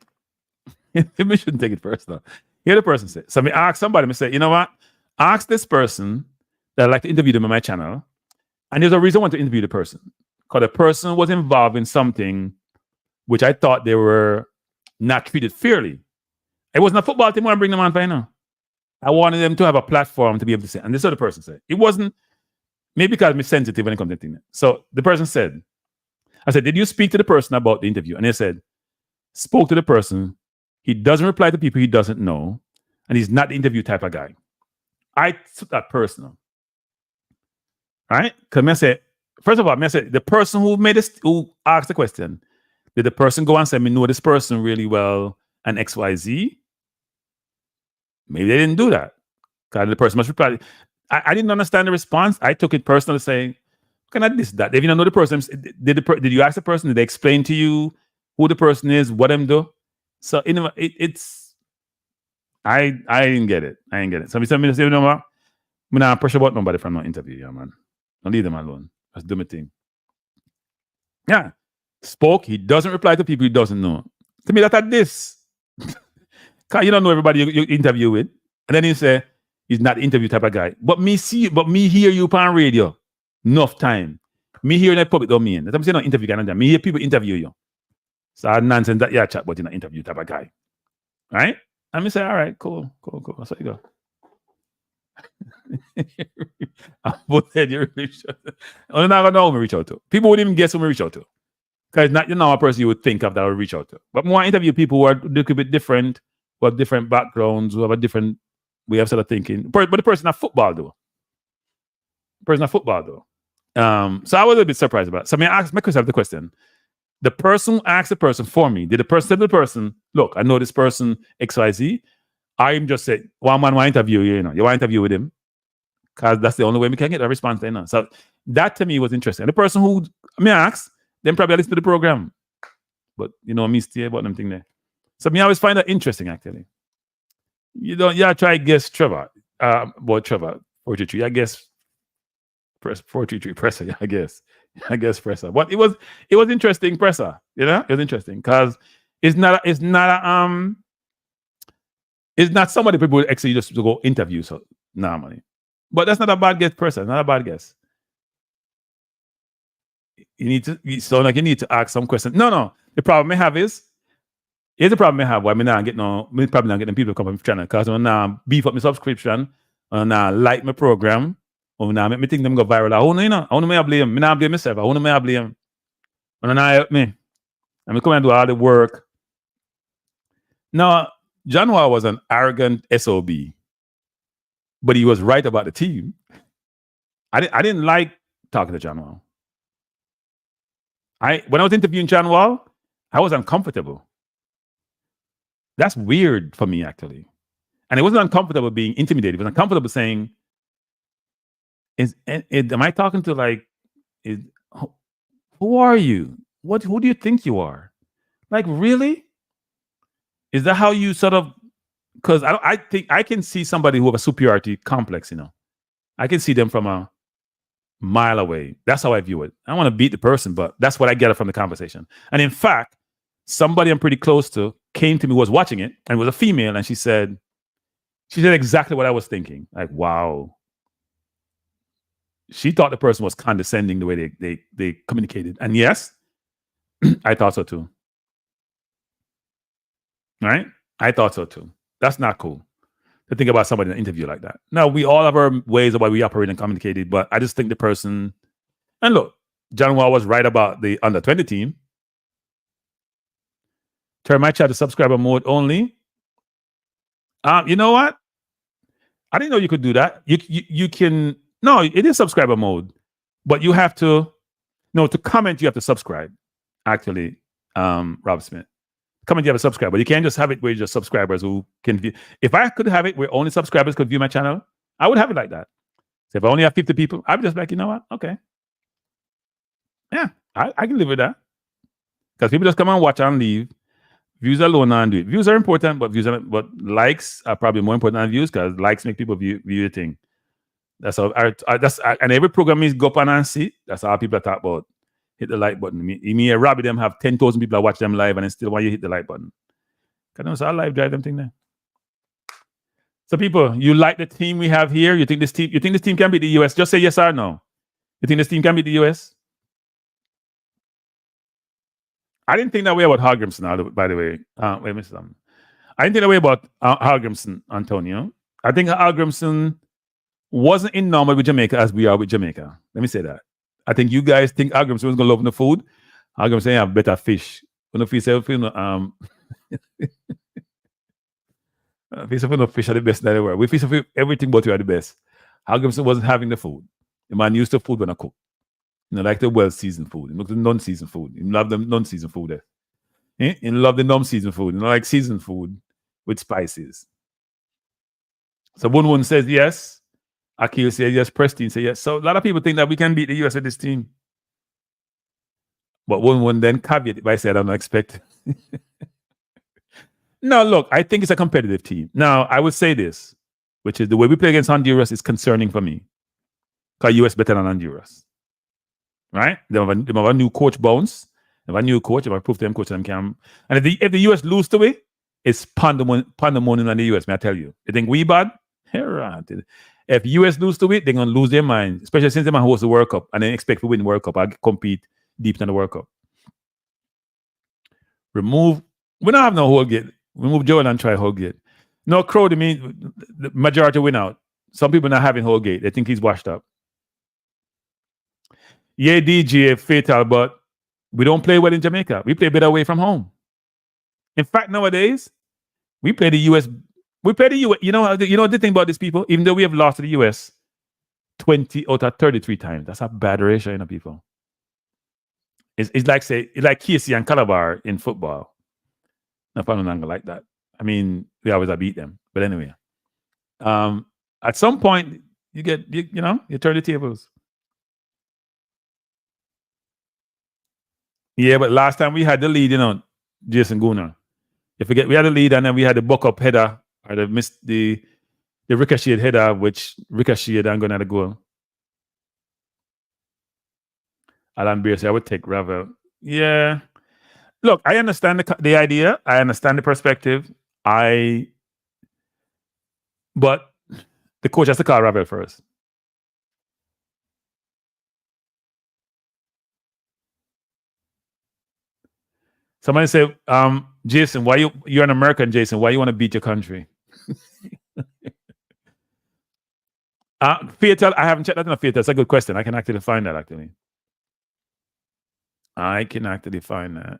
We shouldn't take it personal. Here the person says. So me ask somebody, me say, you know what? Ask this person that I'd like to interview them on my channel. And there's a reason I want to interview the person. Because the person was involved in something which I thought they were not treated fairly. It wasn't a football team when I bring them on by now. I wanted them to have a platform to be able to say. And this is what the person said. It wasn't, maybe because I'm sensitive when it comes to things. So the person said, I said, did you speak to the person about the interview? And they said, spoke to the person. He doesn't reply to people he doesn't know. And he's not the interview type of guy. I took that personal. Right? Because I said, first of all, I said, the person who asked the question, did the person go and say, me know this person really well and XYZ? Maybe they didn't do that. Because the person must reply. I didn't understand the response. I took it personally, saying, "Can I this that?" They didn't know the person. Did you ask the person? Did they explain to you who the person is, what them do? So it's I didn't get it. I didn't get it. So me say, you know what? I'm not pressure about nobody from no interview, yeah, man. Don't leave them alone. Let's do my thing. Yeah. Spoke. He doesn't reply to people he doesn't know. To me, that's this. Cause you don't know everybody you interview with. And then you say, he's not the interview type of guy. But me hear you on radio. Enough time. Me hear in the public domain. That's what I'm saying, no interview guy. Me hear people interview you. So nonsense that chat, but you're not interview type of guy. Right? And me say, all right, cool. That's how you go. Both head you reach out to. I'm not gonna know who reach out to. People wouldn't even guess who we reach out to. Because not a person you would think of that would reach out to. But more interview people who are a little bit different, who have different backgrounds, who have a different way of sort of thinking. But the person not football though. So I was a bit surprised about it. So I asked myself the question. The person who asked the person for me, did the person say to the person, look, I know this person XYZ. I'm just saying, one man want to interview you, you want to interview with him. Because that's the only way we can get a response. So that to me was interesting. And the person who me asked, then probably listen to the program. But me stay about them thing there. So me always find that interesting actually. Try guess Trevor. Trevor 433. I guess press 433 presser, yeah, I guess presser. But it was interesting presser, It was interesting because it's not somebody people would actually just to go interview so normally. But that's not a bad guess presser, not a bad guess. You need to ask some questions. No. The problem I have is here's the problem I have why me probably not getting people to come from my channel because I'm now beef up my subscription and now like my program. Oh, now make me think them go viral. I want to blame. Me not blame myself. I want to blame. And now help me. I'm come and do all the work. Now, John Wall was an arrogant SOB, but he was right about the team. I didn't like talking to John Wall. When I was interviewing John Wall, I was uncomfortable. That's weird for me, actually. And it wasn't uncomfortable being intimidated. It was uncomfortable saying, am I talking to who are you? Who do you think you are? Like, really? Is that how you sort of, because I think I can see somebody who have a superiority complex, I can see them from a mile away. That's how I view it. I don't want to beat the person, but that's what I get from the conversation. And in fact, somebody I'm pretty close to came to me, was watching it, and was a female, and she said exactly what I was thinking. Like, wow. She thought the person was condescending the way they communicated. And yes, I thought so too. Right? I thought so too. That's not cool to think about somebody in an interview like that. Now, we all have our ways of why we operate and communicated, but I just think the person, and look, John Wall was right about the under-20 team. Turn my chat to subscriber mode only. You know what? I didn't know you could do that. You can. No, it is subscriber mode, but you have to. No, to comment you have to subscribe. Actually, Rob Smith, comment you have to subscribe, but you can't just have it where just subscribers who can view. If I could have it where only subscribers could view my channel, I would have it like that. So if I only have 50 people, I'd be just like, you know what? Okay, yeah, I can live with that because people just come and watch and leave. Views alone and do it. Views are important, but likes are probably more important than views because likes make people view your thing. That's how and every program is go up and see. That's how people talk about. Hit the like button. Me and Robbie them have 10,000 people that watch them live, and then still why you hit the like button? Because I live drive them thing there. So people, you like the team we have here? You think this team can beat the US? Just say yes or no. You think this team can beat the US? I didn't think that way about Hallgrimson, by the way. I didn't think that way about Hallgrimson, Antonio. I think Hallgrimson wasn't in normal with Jamaica as we are with Jamaica. Let me say that. I think you guys think Hallgrimson was going to love the food. Hallgrimson have better fish. When the fish, fish are the best in the world. We fish everything but we are the best. Hallgrimson wasn't having the food. The man used to food when I cook. Like the well-seasoned food. He looked the non-seasoned food. He loved the non-seasoned food there. He loved the non-seasoned food. Like seasoned food with spices. So Wun says yes. Akil said yes. Preston said yes. So a lot of people think that we can beat the US with this team. But one then caveat if I said I don't expect. No, look, I think it's a competitive team. Now, I would say this, which is the way we play against Honduras is concerning for me. Because US better than Honduras. Right? They have a new coach bounce. They have a new coach. If I prove to them coach them can. And if the US lose to it, it's pandemonium on the US, may I tell you. They think we bad? If US lose to it, they're going to lose their mind. Especially since they host the World Cup and they expect to win the World Cup. I compete deep in the World Cup. We don't have no Holgate. Remove Jordan and try Holgate. No, Crow, to me, the majority win out. Some people not having Holgate. They think he's washed up. Yeah, DJ, fatal, but we don't play well in Jamaica. We play better away from home. In fact, nowadays, we play the US. We play the US. You know the thing about these people? Even though we have lost to the US 20 out of 33 times. That's a bad ratio, people. It's like Casey and Calabar in football. No, I'm not gonna like that. I mean, we always beat them. But anyway, at some point you turn the tables. Yeah, but last time we had the lead, Jason Gunnar. You forget we had the lead and then we had the buck up header or the ricocheted header, which ricocheted and going at the goal. Alan Beer said I would take Ravel. Yeah. Look, I understand the idea. I understand the perspective. But the coach has to call Ravel first. Somebody say, Jason, why you're an American, Jason? Why you want to beat your country? Fatal, I haven't checked that on Fatal. That's a good question. I can actually find that, actually. I can actually find that.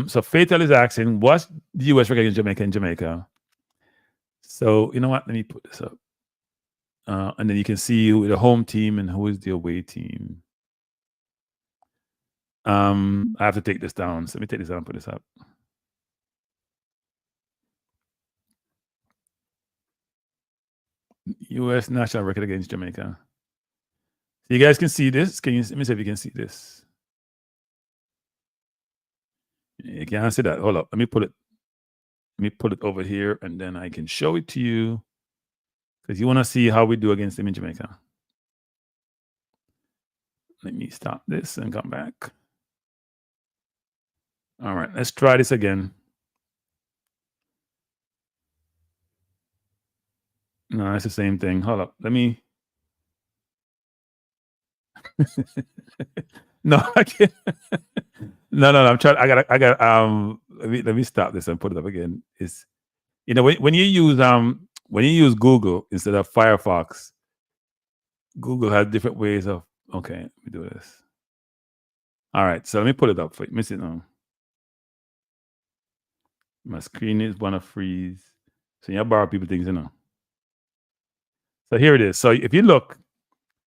So Fatal is asking, what's the US record against Jamaica in Jamaica? So you know what? Let me put this up. And then you can see who the home team and who is the away team. I have to take this down. So let me take this down and put this up. US national record against Jamaica. So you guys can see this. Let me see if you can see this. You can't see that. Hold up. Let me put it over here and then I can show it to you. Because you want to see how we do against them in Jamaica. Let me stop this and come back. All right, let's try this again. No, it's the same thing. Hold up. Let me. No, I can't. No. I'm trying. I got. Let me stop this and put it up again. It's when you use Google instead of Firefox, Google has different ways of. Okay, let me do this. All right, so let me put it up for you. Miss it now. My screen is gonna freeze. So you borrow people things, So here it is. So if you look,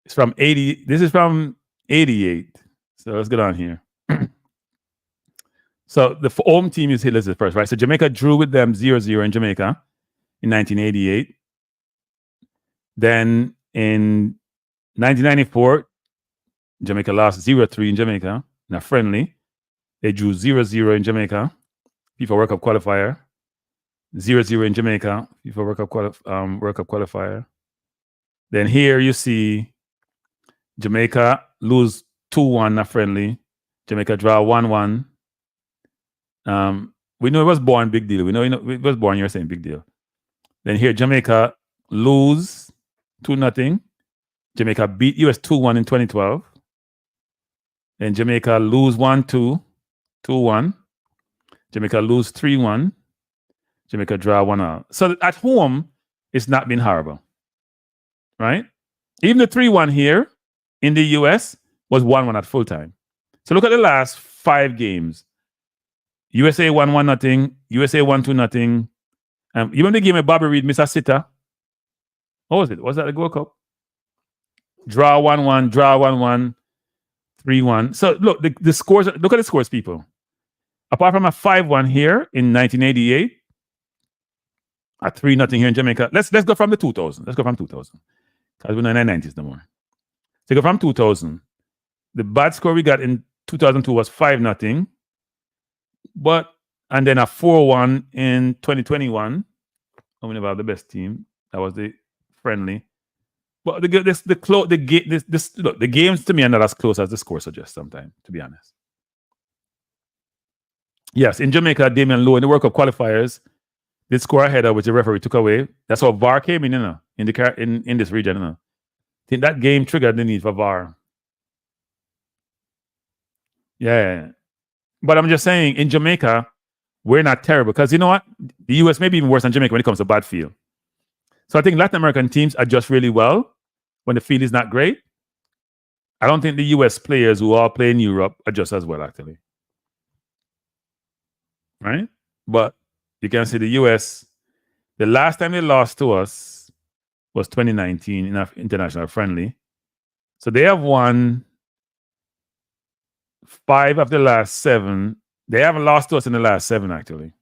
it's from 80. This is from 88. So let's get on here. So the home team is listed first, right? So Jamaica drew with them 0-0 in Jamaica in 1988. Then in 1994, Jamaica lost 0-3 in Jamaica in a friendly. They drew 0-0 in Jamaica, FIFA World Cup qualifier. 0-0 in Jamaica, FIFA World Cup qualifier. Then here you see Jamaica lose 2-1 a friendly. Jamaica draw 1-1. We know it was born big deal. We know it was born. You're saying big deal. Then here Jamaica lose 2-0. Jamaica beat US 2-1 in 2012. Then Jamaica lose 1-2, 2-1. Jamaica lose 3-1. Jamaica draw 1-0. So at home, it's not been horrible, right? Even the 3-1 here in the US was 1-1 at full time. So look at the last 5 games. USA 1-1-0. USA 1-2-0. Even the game of Bobby Reed, Mr. Sitter. What was it? Was that the Gold Cup? Draw 1-1, draw 1-1, 3-1. So look, the scores. Look at the scores, people. Apart from a 5-1 here in 1988, a 3-0 here in Jamaica. Let's go from the 2000. Let's go from 2000 because we're not in the 90s no more. So go from 2000. The bad score we got in 2002 was 5-0, and then a 4-1 in 2021. We never had the best team. That was the friendly. But the games to me are not as close as the score suggests sometimes, to be honest. Yes, in Jamaica, Damian Lowe in the World Cup qualifiers did score a header, which the referee took away. That's how VAR came in, in this region, I think that game triggered the need for VAR. Yeah. But I'm just saying, in Jamaica, we're not terrible because you know what? The US may be even worse than Jamaica when it comes to bad field. So I think Latin American teams adjust really well when the field is not great. I don't think the US players who all play in Europe adjust as well, actually. Right? But you can see the US, the last time they lost to us was 2019 in our international friendly. So they have won 5 of the last 7. They haven't lost to us in the last 7, actually.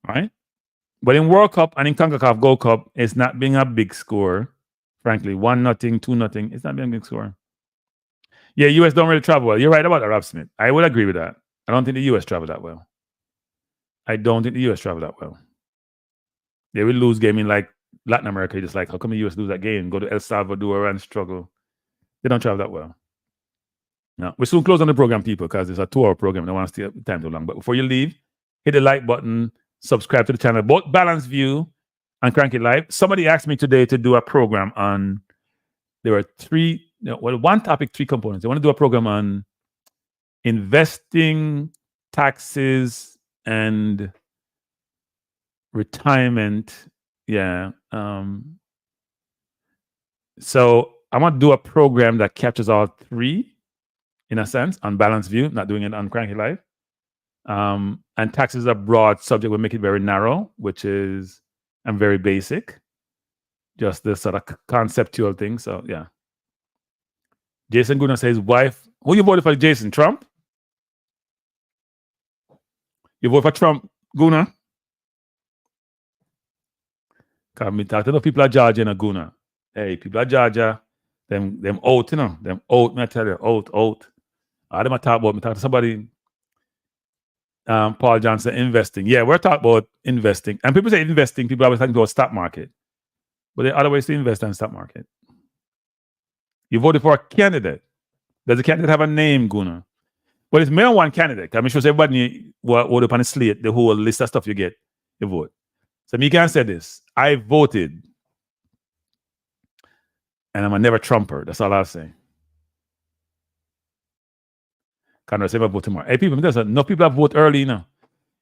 Right? But in World Cup and in Concacaf Gold Cup, it's not being a big score. Frankly, 1-0, 2-0. It's not being a big score. Yeah, US don't really travel well. You're right about that, Rob Smith. I would agree with that. I don't think the US travel that well. They will lose game in like Latin America. Just like, how come the US lose that game? Go to El Salvador and struggle. They don't travel that well. No, we soon close on the program, people, because it's a 2-hour program. I don't want to stay time too long. But before you leave, hit the like button, subscribe to the channel, both Balanced View and Cranky Live. Somebody asked me today to do a program on, there were 1 topic, 3 components. They want to do a program on investing, taxes, and retirement. Yeah. So I want to do a program that captures all 3 in a sense on Balanced View, not doing it on Cranky Live. And taxes is a broad subject. We'll make it very narrow, which is and very basic. Just the sort of conceptual thing. So yeah. Jason Guna says, wife. Who you voted for, Jason? Trump? You vote for Trump, Guna? Because me talk to the people of Georgia and Guna. Hey, people of Georgia, them out, them out, me I tell you, out. I them talk about, me talk to somebody, Paul Johnson, investing. Yeah, we're talking about investing. And people say investing, people always talking about stock market. But there are other ways to invest in stock market. You voted for a candidate. Does the candidate have a name, Guna? But it's more than one candidate. I'm sure everybody vote up on the slate, the whole list of stuff you get, you vote. So me can say this. I voted. And I'm a never Trumper. That's all I'll say. Can't say I vote tomorrow. Hey, people, no people have voted early now.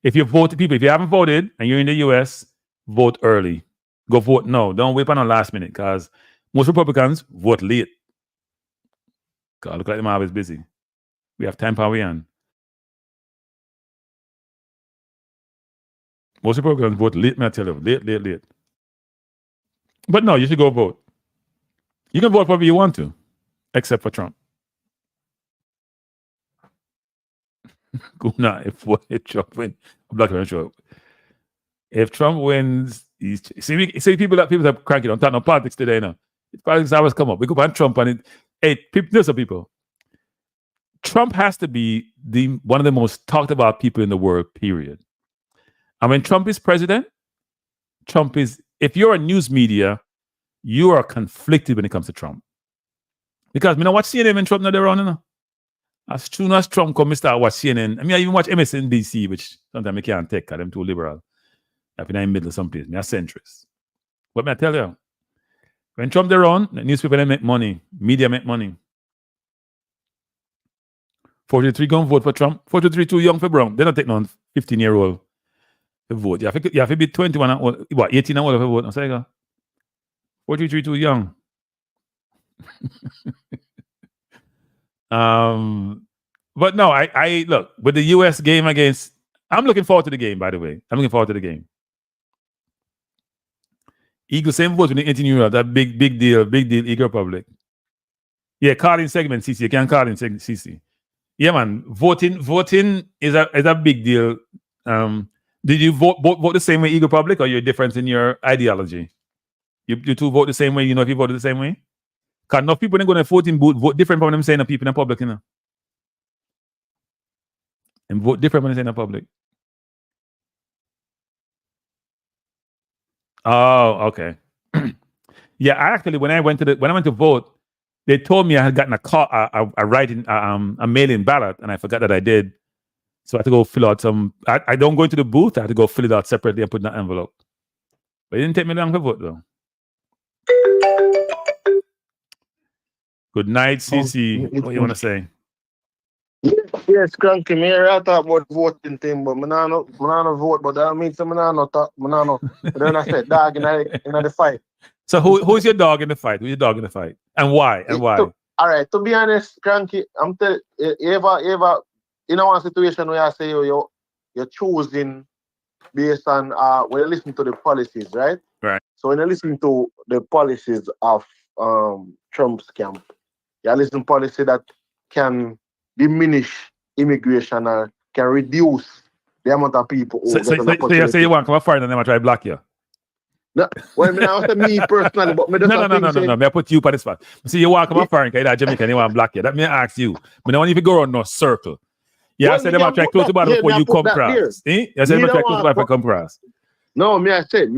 If you vote, people, if you haven't voted and you're in the US, vote early. Go vote now. Don't wait on the last minute because most Republicans vote late. God, look like them always busy. We have time for we on. Most Republicans vote late, man, I tell you. Late. But no, you should go vote. You can vote for whoever you want to, except for Trump. If Trump wins, I'm not going to show. If Trump wins, see people that cranky don't talk no politics today now. Politics always come up. We go on Trump and there's some people. Trump has to be one of the most talked about people in the world, period. And when Trump is president, if you're a news media, you are conflicted when it comes to Trump. Because I watch CNN when Trump not there on. As soon as Trump comes, I start watch CNN. I even watch MSNBC, which sometimes I can't take because I'm too liberal. I've been in the middle of some place. I'm a centrist. But I tell you, when Trump there on, the newspaper they make money, media make money. 43 going to vote for Trump. 43 too young for Brown. They don't take no 15-year-old to vote. You have to be 21 and old, 18 and old to vote. I'm saying, 43 too young. But no, I look with the US game against. I'm looking forward to the game. By the way, I'm looking forward to the game. Eagles same vote with the 18-year-old. That big deal. Eagle Republic. Yeah, call in segment CC. You can call in segment CC. Yeah, man. Voting is a big deal. Did you vote the same way, Eagle Public, or you're different in your ideology? You two vote the same way, you know, if you voted the same way? Because enough people ain't going to voting booth vote different from them saying the people in the public, you know. And vote different when they say in the public. Oh, okay. Yeah, I actually when I went to vote, they told me I had gotten a mail-in ballot, and I forgot that I did. So I had to go fill out some. I don't go into the booth. I had to go fill it out separately and put in an envelope. But it didn't take me long to vote, though. Good night, CC. What you want to say? Yes, Cranky, me I talk about voting thing, but I no vote, but that means I no talk, then I said dog in the fight. So who's your dog in the fight? Who's your dog in the fight? And why? And why? All right, to be honest, Cranky, I'm telling you, ever in one situation where I say you're choosing based on when you listen to the policies, right? Right. So when you listen to the policies of Trump's camp, you listen to policy that can diminish immigration or can reduce the amount of people. So you say you want to come foreign and then I try to block you? No, well, I say me personally, but me no. Me I put you on the spot. See, you want to come foreign because you're Jamaican, you want to block you. That me I ask you. Me don't want you to go around no circle. Yeah, well, I said them try close to bottom before you come across. I said them try close to bottom before you come across. No, me I say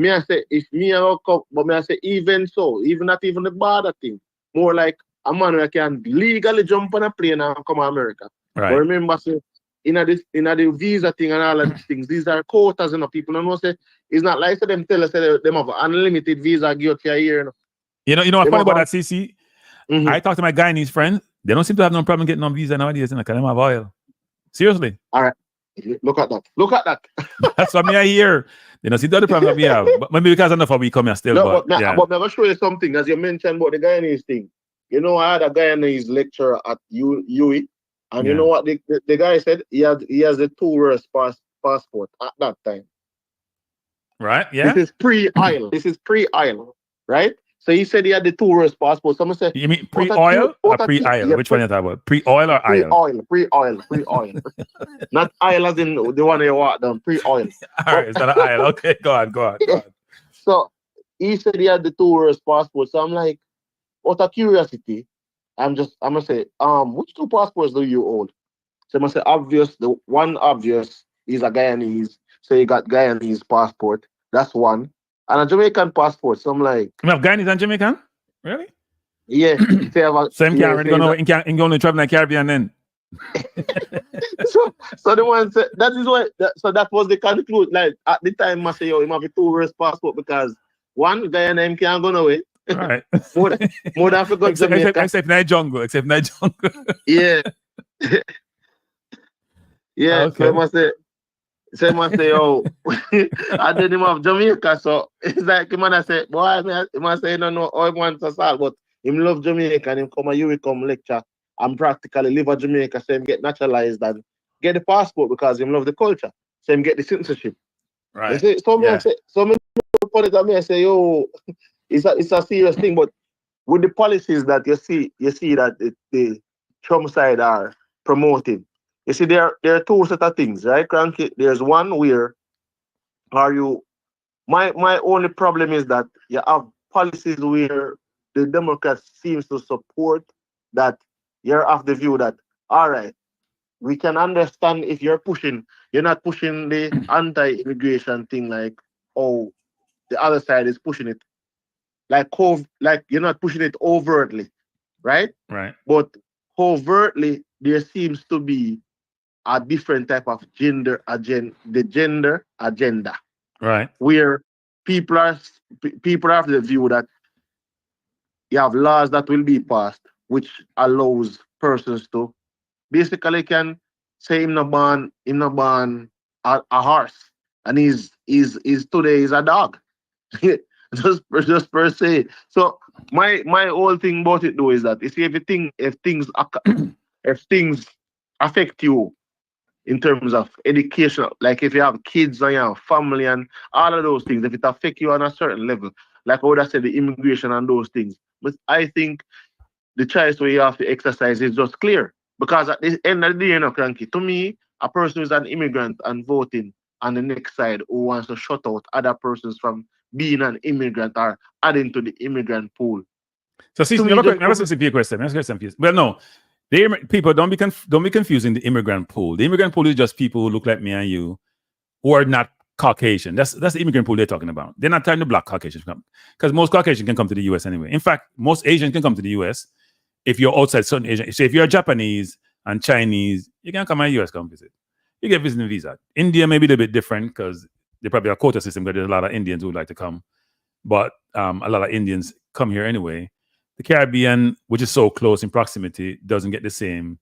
if me I come, but me I say even so, even not even the border thing, more like a man who can legally jump on a plane and come to America. Right. But remember, say, in the visa thing and all of these things, these are quotas, you know. People don't know, say, it's not like them tell us that them have unlimited visa give for a year. You know what's funny about that, CC? Mm-hmm. I talked to my Guyanese friends. They don't seem to have no problem getting on visa nowadays, because they have oil. Seriously. All right. Look at that. That's what I hear. They don't see the other problem that we have. But maybe because enough of we come here still. No, but I'm going to show you something. As you mentioned about the Guyanese thing. You know, I had a Guyanese lecturer at UWI, and you know what the guy said? He has a tourist passport at that time. Right, yeah. This is pre-oil, right? So he said he had the tourist passport. Someone said, you mean pre-oil or pre-oil? Which one are you talking about? Pre-oil or oil? Pre-oil. Not oil as in the one you walk down, pre-oil. All right, it's not an oil. Okay, go on. So he said he had the tourist passport. So I'm like, out of curiosity, I'm gonna say, which two passports do you hold? So I'm gonna say obvious. The one obvious is a Guyanese. So you got Guyanese passport. That's one. And a Jamaican passport. So I'm like, you have Guyanese and Jamaican? Really? Yeah. Same can't only travel in the Caribbean then. so the one said that is what so that was the conclusion. Like at the time I say, you have a tourist passport because one Guyana can't go nowhere. All right. more than forgot Jamaica. Except night jungle. Yeah. Yeah. Okay. So I must say, oh, I didn't have Jamaica, so it's like him and I say, boy, he must say, no, all he wants us all, but him love Jamaica and him come and you come lecture and practically live in Jamaica, so him get naturalized and get the passport because him love the culture, so him get the citizenship. Right. So many put it at me and say, yo, it's a serious thing, but with the policies that you see that the Trump side are promoting. You see, there are two set of things, right, Cranky? There's one where my only problem is that you have policies where the Democrats seems to support that you're of the view that, all right, we can understand if you're not pushing the anti-immigration thing like, oh, the other side is pushing it. Like you're not pushing it overtly, right? Right. But covertly, there seems to be a different type of gender agenda, right? Where people have the view that you have laws that will be passed, which allows persons to basically can say in a ban a horse, and he's today is a dog, just per se. So my whole thing about it though is that you see if things affect you in terms of education, like if you have kids and you have family and all of those things, if it affects you on a certain level, like I would have said, the immigration and those things. But I think the choice where you have to exercise is just clear. Because at the end of the day, Cranky, to me, a person who's an immigrant and voting, on the next side who wants to shut out other persons from being an immigrant or adding to the immigrant pool. So, see, never a question. Well, no, people don't be confusing the immigrant pool. The immigrant pool is just people who look like me and you, who are not Caucasian. That's the immigrant pool they're talking about. They're not trying to black Caucasians come, because most Caucasians can come to the U.S. anyway. In fact, most Asians can come to the U.S. if you're outside certain Asian. So if you're Japanese and Chinese, you can come to the U.S. come visit. You get visiting visa. India may be a little bit different because they probably have a quota system, because there's a lot of Indians who would like to come, but a lot of Indians come here anyway. The Caribbean, which is so close in proximity, doesn't get the same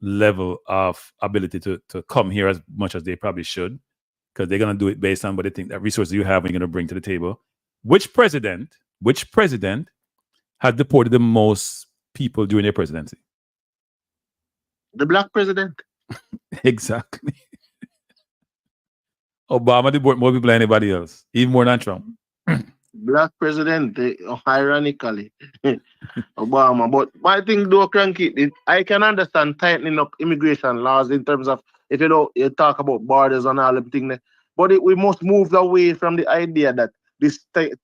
level of ability to come here as much as they probably should, because they're going to do it based on what they think that resources you have and you're going to bring to the table. Which president has deported the most people during their presidency? The black president. Exactly. Obama deported more people than anybody else, even more than Trump. Black president, ironically, Obama. But my thing, though, Cranky, I can understand tightening up immigration laws in terms of, if you talk about borders and all them things, but we must move away from the idea that this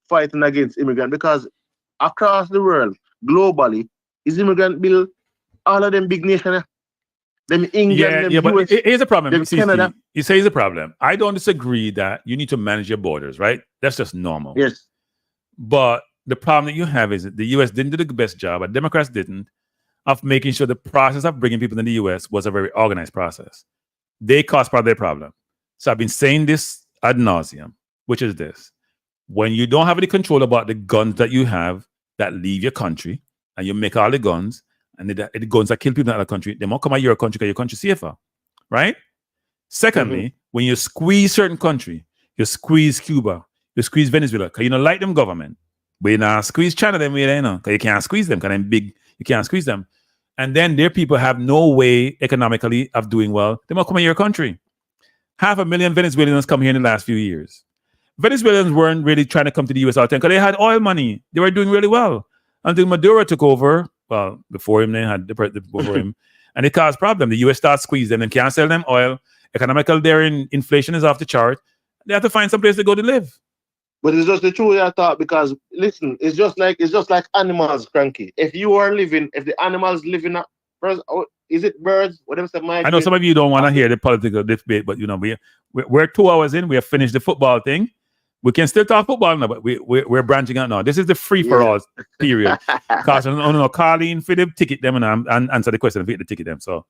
fighting against immigrants, because across the world, globally, is immigrant bill, all of them big nations, them England, them but US, here's a problem. them Canada. You say it's a problem. I don't disagree that you need to manage your borders, right? That's just normal. Yes. But the problem that you have is that the U.S. didn't do the best job, and Democrats didn't, of making sure the process of bringing people in the U.S. was a very organized process. They caused part of their problem. So I've been saying this ad nauseum, which is this. When you don't have any control about the guns that you have that leave your country, and you make all the guns, and the guns that kill people in other country, they won't come out of your country because your country safer, right? Secondly, when you squeeze certain country, you squeeze Cuba, you squeeze Venezuela, because you don't like them government. But you not squeeze China them way, because you can't squeeze them, because they're big, you can't squeeze them. And then their people have no way economically of doing well. They won't come in your country. 500,000 Venezuelans come here in the last few years. Venezuelans weren't really trying to come to the US all the time because they had oil money. They were doing really well. Until Maduro took over, well, before him, they had the before him, and it caused problem. The US started squeezing them and can't sell them oil. Economical inflation is off the chart. They have to find some place to go to live. But it's just the truth I thought, because listen, it's just like animals, Cranky. If the animals live in is it birds? Whatever. I know some of you don't want to hear the political debate, but we're 2 hours in. We have finished the football thing. We can still talk football now, but we're branching out now. This is the free for all period. Because Carleen for the ticket them and answer the question, for the ticket them. So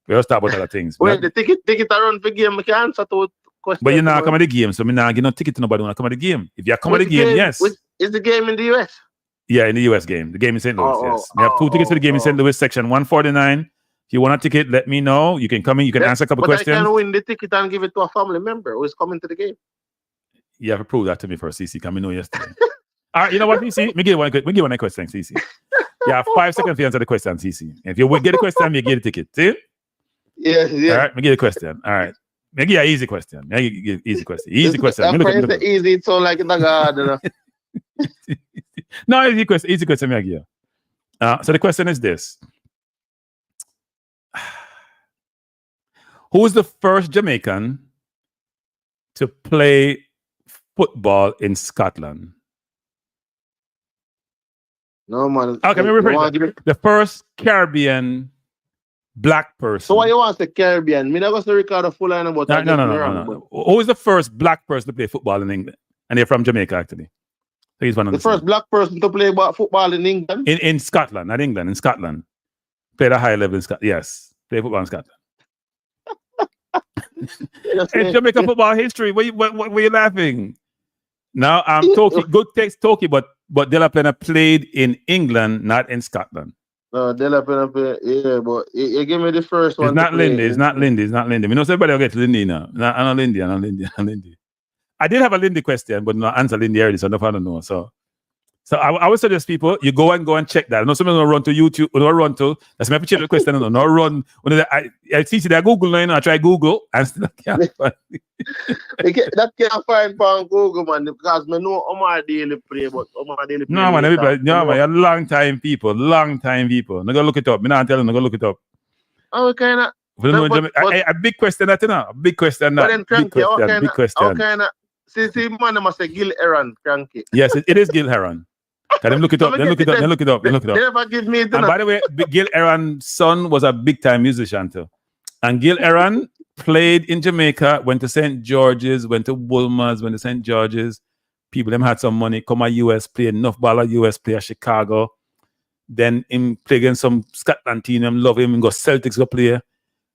we'll start about other things. Wait, the ticket around for game, we can answer to question. But you're not coming to the game, so me not give no ticket to nobody when I come to the game. If you're coming to the game, yes. Is the game in the US? Yeah, in the US game. The game in St. Louis, yes. We have 2 tickets for the game in St. Louis, section 149. If you want a ticket, let me know. You can come in, you can answer a couple questions. I can win the ticket and give it to a family member who is coming to the game. You have to prove that to me first, CC. Can we know yesterday? All right, you know what, CC? Me give one question, CC. You have 5 seconds to answer the question, CC. If you get a question, you get a ticket. See? Yeah. All right, me get a question. All right. Me give you an easy question. Easy question. Easy question. Easy, it's all like the God. No, easy question. Easy question, me give you. So the question is this. Who is the first Jamaican to play football in Scotland? No, man. Okay, let me repeat. The first Caribbean black person. So why you want the Caribbean? Me never say Ricardo Fuller about that. No. Who is the first black person to play football in England? And they're from Jamaica, actually. So he's one of the first black person to play football in England? In Scotland, not England, in Scotland. Played at a high level in Scotland. Yes, play football in Scotland. In Jamaica football history, what were you laughing? Now, good takes Toki, but De La Plena played in England, not in Scotland. No, De La Plena played, yeah, but you give me the first one. It's not Lindy. We know everybody will get Lindy now. I know Lindy. I did have a Lindy question, but no answer Lindy already, so no problem know. So I would suggest people, you go and check that. I know someone's going to run to YouTube, or run to, that's my check the question, no run. I see that Google now, I try Google, and still can't find it. That can't find on Google, man, because I know Omar Daily play, but Omar Daily play. No, man, everybody, you're long time people. I'm going to look it up. I'm not telling you, I'm going to look it up. Oh, kind of. We don't No, know Jamaica. A big question that, you know. A big question But that. then Big Cranky, question. Big question. see, man, I must say Gil Aaron, Cranky. Yes, it is Gil Heron. Can them look it up? Then look it up. Then look it up. Then look it They up. never give me And by the way, Gil Aaron's son was a big time musician too. And Gil Aaron played in Jamaica, went to St. George's, went to Wolmer's, went to St. George's. People them had some money, come at US, play enough ball at US, play at Chicago. Then him play against some Scotland team, them love him, and go Celtics go play.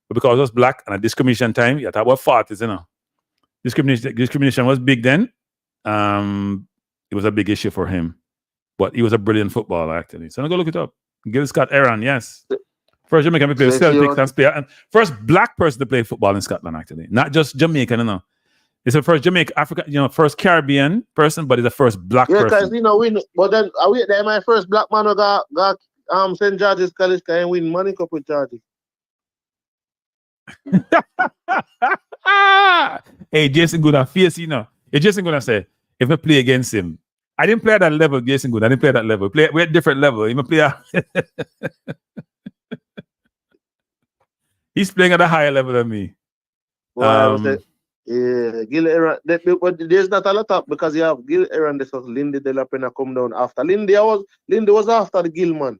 But because he was black and a discrimination time, you talk about 40s, you know. Discrimination was big then. It was a big issue for him. But he was a brilliant footballer, actually. So I'm going to go look it up. Gil Scott Aaron, yes. First Jamaican to play with Celtics and player. And first black person to play football in Scotland, actually. Not just Jamaican, you know. It's the first Jamaican, Africa, you know, first Caribbean person, but it's the first black person. Yeah, because, you know, but then they're my first black man who got St. George's College can win money cup with charges. Hey, Jason Good and face, you know. Hey, Jason Good and say, if I play against him, I didn't play at that level, Jason Good. I didn't play at that level. We're at different level. He's playing at a higher level than me. Yeah, Gil Aaron. But there's not a lot of because you have Gil Aaron. This was Lindy De La Pena come down after. Lindy was after the Gil man.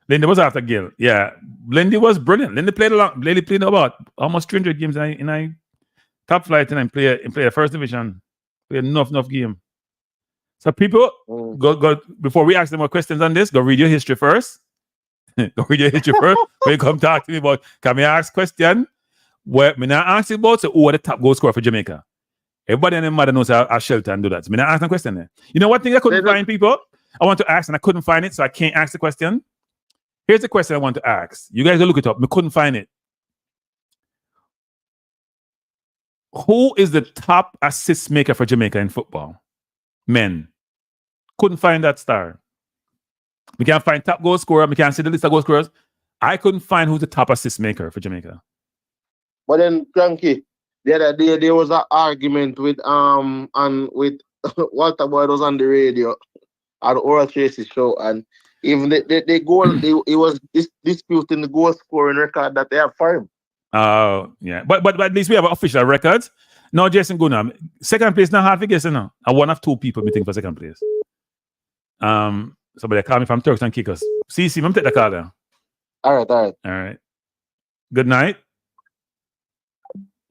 Lindy was after Gil. Yeah, Lindy was brilliant. Lindy played about almost 300 games in a top flight and play a first division. Played enough game. So people go before we ask them more questions on this. Go read your history first. Go read your history first. When you come talk to me about, can we ask question? Where me not ask you about who are the top goal scorer for Jamaica. Everybody in the mother knows how shelter and do that. So me not ask the question there. You know what thing I couldn't find, people? I want to ask and I couldn't find it, so I can't ask the question. Here's the question I want to ask. You guys go look it up. Me couldn't find it. Who is the top assist maker for Jamaica in football? Men. Couldn't find that star. We can't find top goal scorer. We can't see the list of goal scorers. I couldn't find who's the top assist maker for Jamaica. But then, Cranky, the other day there was an argument with Walter Boyd was on the radio on Oral Tracy's show, and even the goal, it was disputing the goal scoring record that they have for him. Oh, yeah. But at least we have official records. No, Jason Gunnar. Second place not half a guess, you know. And one of two people meeting for second place. Somebody call me from Turks and Caicos. See, I'm take the call there. All right. Good night.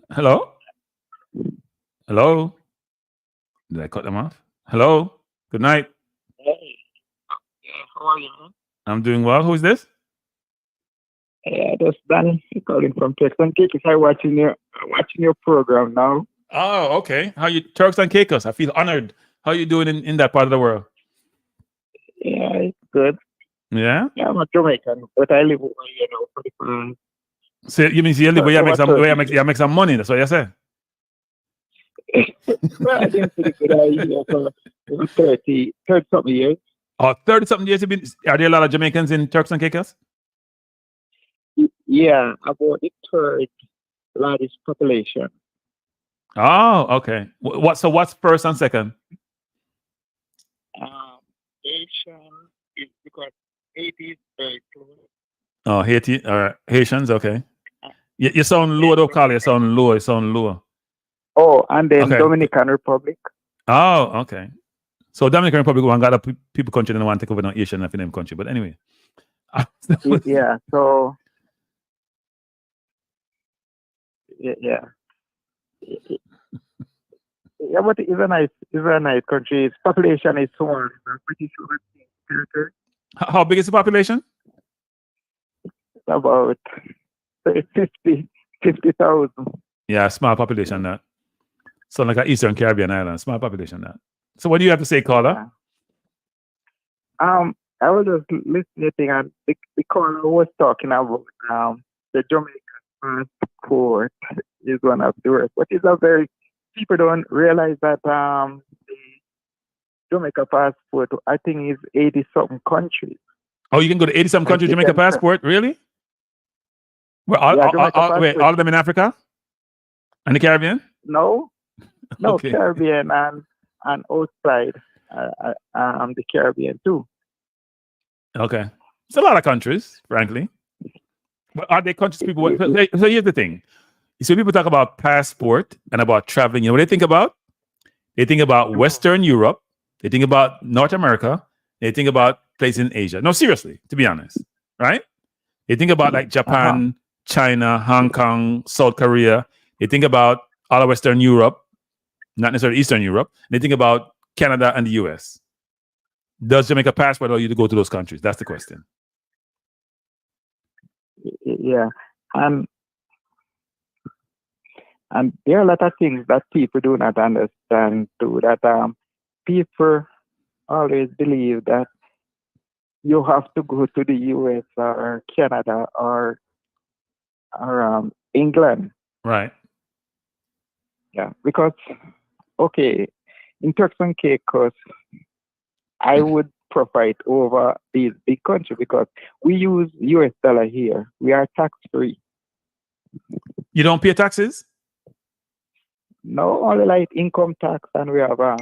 Hello? Did I cut them off? Hello? Good night. Hey. Yeah, how are you, man? I'm doing well. Who is this? Yeah, that's Danny calling from Turks and Caicos. I'm watching your program now. Oh, okay. How you Turks and Caicos? I feel honored. How you doing in that part of the world? Yeah, it's good. Yeah? Yeah, I'm a Jamaican, but I live over here now for the past. So you mean you live where you make some money? That's what you say. Well, I didn't think that I here for 30 something years. Oh, 30 something years. Are there a lot of Jamaicans in Turks and Caicos? Yeah, about the third largest population. Oh, okay. What's first and second? Asian is because Haiti is very close. Oh, Haiti. All right. Haitians. Okay. You sound low, though, Carl. You sound lower. Oh, and then okay. Dominican Republic. Oh, okay. So Dominican Republic one got a people country and want to take over the Asian name country. But anyway. Yeah. So. Yeah. Yeah, but it's a nice country. Its population is small. I'm pretty sure. How big is the population? About 50,000. Yeah, small population that. So like an Eastern Caribbean island, small population that. So what do you have to say, caller? I was just listening and the caller was talking about the Jamaican passport is one of the worst. But people don't realize that the Jamaica passport, I think, is 80-something countries. Oh, you can go to 80-something countries, Jamaica passport? Really? Well, all of them in Africa? And the Caribbean? No, Okay. Caribbean and outside the Caribbean too. Okay. It's a lot of countries, frankly. But are they conscious people? So here's the thing. So people talk about passport and about traveling. You know what they think about? They think about Western Europe. They think about North America. They think about places in Asia. No, seriously, to be honest, right? They think about like Japan, China, Hong Kong, South Korea. They think about all of Western Europe, not necessarily Eastern Europe. They think about Canada and the US. Does Jamaica passport allow you to go to those countries? That's the question. Yeah. And there are a lot of things that people do not understand too. That people always believe that you have to go to the US or Canada or England. Right. Yeah, because okay, in Turks and Caicos, I would profit over these big countries because we use US dollar here. We are tax free. You don't pay taxes? No, only like income tax, and we have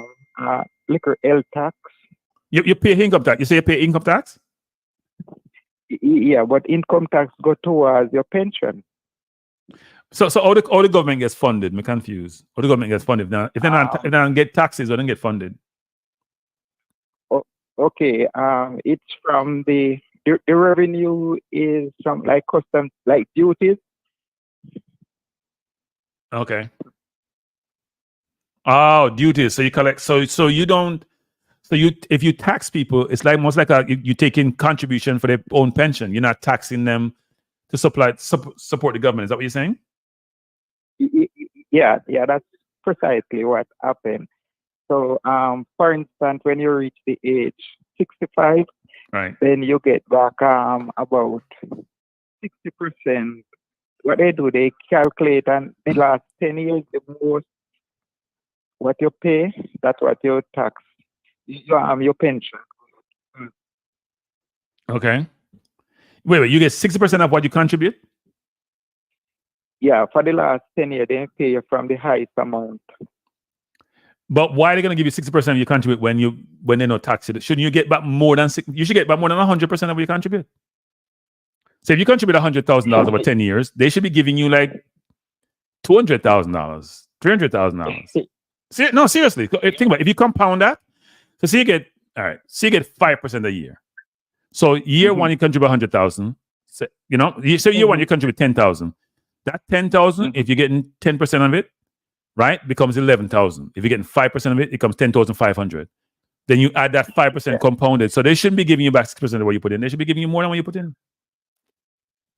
liquor L tax. You pay income tax. You say you pay income tax? Yeah, but income tax go towards your pension. So all the government gets funded. I'm confused. All the government gets funded. Now, if they don't get taxes, they don't get funded. Okay, it's from the revenue is from like customs, like duties. Okay. Oh, duties. So you collect. So you don't. So if you tax people, it's like most like you take in contribution for their own pension. You're not taxing them to support the government. Is that what you're saying? Yeah, that's precisely what happened. So, for instance, when you reach the age 65, right, then you get back about 60%. What they do, they calculate, and the last 10 years, the most what you pay, that's what you tax. Your pension. Okay. Wait, you get 60% of what you contribute? Yeah, for the last 10 years, they pay you from the highest amount. But why are they going to give you 60% of your contribute when they not tax it? Shouldn't you get back more than you should get back more than 100% of what you contribute? So if you contribute $100,000 over 10 years, they should be giving you like $200,000, $300,000. No, seriously. Think about it. If you compound that, so you get 5% a year. So year one you contribute 100,000. So year one you contribute 10,000. That 10,000, if you're getting 10% of it, right, becomes 11,000. If you're getting 5% of it, it becomes 10,500. Then you add that 5% compounded. So they shouldn't be giving you back 6% of what you put in. They should be giving you more than what you put in.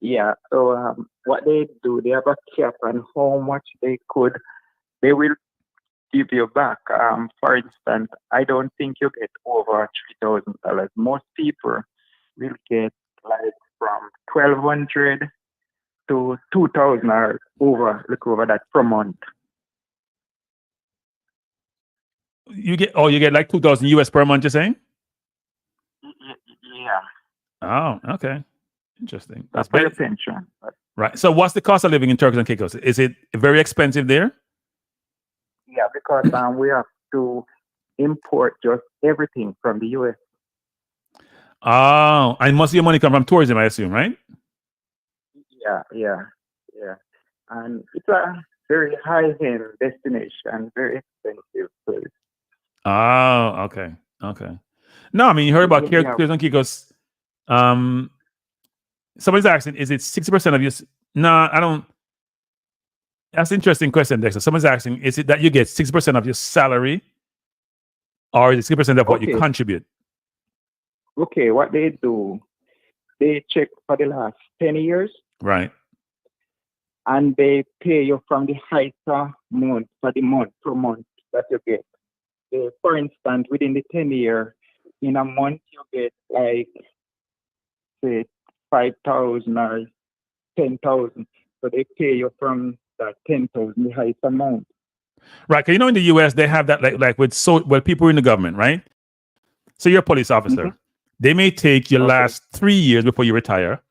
Yeah. So what they do, they have a cap on how much they will give you back. For instance, I don't think you get over $3,000. Most people will get like from $1,200 to $2,000 or over that per month. You get like 2,000 US per month, you're saying? Yeah. Oh, okay. Interesting. That's for your pension. Right. So what's the cost of living in Turks and Caicos? Is it very expensive there? Yeah, because we have to import just everything from the US. Oh, and most of your money come from tourism, I assume, right? Yeah. And it's a very high-end destination, very expensive place. Oh, okay. No, I mean, you heard about Turks and Caicos. Somebody's asking, is it 60% of your... No, I don't... That's an interesting question, Dexter. Someone's asking, is it that you get 6% of your salary or is it 6% of what you contribute? Okay, what they do, they check for the last 10 years. Right. And they pay you from the highest month per month that you get. For instance, within the 10 year, in a month, you get like, say, 5,000 or 10,000. So they pay you from that 10,000, the highest amount. Right. Because in the US, they have that like with people in the government, right? So you're a police officer. Mm-hmm. They may take your last 3 years before you retire,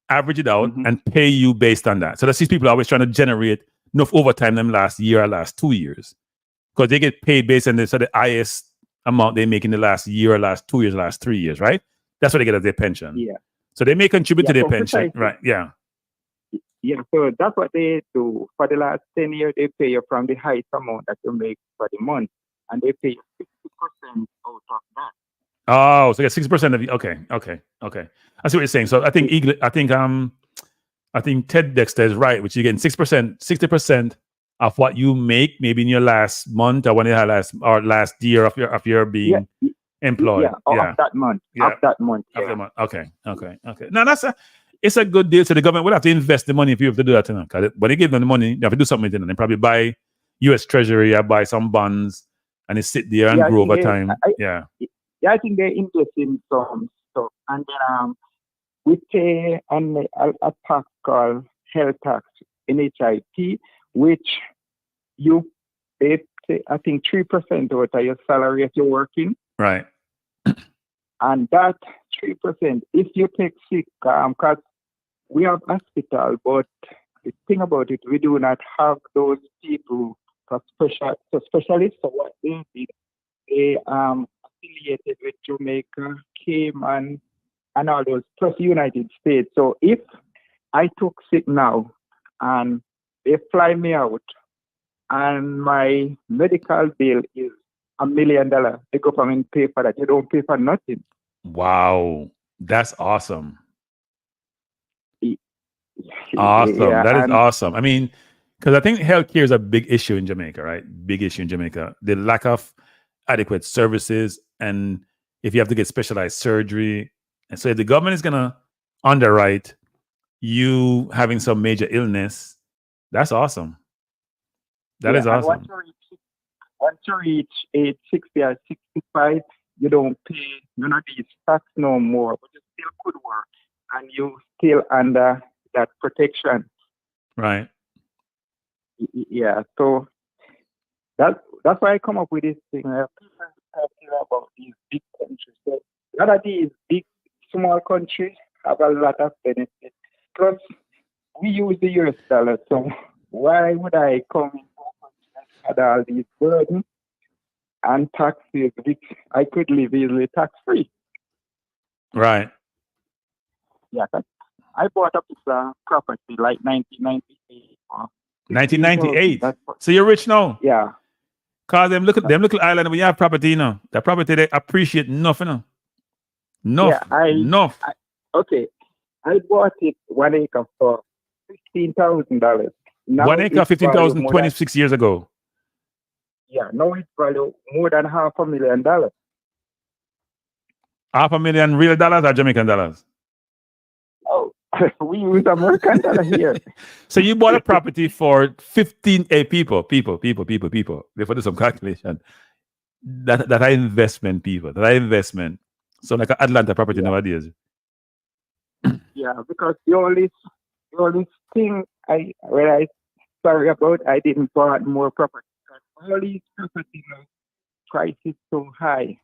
average it out, and pay you based on that. So that's these people are always trying to generate enough overtime them last year or last 2 years. Because they get paid based on the highest amount they make in the last year or last 2 years, last 3 years, right? That's what they get as their pension. Yeah. So they may contribute to their pension. Right. Yeah. Yeah, so that's what they do. For the last 10 years, they pay you from the highest amount that you make for the month, and they pay you 60% out of that. Oh, so you get 6% of the okay. I see what you're saying. So I think I think Ted Dexter is right, which you get 6%, 60% of what you make maybe in your last month or when you had last year of your being employed. Of that month. Of that month. Of the month. Okay. Now it's a good deal. So the government will have to invest the money if you have to do that. Because when they give them the money, they have to do something with it. And they probably buy U.S. Treasury or buy some bonds and they sit there and grow over time. I think they invest in some stuff. And then we pay on a tax called health tax, NHIT, which they pay, I think, 3% out of your salary if you're working. Right. And that 3%, if you take sick, because we have hospital, but the thing about it, we do not have those people for specialists. So what they did, they affiliated with Jamaica, Cayman, and all those, plus United States. So if I took sick now and they fly me out and my medical bill is $1 million, the government pay for that. You don't pay for nothing. Wow. That's awesome. Awesome. Yeah, that is awesome. I mean, because I think healthcare is a big issue in Jamaica, right? Big issue in Jamaica. The lack of adequate services, and if you have to get specialized surgery. And so if the government is going to underwrite you having some major illness, that's awesome. That is awesome. Once you reach age 60 or 65, you don't pay, you not these tax no more, but you still could work and you still under that protection. Right. Yeah. So that's why I come up with this thing. People talking about these big countries. So a lot of these big, small countries have a lot of benefits. Plus, we use the US dollar. So why would I come into a country that had all these burdens and taxes, which I could live easily tax-free? Right. Yeah, I bought a piece of property like 1998. 1998. So you're rich now. Yeah. Cause them little island when you have property, you know, that property they appreciate nothing. Okay. I bought it 1 acre for $15,000. 1 acre, 15,000, 26 years ago. Yeah, now it's valued more than $500,000. $500,000 real dollars or Jamaican dollars? Oh, we use American dollar here. So you bought a property for 15 people. Before do some calculation. That are investment people. That are investment. So like an Atlanta property nowadays. Yeah, because the only thing I sorry about, I didn't buy more property. All these property price is so high.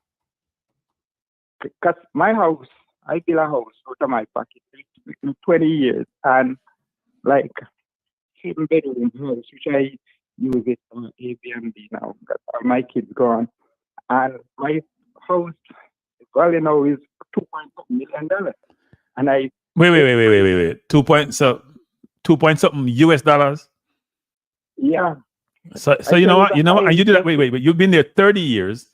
Because my house, I built a house out of my pocket in 20 years, and like 7-bedroom house, which I use it on Airbnb now because all my kids gone, and my house value now is $2.2 million, and I wait. 2 point something US dollars. Yeah. So you know what? And you did that. Wait. You've been there 30 years.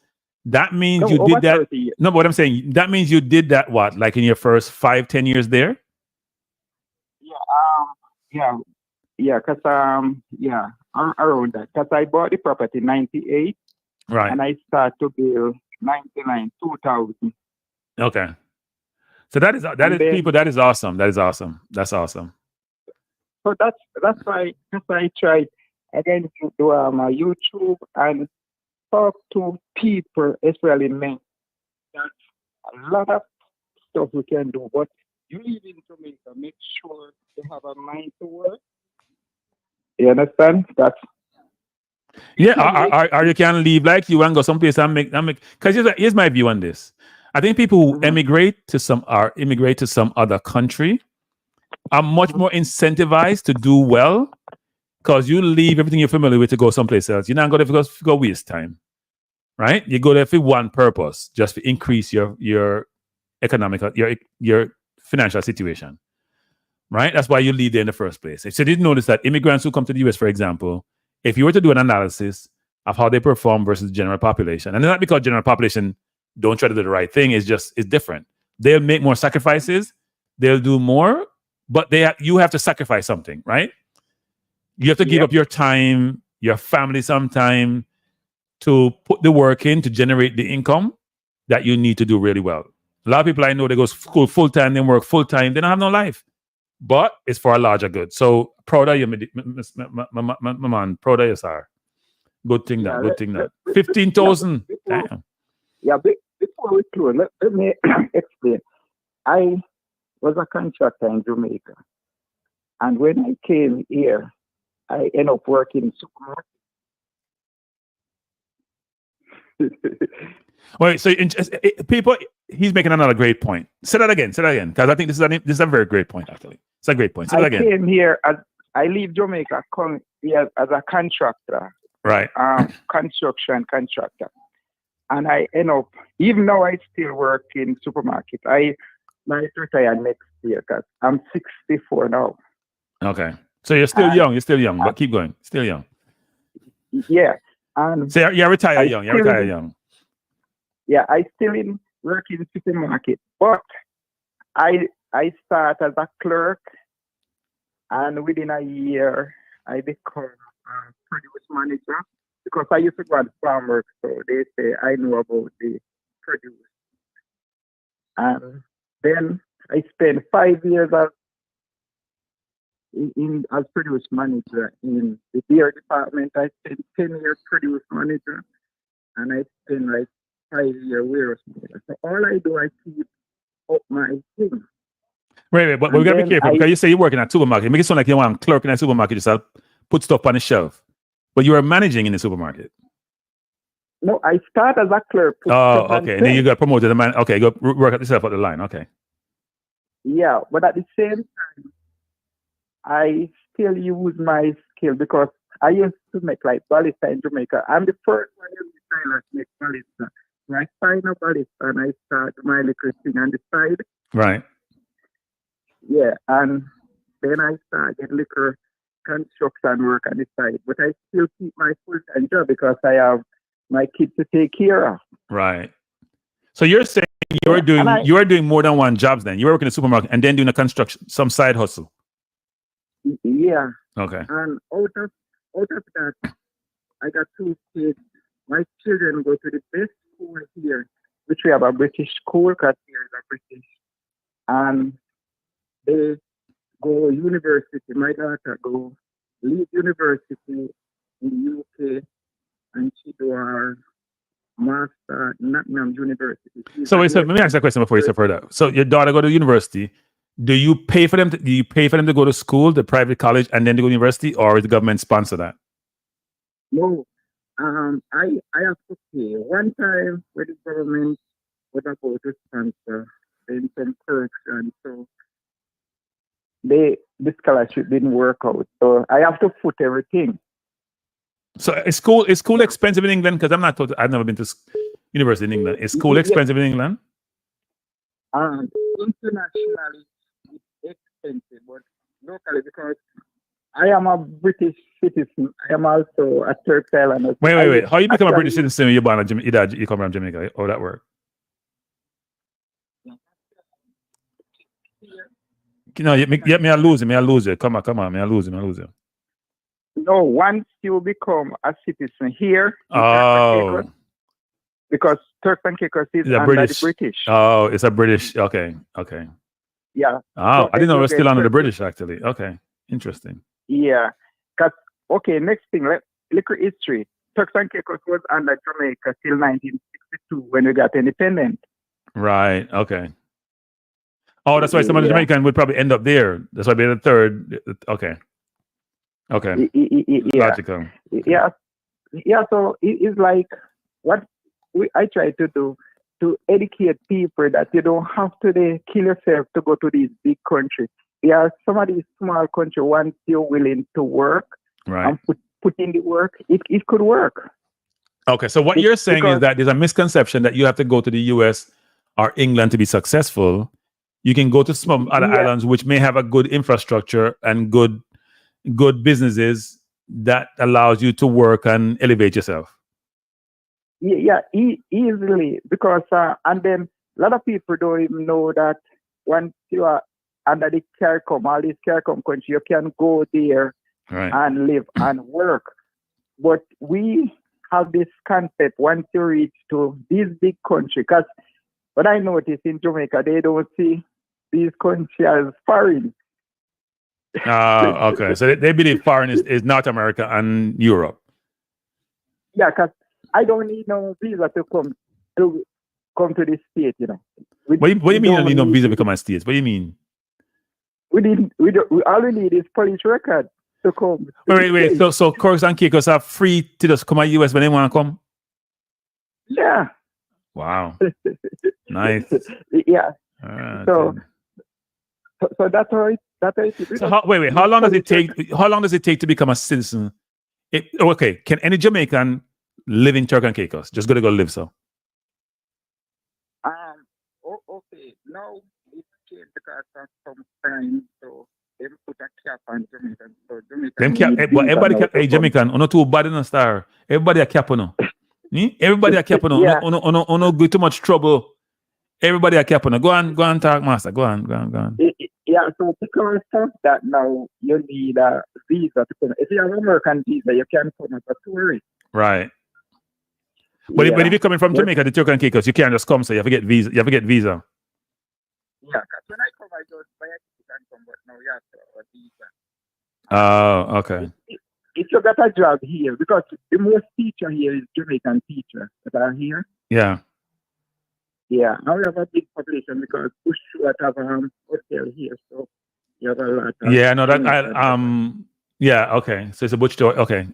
That means you did that. No, but what I'm saying, that means you did that what? Like in your first 5-10 years there? Yeah, because around that. Because I bought the property in 98. Right. And I started to build 99, 2000. Okay. So that is awesome. That's awesome. So that's why I tried again to do my YouTube and talk to people, especially men. That's a lot of stuff we can do, but you live in Jamaica, make sure you have a mind to work. You understand? That's or you can leave like you and go someplace and make. Because here's my view on this. I think people who immigrate to some other country are much more incentivized to do well because you leave everything you're familiar with to go someplace else. You're not going to go waste time, right? You go there for one purpose, just to increase your economic, your financial situation. right? That's why you leave there in the first place. So you didn't notice that immigrants who come to the US, for example, if you were to do an analysis of how they perform versus the general population, and it's not because general population don't try to do the right thing, it's different. They'll make more sacrifices, they'll do more, but you have to sacrifice something, right? You have to give up your time, your family some time to put the work in to generate the income that you need to do really well. A lot of people I know, they go to school full-time, they work full-time, they don't have no life. But it's for a larger good. So proud of you, my man. Proud of you, sir. Good thing that. 15,000. Damn. Yeah, before we close, let me explain. I was a contractor in Jamaica. And when I came here, I ended up working in supermarket. Wait, so people, he's making another great point. Say that again, because I think this is a very great point, actually. It's a great point. Say that again. I came here, I leave Jamaica, come here as a contractor. Right. Construction contractor. And I end up, even though I still work in supermarket, I might retire next year because I'm 64 now. Okay. So you're still young, but keep going. Still young. Yeah. So you're retired young. Yeah, I still work in supermarket, but I start as a clerk, and within a year I become a produce manager because I used to go on farm work, so they say I know about the produce. And then I spent 5 years as produce manager in the beer department. I spent 10 years produce manager, and I spent like 5-year warehouse manager. So all I do, I keep up my thing. Wait, but we gotta be careful because you say you're working at supermarket. Make it sound like you want to clerk in a supermarket yourself, put stuff on the shelf. But you are managing in the supermarket. No, I start as a clerk. Oh, okay. And then you got promoted to man. Okay, go work at yourself at the line. Okay. Yeah, but at the same time, I still use my skill because I used to make like ballista in Jamaica. I'm the first one in the island to make ballista. So I find a ballista and I start my little thing on the side. Right. Yeah, and then I start getting liquor construction work on the side. But I still keep my full-time job because I have my kids to take care of. Right. So you're saying you are doing more than one job then. You were working in the supermarket and then doing a construction, some side hustle. Yeah. Okay. And out of that, I got 2 kids. My children go to the best school here, which we have a British school because here is a British. And they go university. My daughter go leave university in the UK, and she do her master at Nottingham University. So wait, let me ask that question before you say further. So your daughter go to university. Do you pay for them? Do you pay for them to go to school, the private college, and then to go to university, or is the government sponsor that? No, I have to pay. One time when the government was about to sponsor, then some correction, so the scholarship didn't work out. So I have to foot everything. So is school expensive in England? Because I've never been to university in England. Is school expensive in England? Internationally, it's expensive, but locally, because I am a British citizen, I am also a Turk Islander. Wait. How you become a British citizen when you're born in Jamaica? You come from Jamaica? How that work? No, I lose you. Come on, I lose you. No, once you become a citizen here, because Turks and Caicos is under the British. Oh, it's a British. Okay. Yeah. Oh, I didn't know it was still under the British, actually. Okay, interesting. Yeah. Next thing, liquor history. Turks and Caicos was under Jamaica till 1962 when we got independent. Right. Okay. Oh, that's why some of the Jamaican would probably end up there. That's why they're the third. Okay. Yeah. Logical. Yeah. So it's like what I try to do to educate people that you don't have to kill yourself to go to these big countries. There are some of these small countries once you're willing to work and put in the work, it could work. Okay, so what you're saying is that there's a misconception that you have to go to the US or England to be successful. You can go to some other islands which may have a good infrastructure and good businesses that allows you to work and elevate yourself. Easily, because and then a lot of people don't even know that once you are under the CARICOM, all these CARICOM countries, you can go there and live and work. But we have this concept once you reach to these big countries, because what I noticed in Jamaica, they don't see these countries as foreign. Okay. So they believe foreign is North America and Europe. Yeah, because I don't need no visa to come to the state, you know. What do you mean you need no visa to come to states? What do you mean? We all we need is police record to come. Wait. So Kirks and Caicos are free to just come to the US when they want to come? Yeah. Wow. Nice. Yeah. So that's how it is. So how long does it take? How long does it take to become a citizen? Can any Jamaican live in Turks and Caicos? Just gotta go live so. Okay. Now it's changed because of some time, so they put a cap on Jamaican. So everybody Jamaican, no too bad in a star. Everybody a cap on. Everybody a cap on. No go too much trouble. Everybody a cap on. Go on, talk, master. Go on. Yeah, so because of that now you need a visa to come. If you have an American visa, you can come as a tourist. Right. But if you're coming from Jamaica to Turks and Caicos, you can't just come, so you have to get visa. Yeah, because when I come, I just buy a ticket and come, but now you have to have a visa. Oh, okay. If you got a job here, because the most teacher here is Jamaican teachers that are here. Yeah. Yeah, now we have a big population because we should have a hotel here, so you have a lot. Okay. So it's a butch store. Okay.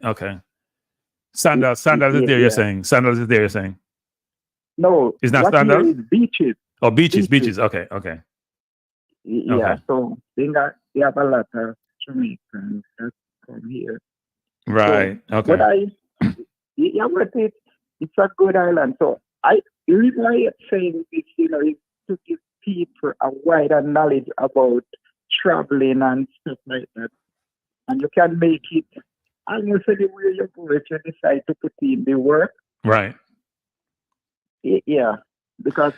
Sandals is there. You're saying Sandals is there. You're saying no, it's not Sandals. Beaches. Oh, beaches. Okay. Yeah. Okay. So they have a lot of Jamaicans that come here. Right. So, okay. But it's a good island. So the reason why I'm saying this, is to give people a wider knowledge about traveling and stuff like that. And you can make it almost anywhere you go if you decide to put in the work. Right. Yeah. Because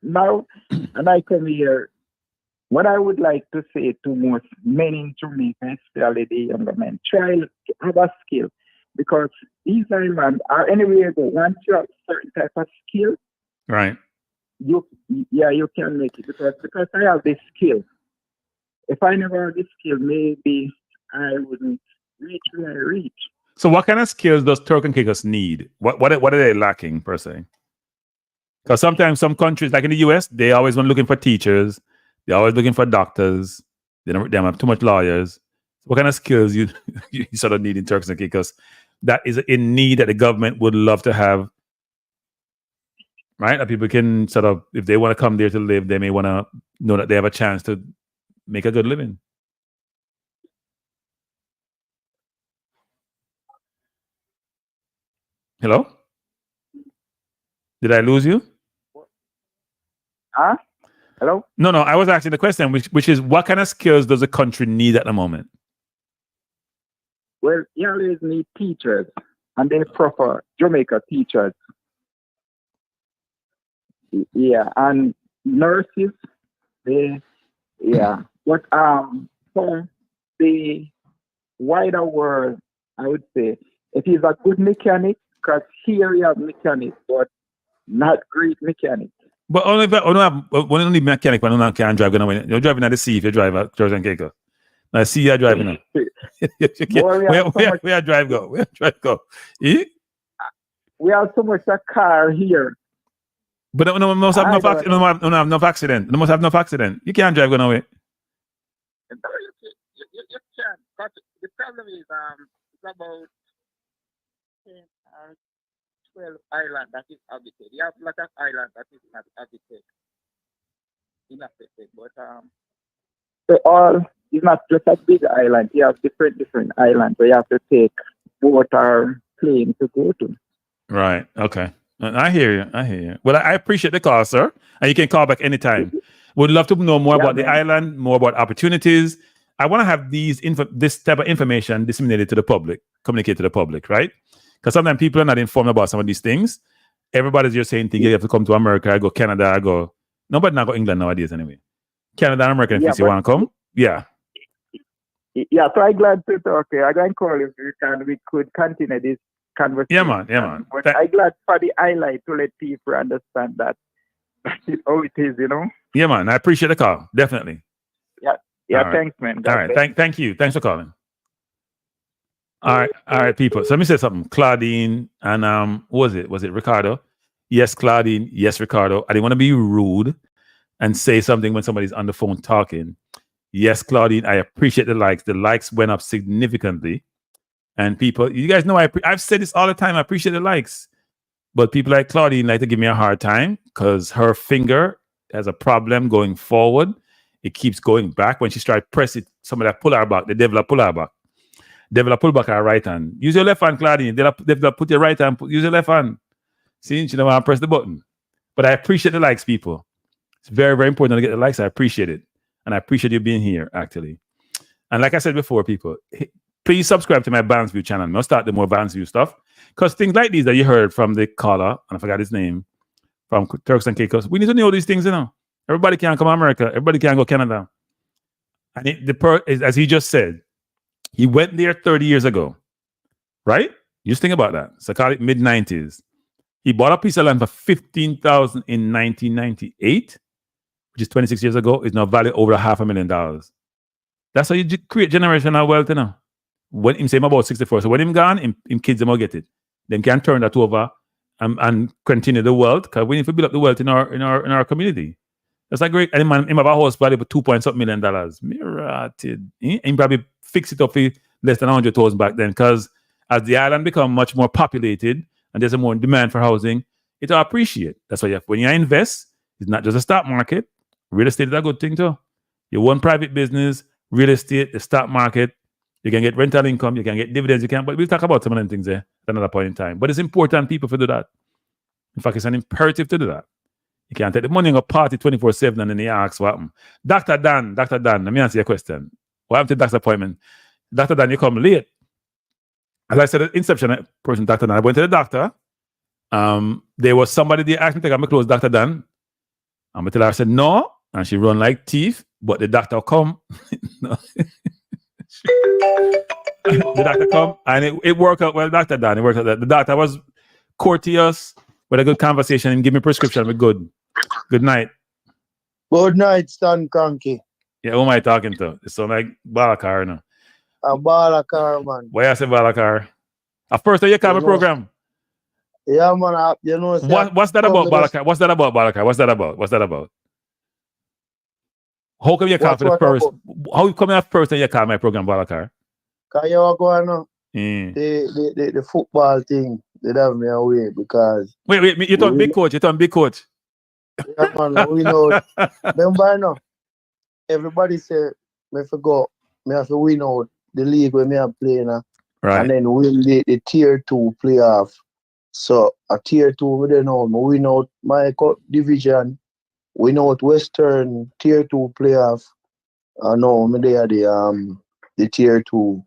now, and I come here, what I would like to say to most men in Jamaica, especially the younger men, try to have a skill. Because these islands are anywhere you go. Once you have certain type of skill, right? You can make it because I have this skill. If I never had this skill, maybe I wouldn't reach where I reach. So, what kind of skills does Turks and Caicos need? What are they lacking per se? Because sometimes some countries, like in the US, they always want looking for teachers. They're always looking for doctors. They don't have too much lawyers. What kind of skills you sort of need in Turks and Caicos that is in need that the government would love to have, right? That people can sort of, if they want to come there to live, they may want to know that they have a chance to make a good living. Hello? Did I lose you? Hello? No, I was asking the question, which is what kind of skills does a country need at the moment? Well, you always need teachers, and they prefer Jamaica teachers. Yeah, and nurses, but for the wider world, I would say, if he's a good mechanic, because here you have mechanics, but not great mechanics. But only mechanic when you can't drive. You're driving at the sea if you drive at Turks and Caicos. I see you driving now. Where drive go? Where drive go? Eh? We have so much a car here. But no must have no accident. No must have no accident. You can't drive going away. No, you can. But the problem is it's about 10 or 12 islands that is habited. You have a lot of islands that is not habited. But it's not just a big island. You have different islands where you have to take boat or plane to go to. Right. Okay. I hear you. Well, I appreciate the call, sir. And you can call back anytime. Would love to know more Yeah, about the man. island, more about opportunities. I want to have this type of information disseminated to the public, communicate to the public, right? Because sometimes people are not informed about some of these things. Everybody's just saying things. You have to come to America, I go Canada, I go. Nobody not go England nowadays anyway. Canada and America, if you want to come, yeah. Yeah, so I'm glad to talk to you. I'm going to call you and we could continue this conversation. Yeah, man. But I'm glad for the highlight to let people understand that is how it is, you know? Yeah, man. I appreciate the call. Definitely. Yeah, All right. thanks, man. All right. Thank you. Thanks for calling. All right, people. So let me say something. Claudine and what was it? Was it Ricardo? Yes, Claudine. Yes, Ricardo. I didn't want to be rude and say something when somebody's on the phone talking. Yes, Claudine, I appreciate the likes. The likes went up significantly. And people, you guys know I've said this all the time. I appreciate the likes. But people like Claudine like to give me a hard time because her finger has a problem going forward. It keeps going back. When she tries to press it, somebody pull her back. The devil pull her back. Devil pull back her right hand. Use your left hand, Claudine. Devil put your right hand. Use your left hand. See, she don't want to press the button. But I appreciate the likes, people. It's very, very important to get the likes. I appreciate it. And I appreciate you being here, actually. And like I said before, people, please subscribe to my Balance View channel. I'll start the more Balance View stuff. Because things like these that you heard from the caller, and I forgot his name, from Turks and Caicos, we need to know these things, you know. Everybody can't come to America. Everybody can't go Canada. And as he just said, he went there 30 years ago, right? Just think about that. So call it mid-90s. He bought a piece of land for $15,000 in 1998, which is 26 years ago. It's now valued over $500,000. That's how you create generational wealth, you know. When him say him about 64, so when him gone, him kids them will get it. Them can turn that over and continue the wealth. Because we need to build up the wealth in our community. That's a great. And him have a house value for $2.something million. Mirated. Him probably fix it up for less than 100,000 back then. Because as the island become much more populated and there's a more demand for housing, it'll appreciate. That's why when you invest, it's not just a stock market. Real estate is a good thing too. You own private business, real estate, the stock market. You can get rental income, you can get dividends, but we'll talk about some of them things there at another point in time. But it's important people to do that. In fact, it's an imperative to do that. You can't take the money and go party 24/7 and then you ask what happened. Dr. Dan, let me answer your question. What happened to the doctor's appointment? Dr. Dan, you come late. As I said at inception, person, Dr. Dan, I went to the doctor. There was somebody there asked me to take my clothes, Dr. Dan. I'm tell her, I said no, and she run like thief, but the doctor come. The doctor come and it worked out well, Dr. Dan. It worked out. The doctor was courteous with a good conversation and give me prescription. We're good. Good night. Good night, Stan Cranky. Yeah, who am I talking to? It sounds like Balakar now. A Balakar, man. Why I say Balakar? At first, you call my program. Yeah, man. You know, what's that about, Balakar? What's that about, Balakar? What's that about? How come you call for the first? How come you first and you call my program, Balakar? Because you are going on the football thing. They have me away because. Wait. You talking big coach? Yeah, man. We know. Remember now. Everybody say me forgot. Me have to win out the league where me are playing right. And then win the tier 2 playoff. So a tier 2 we don't know. Me win out my division. Win out Western tier 2 playoff. No, me they are the tier 2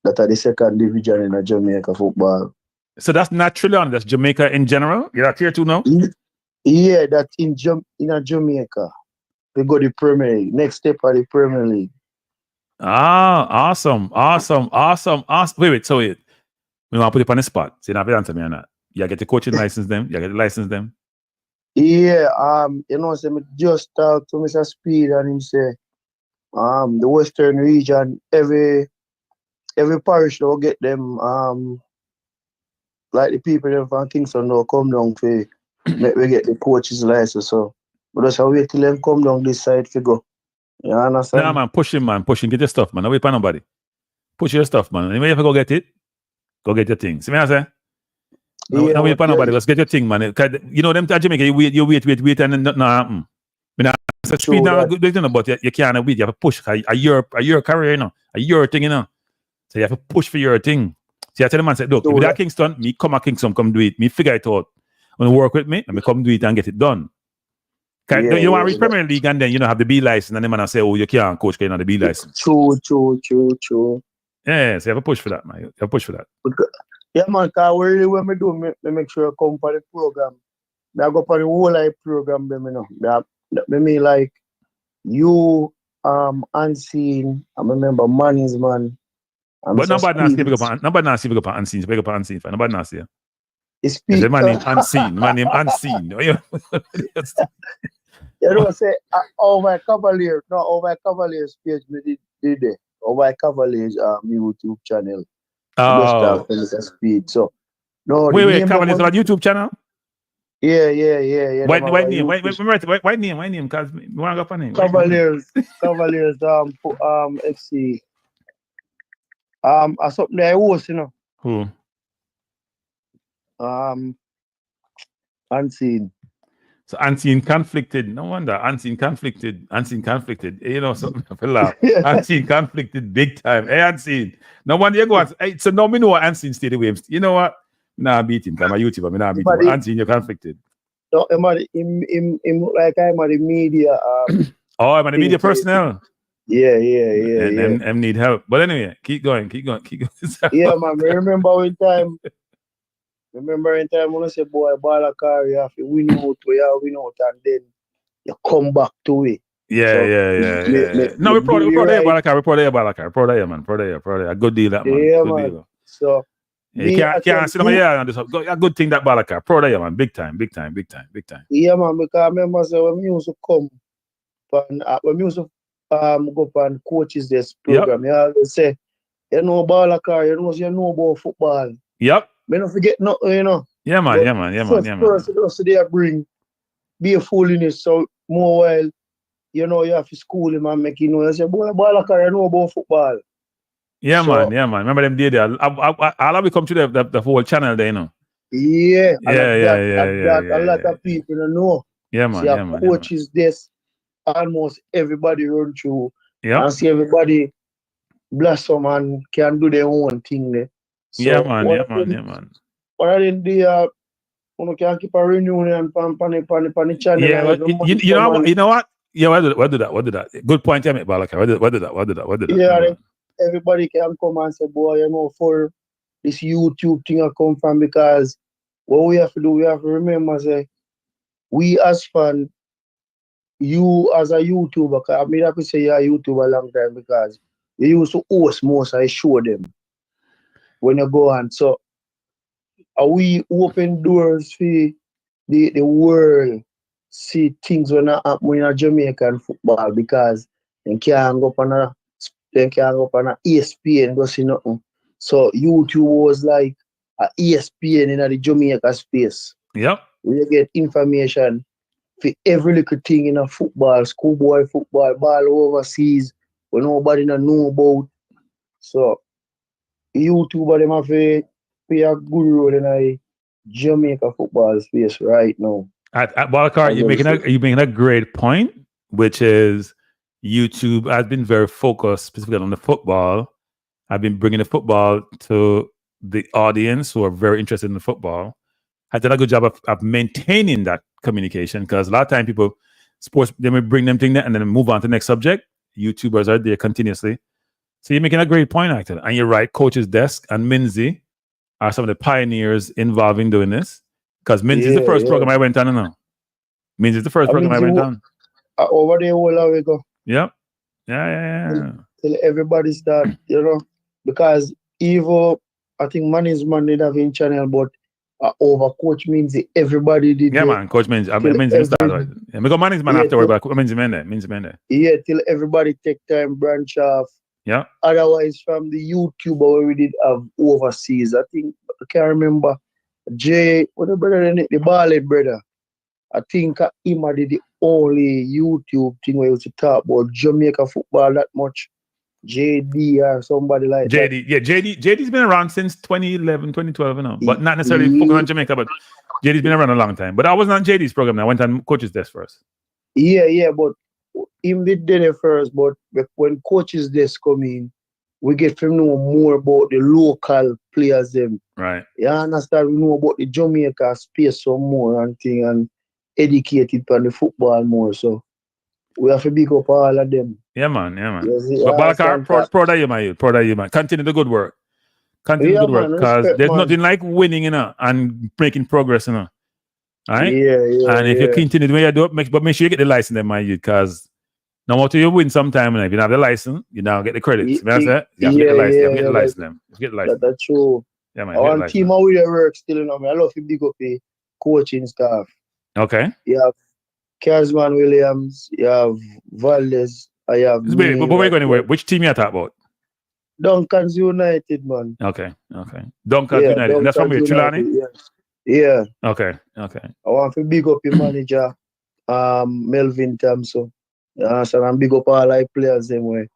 that are the second division in Jamaica football. So that's not Trillion, that's Jamaica in general? You're at tier 2 now? Yeah, that's in Jamaica. We go the Premier League. Next step are the Premier League. Ah, awesome. Wait. So we want to put it on the spot. So you don't have to answer me on that. You get the coaching license them. You get the license them. Yeah, you know, so me just talk to Mr. Speed and him say, the Western region, every parish will get them, like the people from Kingston will come down for we get the coach's license. So we just wait till them come down this side to go. You understand? Nah, man, push him. Get your stuff, man. Don't wait for nobody. Push your stuff, man. Anyway, if you go get it, go get your thing. See what I say? No wait for nobody. Let's get your thing, man. You know them to Jamaica, you wait, and then nothing happen. Speed now good thing, but you can't wait. You have to push. A year career, you know. A year thing, you know. So you have to push for your thing. See, I tell the man, say, look, if that Kingston, me come to Kingston, come do it. Me figure it out. When you work with me, let me come do it and get it done. You want to reach Premier League and then you don't have the B license and then man say, oh, you can't coach because you don't have the B license. True. Yeah, so you have a push for that, man. You have a push for that. Yeah, man, because really when me do, me make sure I come for the program. I go for the whole life program, you know. That me like you, Unseen, I remember Manny's man. But nobody not speak up on Unseen. Speak up on Unseen. Nobody not say. It's the man named Unseen. Man named Unseen. You know, say over Cavaliers page me did it. Over Cavaliers YouTube channel. Oh. Speed. So no. Wait, Cavaliers on YouTube channel? Yeah. White name. Because we want to go for name. Cavaliers. FC. I something there was, you know. Who? Unseen. So Unseen conflicted. No wonder Unseen conflicted. You know something I feel like. Unseen conflicted big time. Hey Unseen. No wonder you go. Hey, so now me know Unseen stay the way. You know what? Nah, beat him. I'm a YouTuber. Me nah beat him. Unseen, you're conflicted. No, him like I'm at the media. Oh, I'm at the media personnel. Yeah. And need help. But anyway, keep going. Yeah, man. Remember in time when I say, boy, ball a car, you have to win out, and then you come back to it. Yeah. No, we're proud of you, Balakar. Proud of you, man. A good deal, that, man. Yeah, good man. Deal. So, you can't sit on here and just a good thing that Balakar. Proud of you, man. Big time. Yeah, man, because I remember when we used to come, when we used to go and coaches this program, you always say, you know Balakar, you know about football. Yep. Me don't forget nothing, you know. Yeah, man. First person they be a foolishness, so more while, you know, you have to school him and make you know. I say, boy, Balakar, you know about football. Yeah, man. Remember them day there. I'll be come to the whole channel there, you know. Yeah. A lot of people don't know. Yeah, man. Coaches this, almost everybody run through. Yeah. And see everybody blossom and can do their own thing there. So yeah, man. But I didn't do you can keep a reunion on the channel. Yeah, you know what? Yeah, what do that? Good point, you make, Balaka. What do that? Yeah, everybody can come and say, boy, you know, for this YouTube thing I come from, because what we have to do, we have to remember, say, we as fans, you as a YouTuber, I mean, I have to say you're a YouTuber a long time, because you used to host most, I show them when you go on. So, we open doors for the world, see things when happen in Jamaican football, because they can't go up on a ESPN, go see nothing. So YouTube was like a ESPN in the Jamaica space. Yep. We get information for every little thing in a football, schoolboy football, ball overseas, when nobody know about. So YouTube them have a good role in a Jamaica football space right now. At Balakar, you're making a great point, which is YouTube has been very focused specifically on the football. I've been bringing the football to the audience who are very interested in the football. Has done a good job of maintaining that communication, because a lot of time sports, they may bring them thing there and then move on to the next subject. YouTubers are there continuously. So you're making a great point, actually. And you're right, Coach's Desk and Minzy are some of the pioneers involved in doing this. Because Minzy is the first program I went on, Minzy is the first program I went on. Over there, all we go. Yep. Yeah. Till everybody start, you know, because Evo, I think management did have in channel, but over Coach Minzy, everybody did. Yeah, man, Coach Minzy. Minzy started. Yeah, because management afterward, but Minzy Mende. Yeah, till everybody take time, branch off. Yeah. Otherwise, from the YouTuber where we did have overseas, I think, I can't remember, what the brother, the Ballad brother. I think him did the only YouTube thing where he used to talk about Jamaica football that much. JD or somebody like that. JD's been around since 2011, 2012, you know, but not necessarily focused on Jamaica, but JD's been around a long time. But I wasn't on JD's program. I went on Coach's Desk first. Yeah, but him did it first, but when Coach's Desk come in, we get to know more about the local players them. Right. You understand? We know about the Jamaica space some more and thing, and educated on the football more. So we have to big up all of them. Yeah, man. Yeah, man. You see, But understand Balakar, that? proud of you, my youth. Proud of you, man. Continue the good work. Continue Yeah, the good work. man, Because respect, there's man. nothing like winning, and making progress, All right? Yeah, And if you continue the way you do it, make sure you get the license, then, my youth. Because no matter you win sometime, if you don't have the license, you now get the credits. You know what I'm saying? You have to get the license. You have to get the license, then. You have to get the license. That's true. Yeah, man. I want team out with the work still, I love to big up the coaching staff. Okay. You have Kazman Williams, you have Valdez, I have But where you going anywhere? Which team you talk about? Duncan's United, man. Okay. Duncan's United. And that's from where? Trelawney? Yes. Yeah. Okay. I want to big up the manager, Melvin Thompson. So I'm big up all like players them way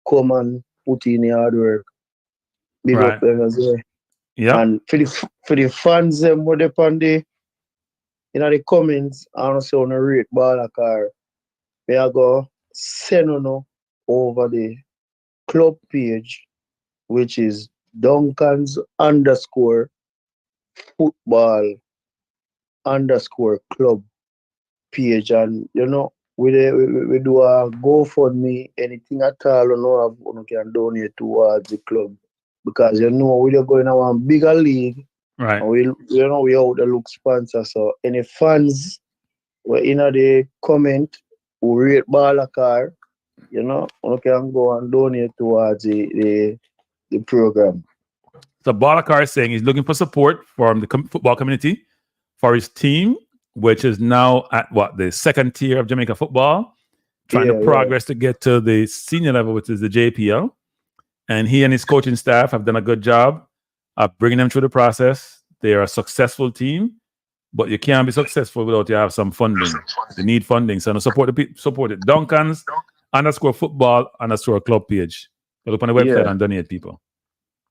come and put in the hard work. Big up them as well. Yeah. And for the fans them what they on the the comments, I don't say on a rate Balakar. Me I go send on over the club page, which is Duncan's _football_ club page, and we do a GoFundMe, anything at all, you can donate towards the club, because we're going to one bigger league, right? And we out the look sponsor. So any fans were in the comment who rate Balakar, you can go and donate towards the program. So Balakar is saying he's looking for support from the football community for his team, which is now at the second tier of Jamaica football, trying to progress to get to the senior level, which is the JPL. And he and his coaching staff have done a good job of bringing them through the process. They are a successful team, but you can't be successful without you have some funding. They need funding, so support it. Duncan's _football_ club page. Look on the website and donate, people.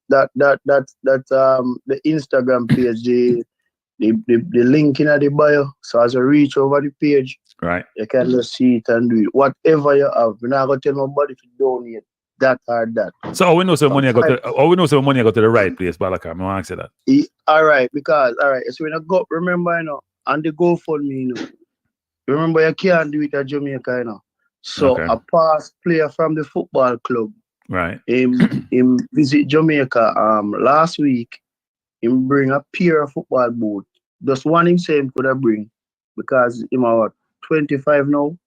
That's the Instagram page. The link in the bio. So as you reach over the page, right, you can just see it and do it. Whatever you have. We're not gonna tell nobody to donate that or that. So we know some money I got to the right place, Balakar. I want to say that. So when I go, remember, and the GoFundMe, remember you can't do it at Jamaica, So a past player from the football club, right, him visit Jamaica last week. Him bring a pair of football boot. Just one him say him could have bring, because him about 25 now.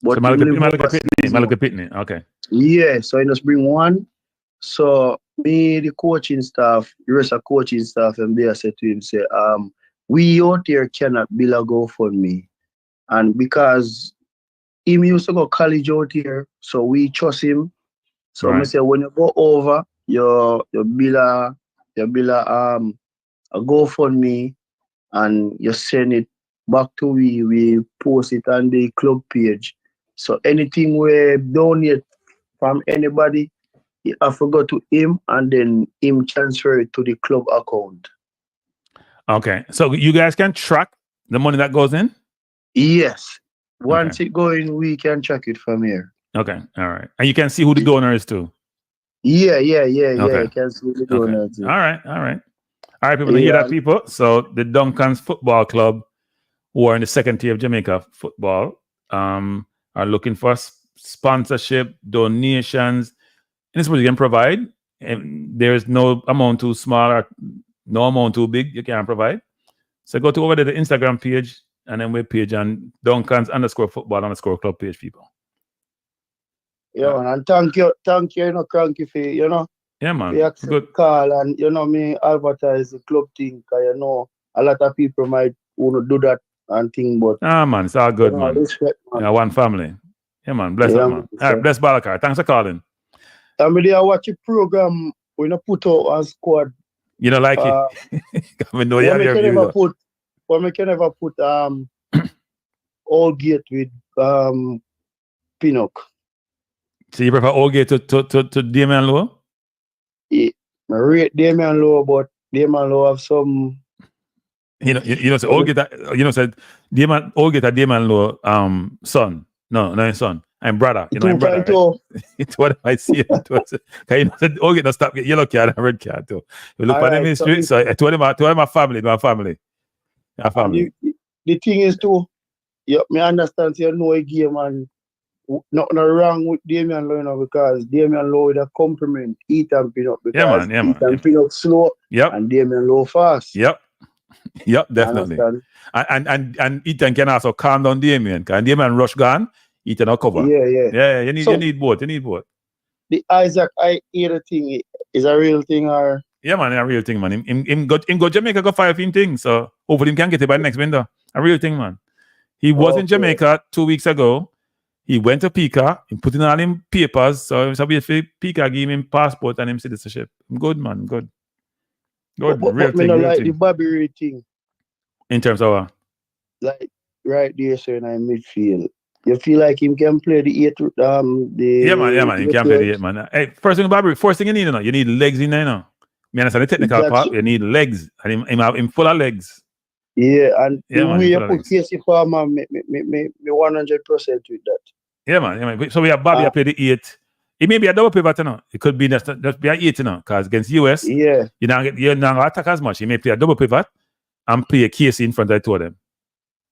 But so Malaka Pitney. Okay. Yeah, so he just bring one. So me, the coaching staff, the rest of coaching staff, and they said to him, we out here cannot build a GoFundMe. And because him used to go college out here, so we trust him. So I say when you go over, you build a GoFundMe and you send it back to we post it on the club page. So anything we donate from anybody, I forgot to him, and then him transfer it to the club account. Okay, so you guys can track the money that goes in? Yes. Once it goes in, we can track it from here. Okay, all right. And you can see who the donor is too? Yeah. You can see who the donor is. All right, people, you hear that, people? So the Duncan's Football Club, who are in the second tier of Jamaica football, are looking for sponsorship, donations. And this is what you can provide. And there is no amount too small or no amount too big you can provide. So go to over to the Instagram page and then web page and Duncan's _football_ club page, people. And thank you, Cranky, for, Yeah, man. Good call, and, me advertise the club thing, because, a lot of people might want to do that and thing, but... man, it's all good, man. Respect, man. Yeah, one family. Yeah, man. Bless up, man. All right, bless Balakar. Thanks for calling. I watch a program when I put out a squad. You don't like it? I know you have your view. We can never put Allgate with Pinnock. So you prefer Allgate to Damian Lowe? Yeah, I rate Damian Lowe, but Damian Lowe have some. So Allgate, said Allgate are Damian Lowe son. No, his son. I'm brother. I'm brother. Right? It's what I see. Allgate don't stop get yellow card and red card too. You look at them in the street. So I told him my family. My family. The thing is too, me understand you know a game and nothing wrong with Damian Lowe now because Damian Lowe with a compliment Ethan Pinnock because Ethan Pinnock slow and Damian Lowe fast. Yep, definitely. And Ethan can also calm down Damian. Because Damian rush gone, Ethan will cover. Yeah. You need both. The Isaac Ida thing is a real thing or? Yeah, man, a real thing, man. Him go Jamaica go 5 things. So hopefully he can get it by next window. A real thing, man. He was in Jamaica 2 weeks ago. He went to Pika, he put in all him papers. So Pika gave him passport and him citizenship. Good, man, good. But real thing. The Bobby Ray thing. In terms of what? Like right there, sir, in midfield. You feel like him can play the 8 Yeah, man. He can play the 8, man. Hey, first thing you need, you need legs in there, you Me understand the technical part. You need legs. And him full of legs. Yeah, and the way you put Casey Farmer, me 100% with that. Yeah, man. So we have Bobby play the 8. It may be a double pivot, It could be just be an 8, Because against US, you're not going to attack as much. He may play a double pivot and play a Casey in front of the two of them.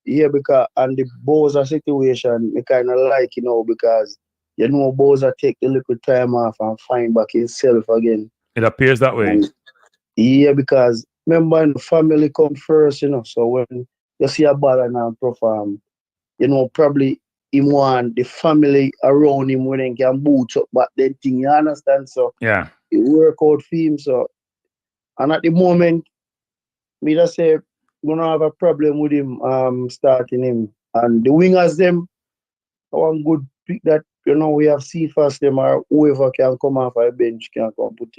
Yeah, because and the Bowser situation, I kind of like, because Bowser take a little time off and find back himself again. It appears that way. And, because remember, the family come first, So when you see a ball and perform, probably he want the family around him when he can boot up back then thing, you understand? So it work out for him. So and at the moment, me just say we don't have a problem with him starting him. And the wingers them one good pick that we have Cephas them or whoever can come off a bench can come put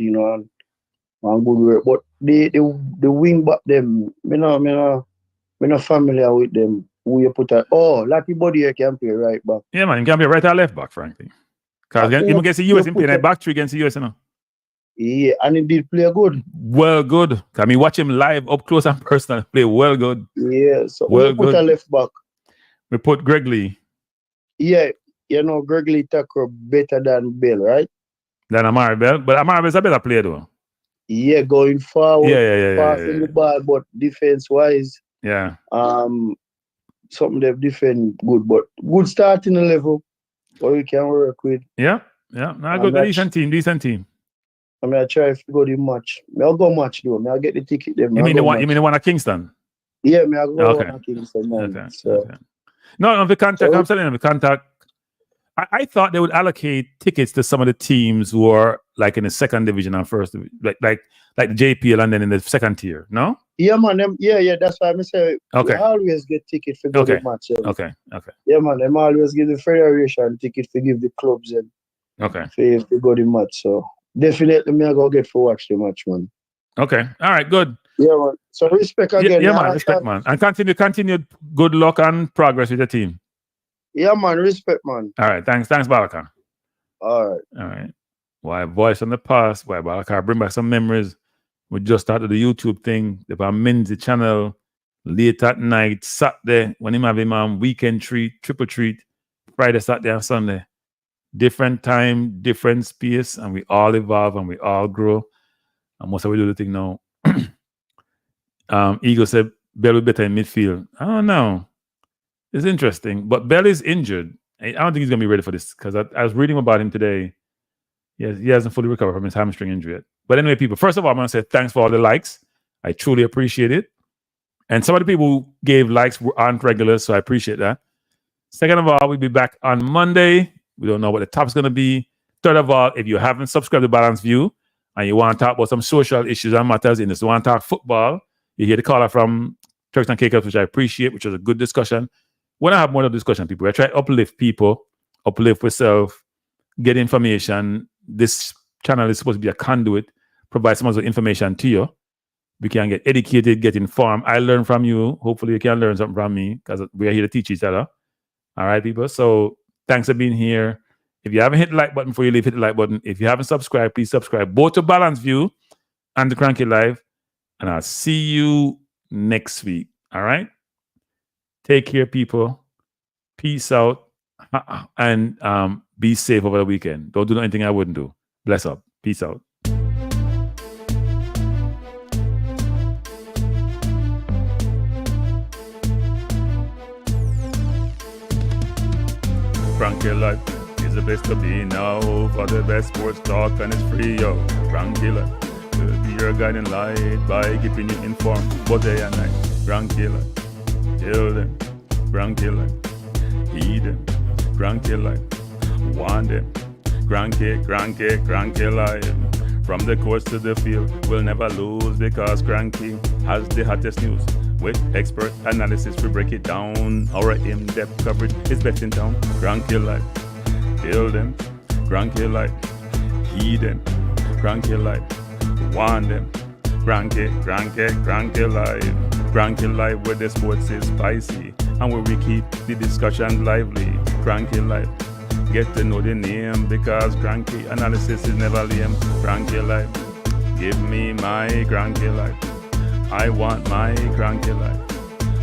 on good work. But the wing back them, me not familiar with them. Who you put Lucky Body here can play right back. Yeah, man, he can play right or left back, frankly. Because even against the US, he played like back three against the US, Yeah, and he did play good. Well, good. I mean, watch him live up close and personal. Play well good. Yeah, so we put a left back. We put Greg Lee. Yeah, Greg Lee tackle better than Bell, right? Than Amari Bell. But Amari Bell's a better player, though. Yeah, going forward. Passing the ball, but defense-wise. Yeah. Something they've defend good, but good start in the level where we can work with. Yeah. Now good, decent team. I mean, I try to go the match. I'll go match though. I'll get the ticket there. You mean the one at Kingston? Yeah, I'll go one at Kingston. Man. Okay. So. Okay. No, the contact. I'm telling you, the contact. I thought they would allocate tickets to some of the teams who are like in the second division and first, like the JPL and then in the second tier. No. Yeah, man. Yeah. That's why I say we always get tickets for the match. Okay. Yeah, man. Them always give the federation ticket to give the clubs and if they go the match. So definitely, me I go get for watch the match, man. Okay. All right. Good. Yeah, man. So respect again. Yeah, man. Respect, man. And continue. Good luck and progress with the team. Yeah, man. Respect, man. All right. Thanks, Balaka. All right. Why voice on the past? Why Balaka bring back some memories? We just started the YouTube thing. The Minzy channel late at night, Saturday, when him have him weekend treat, triple treat, Friday, Saturday, and Sunday. Different time, different space, and we all evolve and we all grow. And most of we do the thing now. Eagle said Bell will be better in midfield. I don't know. It's interesting. But Bell is injured. I don't think he's gonna be ready for this because I was reading about him today. He hasn't fully recovered from his hamstring injury yet. But anyway, people, first of all, I'm going to say thanks for all the likes. I truly appreciate it. And some of the people who gave likes aren't regulars, so I appreciate that. Second of all, we'll be back on Monday. We don't know what the topic's going to be. Third of all, if you haven't subscribed to Balanced View and you want to talk about some social issues and matters in this, you want to talk football, you hear the caller from Turks and Caicos, which I appreciate, which was a good discussion. When I have more of discussion, people, I try to uplift people, uplift yourself, get information. This channel is supposed to be a conduit, provide some of the information to you. We can get educated, get informed. I learn from you. Hopefully you can learn something from me because we are here to teach each other. All right, people. So thanks for being here. If you haven't hit the like button before you leave, hit the like button. If you haven't subscribed, please subscribe both to Balanced View and the Cranky Live. And I'll see you next week. All right. Take care, people. Peace out. And be safe over the weekend. Don't do anything I wouldn't do. Bless up. Peace out. Cranky life is the best to be now. For the best sports talk and it's free, yo. Cranky life will be your guiding light by keeping you informed both day and night. Cranky life, tell them. Cranky life, heed them. Cranky life, want them. Cranky life. From the courts to the field, we'll never lose because Cranky has the hottest news. With expert analysis, we break it down. Our in-depth coverage is best in town. Cranky life, tell them. Cranky life, heed them. Cranky life, want them. Cranky life. Cranky life where the sports is spicy and where we keep the discussion lively. Cranky life, get to know the name because Cranky analysis is never lame. Cranky life, give me my Cranky life. I want my Cranky life.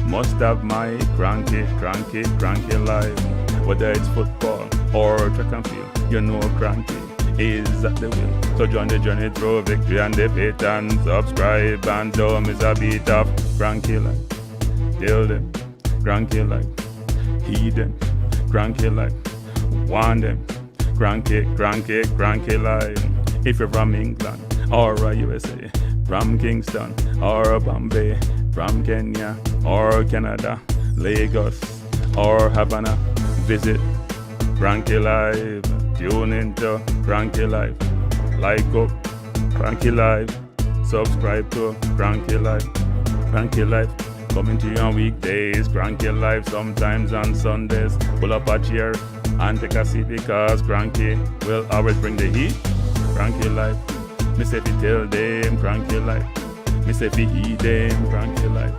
Must have my Cranky life. Whether it's football or track and field, you know Cranky is at the wheel. So join the journey through victory and defeat and subscribe and don't miss a beat of Cranky life. Tell them, Cranky life. Heed them, Cranky life. Want them, Cranky life. If you're from England or USA, from Kingston or Bombay, from Kenya or Canada, Lagos or Havana, visit Cranky Live. Tune into Cranky Live. Like up Cranky Live. Subscribe to Cranky Live. Cranky Live coming to you on weekdays. Cranky Live sometimes on Sundays. Pull up a chair and take a seat because Cranky will always bring the heat. Cranky Live. Me say fi tell them Cranky Life. Me say fi heed them Cranky Life.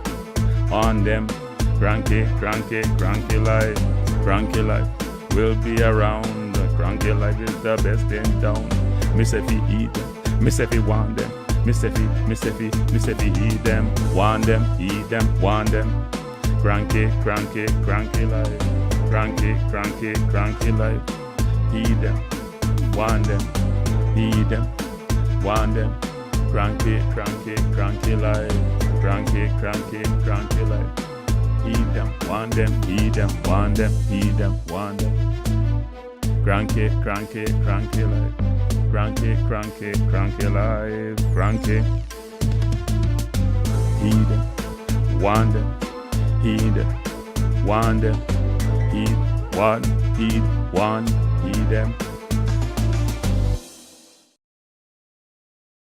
On them Cranky Life. Cranky Life will be around. Cranky Life is the best in town. Me say fi heed them. Me say fi want them. Me say fi heed them. Want them, heed them, want them. Cranky Life. Cranky Life. Heed them. Want them. Heed them. Want them. Cranky life. Cranky life. Heed them, want them, heed them, want them, heed them, want them. Cranky life. Cranky life. Cranky. Heed them, want them, heed them, want them, heed, want, heed them.